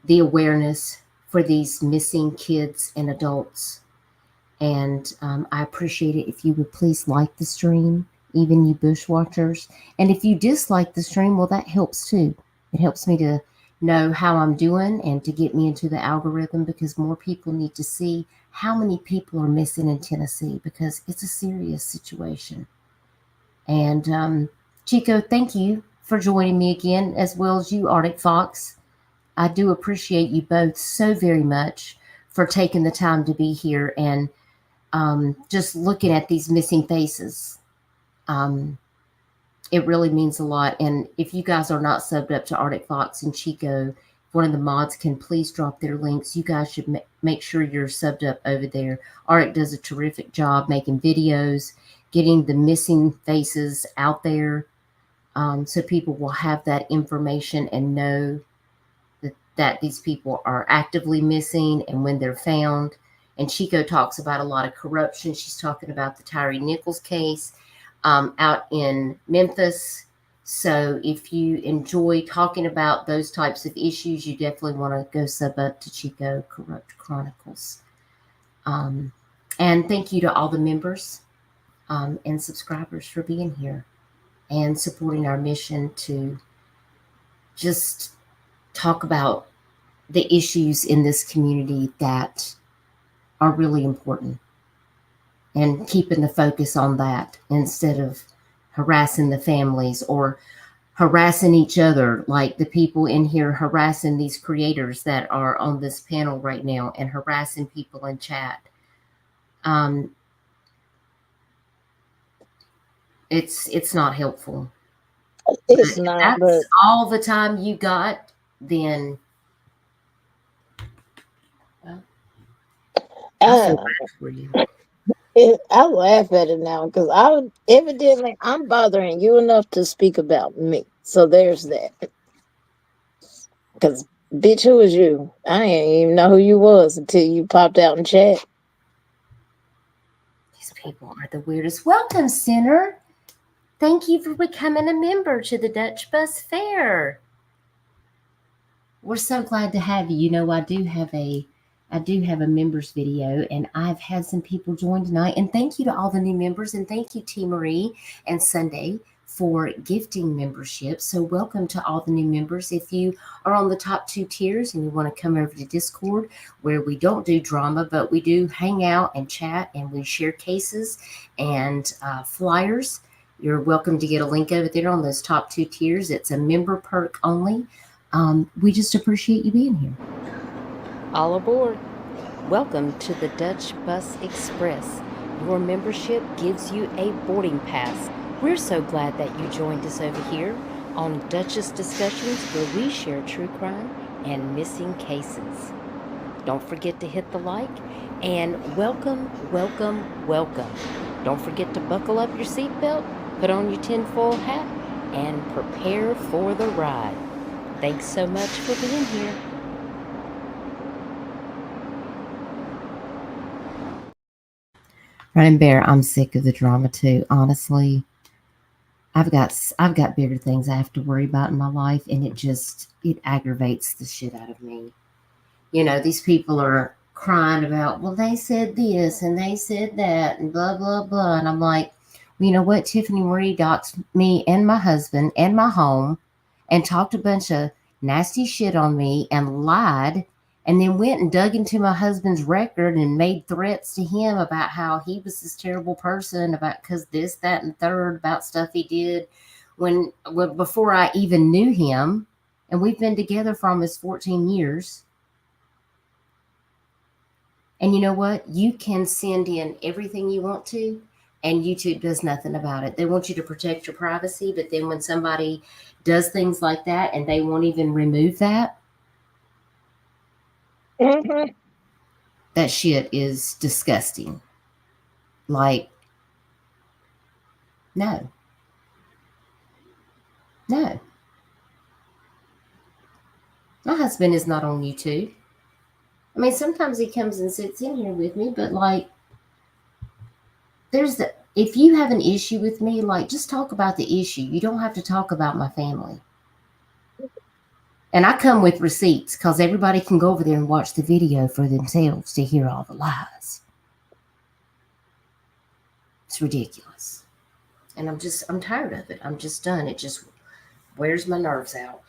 the awareness for these missing kids and adults. And I appreciate it if you would please like the stream, even you bushwatchers. And if you dislike the stream, well, that helps too. It helps me to know how I'm doing and to get me into the algorithm, because more people need to see how many people are missing in Tennessee, because it's a serious situation. And Chico, thank you for joining me again, as well as you, ArcticFox. I do appreciate you both so very much for taking the time to be here and just looking at these missing faces. It really means a lot. And if you guys are not subbed up to ArcticFox and Chico, if one of the mods can please drop their links, you guys should make sure you're subbed up over there. Arctic does a terrific job making videos, getting the missing faces out there, so people will have that information and know that these people are actively missing and when they're found. And Chico talks about a lot of corruption. She's talking about the Tyree Nichols case out in Memphis. So if you enjoy talking about those types of issues, you definitely want to go sub up to Chico Corrupt Chronicles. And thank you to all the members and subscribers for being here and supporting our mission to just talk about the issues in this community that are really important, and keeping the focus on that instead of harassing the families or harassing each other, like the people in here harassing these creators that are on this panel right now and harassing people in chat. It's not helpful. It's But if not, but that's all the time you got, then well, I feel uh, bad for you. I laugh at it now because evidently I'm bothering you enough to speak about me. So there's that. Because bitch, who is you? I didn't even know who you was until you popped out in chat. These people are the weirdest. Welcome, Sinner. Thank you for becoming a member to the Dutch Bus Fair. We're so glad to have you. You know, I do have a members video, and I've had some people join tonight. And thank you to all the new members, and thank you, T. Marie and Sunday, for gifting membership. So welcome to all the new members. If you are on the top 2 tiers and you want to come over to Discord, where we don't do drama, but we do hang out and chat, and we share cases and flyers, you're welcome to get a link over there on those top 2 tiers. It's a member perk only. We just appreciate you being here. All aboard. Welcome to the Dutch Bus Express. Your membership gives you a boarding pass. We're so glad that you joined us over here on Duchess Discussions, where we share true crime and missing cases. Don't forget to hit the like and welcome, welcome, welcome. Don't forget to buckle up your seatbelt, put on your tinfoil hat, and prepare for the ride. Thanks so much for being here. Running Bear, I'm sick of the drama too. Honestly, I've got bigger things I have to worry about in my life, and it aggravates the shit out of me. You know, these people are crying about, well, they said this and they said that and blah blah blah, and I'm like, well, you know what? Tiffany Marie doxed me and my husband and my home, and talked a bunch of nasty shit on me and lied, and then went and dug into my husband's record and made threats to him about how he was this terrible person, about because this, that, and third, about stuff he did when before I even knew him, and we've been together for almost 14 years. And you know what? You can send in everything you want to, and YouTube does nothing about it. They want you to protect your privacy, but then when somebody does things like that and they won't even remove that, that shit is disgusting. Like, no. No. My husband is not on YouTube. I mean, sometimes he comes and sits in here with me, but like, if you have an issue with me, like, just talk about the issue. You don't have to talk about my family. And I come with receipts because everybody can go over there and watch the video for themselves to hear all the lies. It's ridiculous. And I'm tired of it. I'm just done. It just wears my nerves out.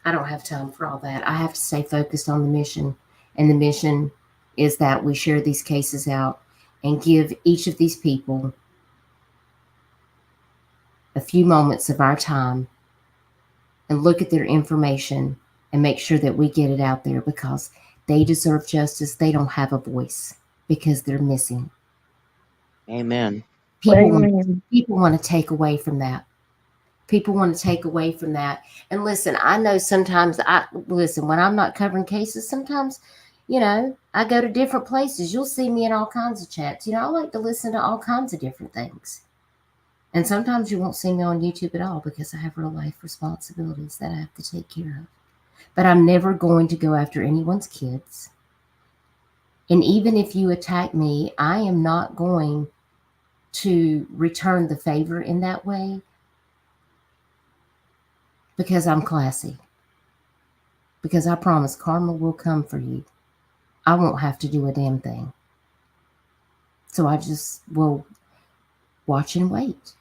I don't have time for all that. I have to stay focused on the mission. And the mission is that we share these cases out and give each of these people a few moments of our time and look at their information and make sure that we get it out there, because they deserve justice. They don't have a voice because they're missing. Amen. People want to take away from that. People want to take away from that. And listen, I know sometimes when I'm not covering cases, sometimes, you know, I go to different places. You'll see me in all kinds of chats. You know, I like to listen to all kinds of different things. And sometimes you won't see me on YouTube at all because I have real life responsibilities that I have to take care of. But I'm never going to go after anyone's kids. And even if you attack me, I am not going to return the favor in that way, because I'm classy. Because I promise karma will come for you. I won't have to do a damn thing. So I just will watch and wait,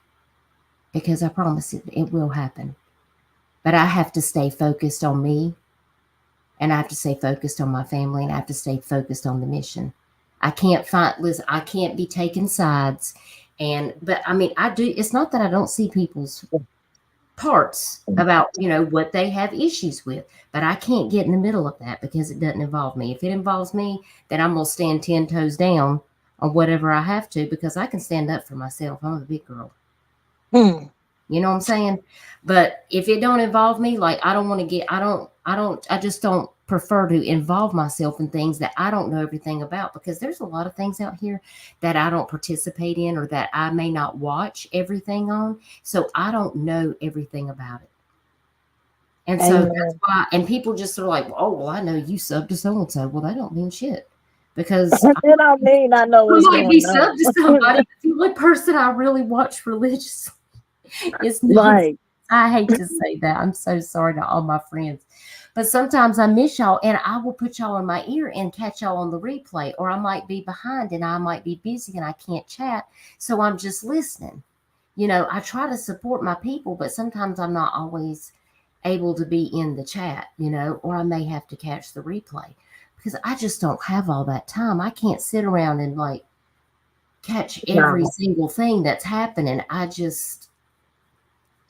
because I promise it will happen. But I have to stay focused on me, and I have to stay focused on my family, and I have to stay focused on the mission. I can't be taking sides. But I mean, I do. It's not that I don't see people's parts about, you know, what they have issues with, but I can't get in the middle of that because it doesn't involve me. If it involves me, then I'm going to stand 10 toes down on whatever I have to, because I can stand up for myself. I'm a big girl. You know what I'm saying? But if it don't involve me, like, I just don't prefer to involve myself in things that I don't know everything about, because there's a lot of things out here that I don't participate in, or that I may not watch everything on. So I don't know everything about it. And so that's why, and people just are like, oh, well, I know you subbed to so-and-so. Well, that don't mean shit, because You know what I mean? I know what's I might be going subbed on. to somebody. The only person I really watch religiously is Right. I hate to say that. I'm so sorry to all my friends. But sometimes I miss y'all, and I will put y'all in my ear and catch y'all on the replay, or I might be behind and I might be busy and I can't chat. So I'm just listening. You know, I try to support my people, but sometimes I'm not always able to be in the chat, you know, or I may have to catch the replay, because I just don't have all that time. I can't sit around and like catch every single thing that's happening.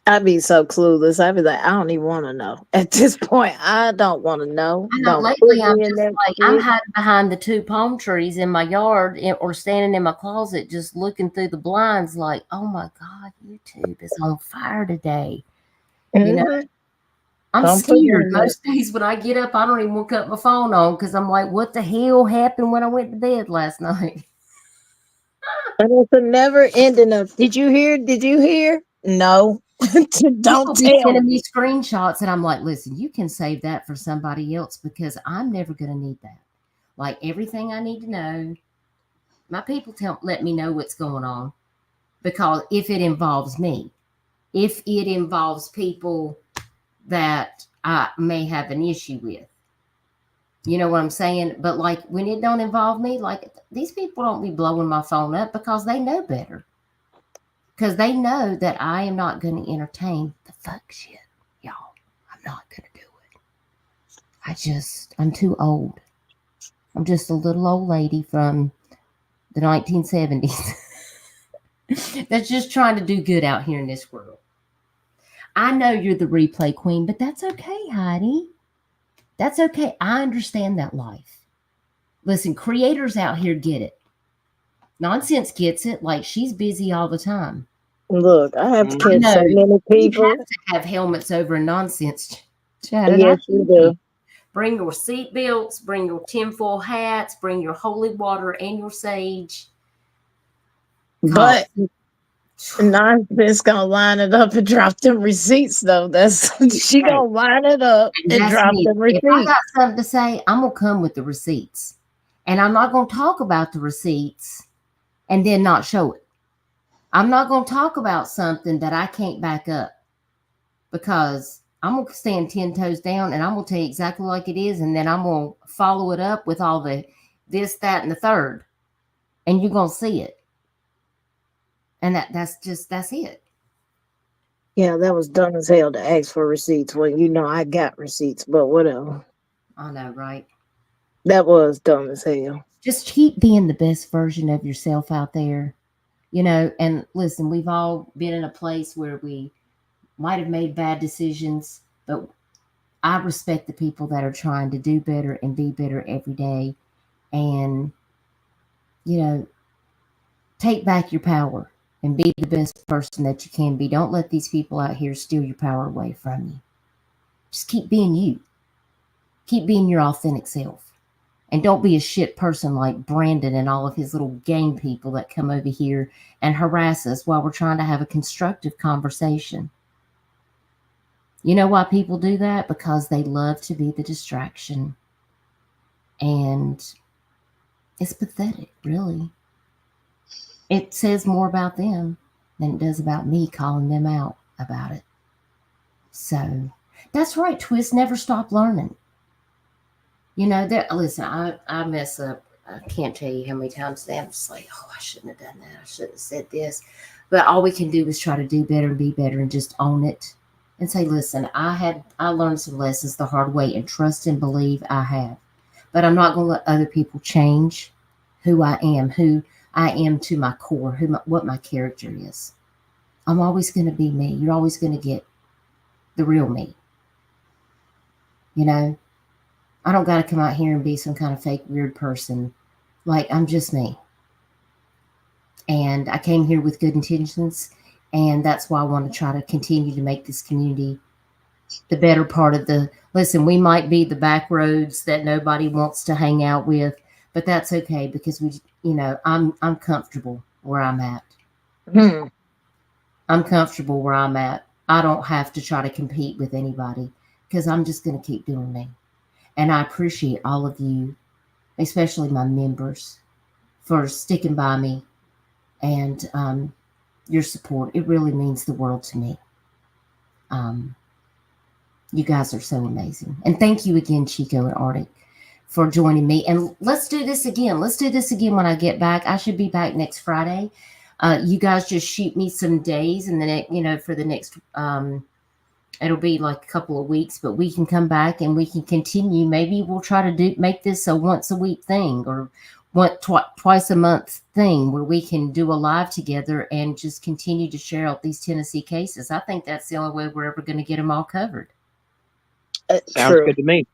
I'd be so clueless. I'd be like, I don't even want to know. At this point, I don't want to know. I know Don't put lately I'm me in just that like I'm shit. hiding behind the 2 palm trees in my yard or standing in my closet just looking through the blinds like, "Oh my God, YouTube is on fire today." You know, Mhm. I'm Don't put me scared. in that. Most days when I get up, I don't even want to cut my phone on because I'm like, what the hell happened when I went to bed last night? And it's a never ending of, did you hear? Did you hear? No. Don't People be tell sending me. me screenshots, and I'm like, listen, you can save that for somebody else because I'm never going to need that. Like everything I need to know, my people let me know what's going on because if it involves me, if it involves people that I may have an issue with, you know what I'm saying? But like when it don't involve me, like these people don't be blowing my phone up because they know better. Because they know that I am not going to entertain the fuck shit, y'all. I'm not going to do it. I'm too old. I'm just a little old lady from the 1970s that's just trying to do good out here in this world. I know you're the replay queen, but that's okay, Heidi. That's okay. I understand that life. Listen, creators out here get it. Nonsense gets it. Like she's busy all the time. Look, I have to Mhm. I catch know so many we people. have to have helmets over nonsense chat, and I Yes, you do. bring your seat belts, bring your tinfoil hats, bring your holy water and your sage. Cause But nonsense gonna line it up and drop them receipts though. That's she hey, gonna line it up and and that's drop me. them If I receipts. got something to say, I'm gonna come with the receipts, and I'm not gonna talk about the receipts and then not show it. I'm not gonna talk about something that I can't back up because I'm gonna stand 10 toes down and I'm gonna tell you exactly like it is, and then I'm gonna follow it up with all the this, that, and the third, and you're gonna see it. And that's it. Yeah, that was dumb as hell to ask for receipts when you know I got receipts, but whatever. I know, right? That was dumb as hell. Just keep being the best version of yourself out there, and listen, we've all been in a place where we might have made bad decisions, but I respect the people that are trying to do better and be better every day and, you know, take back your power and be the best person that you can be. Don't let these people out here steal your power away from you. Just keep being you. Keep being your authentic self. And don't be a shit person like Brandon and all of his little gang people that come over here and harass us while we're trying to have a constructive conversation. You know why people do that? Because they love to be the distraction. And it's pathetic, really. It says more about them than it does about me calling them out about it. So that's right, Twist. Never stop learning. Listen, I mess up. I can't tell you how many times today I'm just like, oh, I shouldn't have done that. I shouldn't have said this. But all we can do is try to do better and be better and just own it and say, listen, I learned some lessons the hard way and trust and believe I have. But I'm not going to let other people change who I am to my core, what my character is. I'm always going to be me. You're always going to get the real me. You know, I don't got to come out here and be some kind of fake weird person. Like, I'm just me. And I came here with good intentions. And that's why I want to try to continue to make this community the better part of the. Listen, we might be the back roads that nobody wants to hang out with, but that's okay because I'm comfortable where I'm at. Hmm. I'm comfortable where I'm at. I don't have to try to compete with anybody because I'm just going to keep doing me. And I appreciate all of you, especially my members, for sticking by me and your support. It really means the world to me. Um, you guys are so amazing. And thank you again, Chico and Arctic, for joining me. And let's do this again. Let's do this again when I get back. I should be back next Friday. You guys just shoot me some days and then, for the next, it'll be like a couple of weeks, but we can come back and we can continue. Maybe we'll try to make this a once a week thing twice a month thing where we can do a live together and just continue to share out these Tennessee cases. I think that's the only way we're ever going to get them all covered. Sounds True. good to me.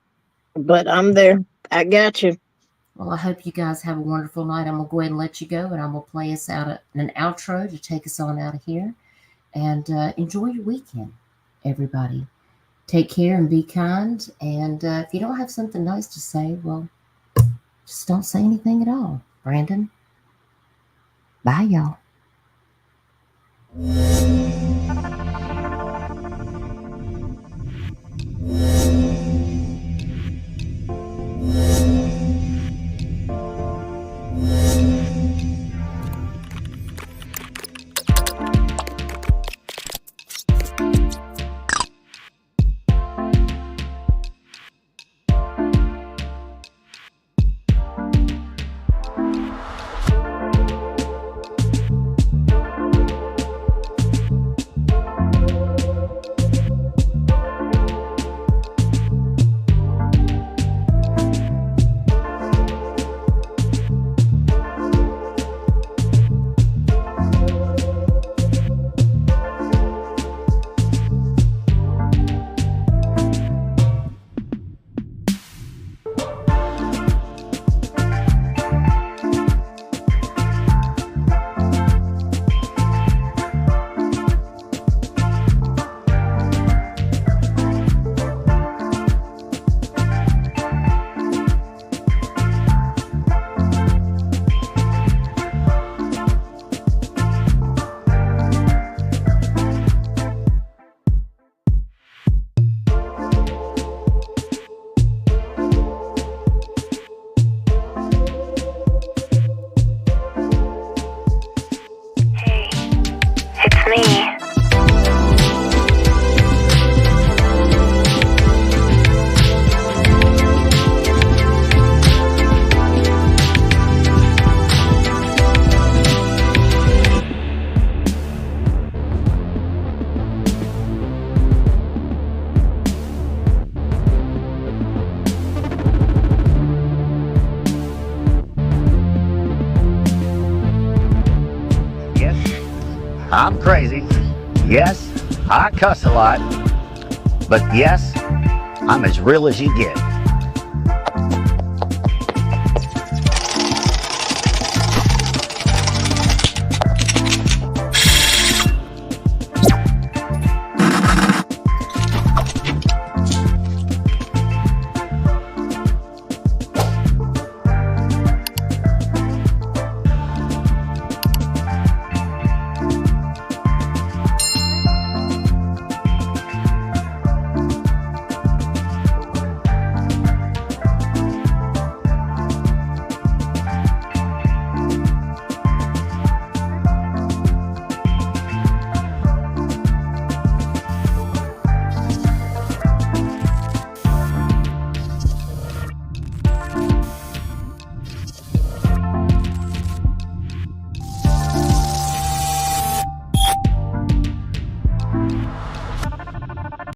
But I'm there. I got you. Well, I hope you guys have a wonderful night. I'm going to go ahead and let you go, and I'm going to play us out an outro to take us on out of here. And enjoy your weekend, everybody. Take care and be kind. And if you don't have something nice to say, well, just don't say anything at all. Brandon? Bye, y'all. I'm crazy. Yes, I cuss a lot. But yes, I'm as real as you get.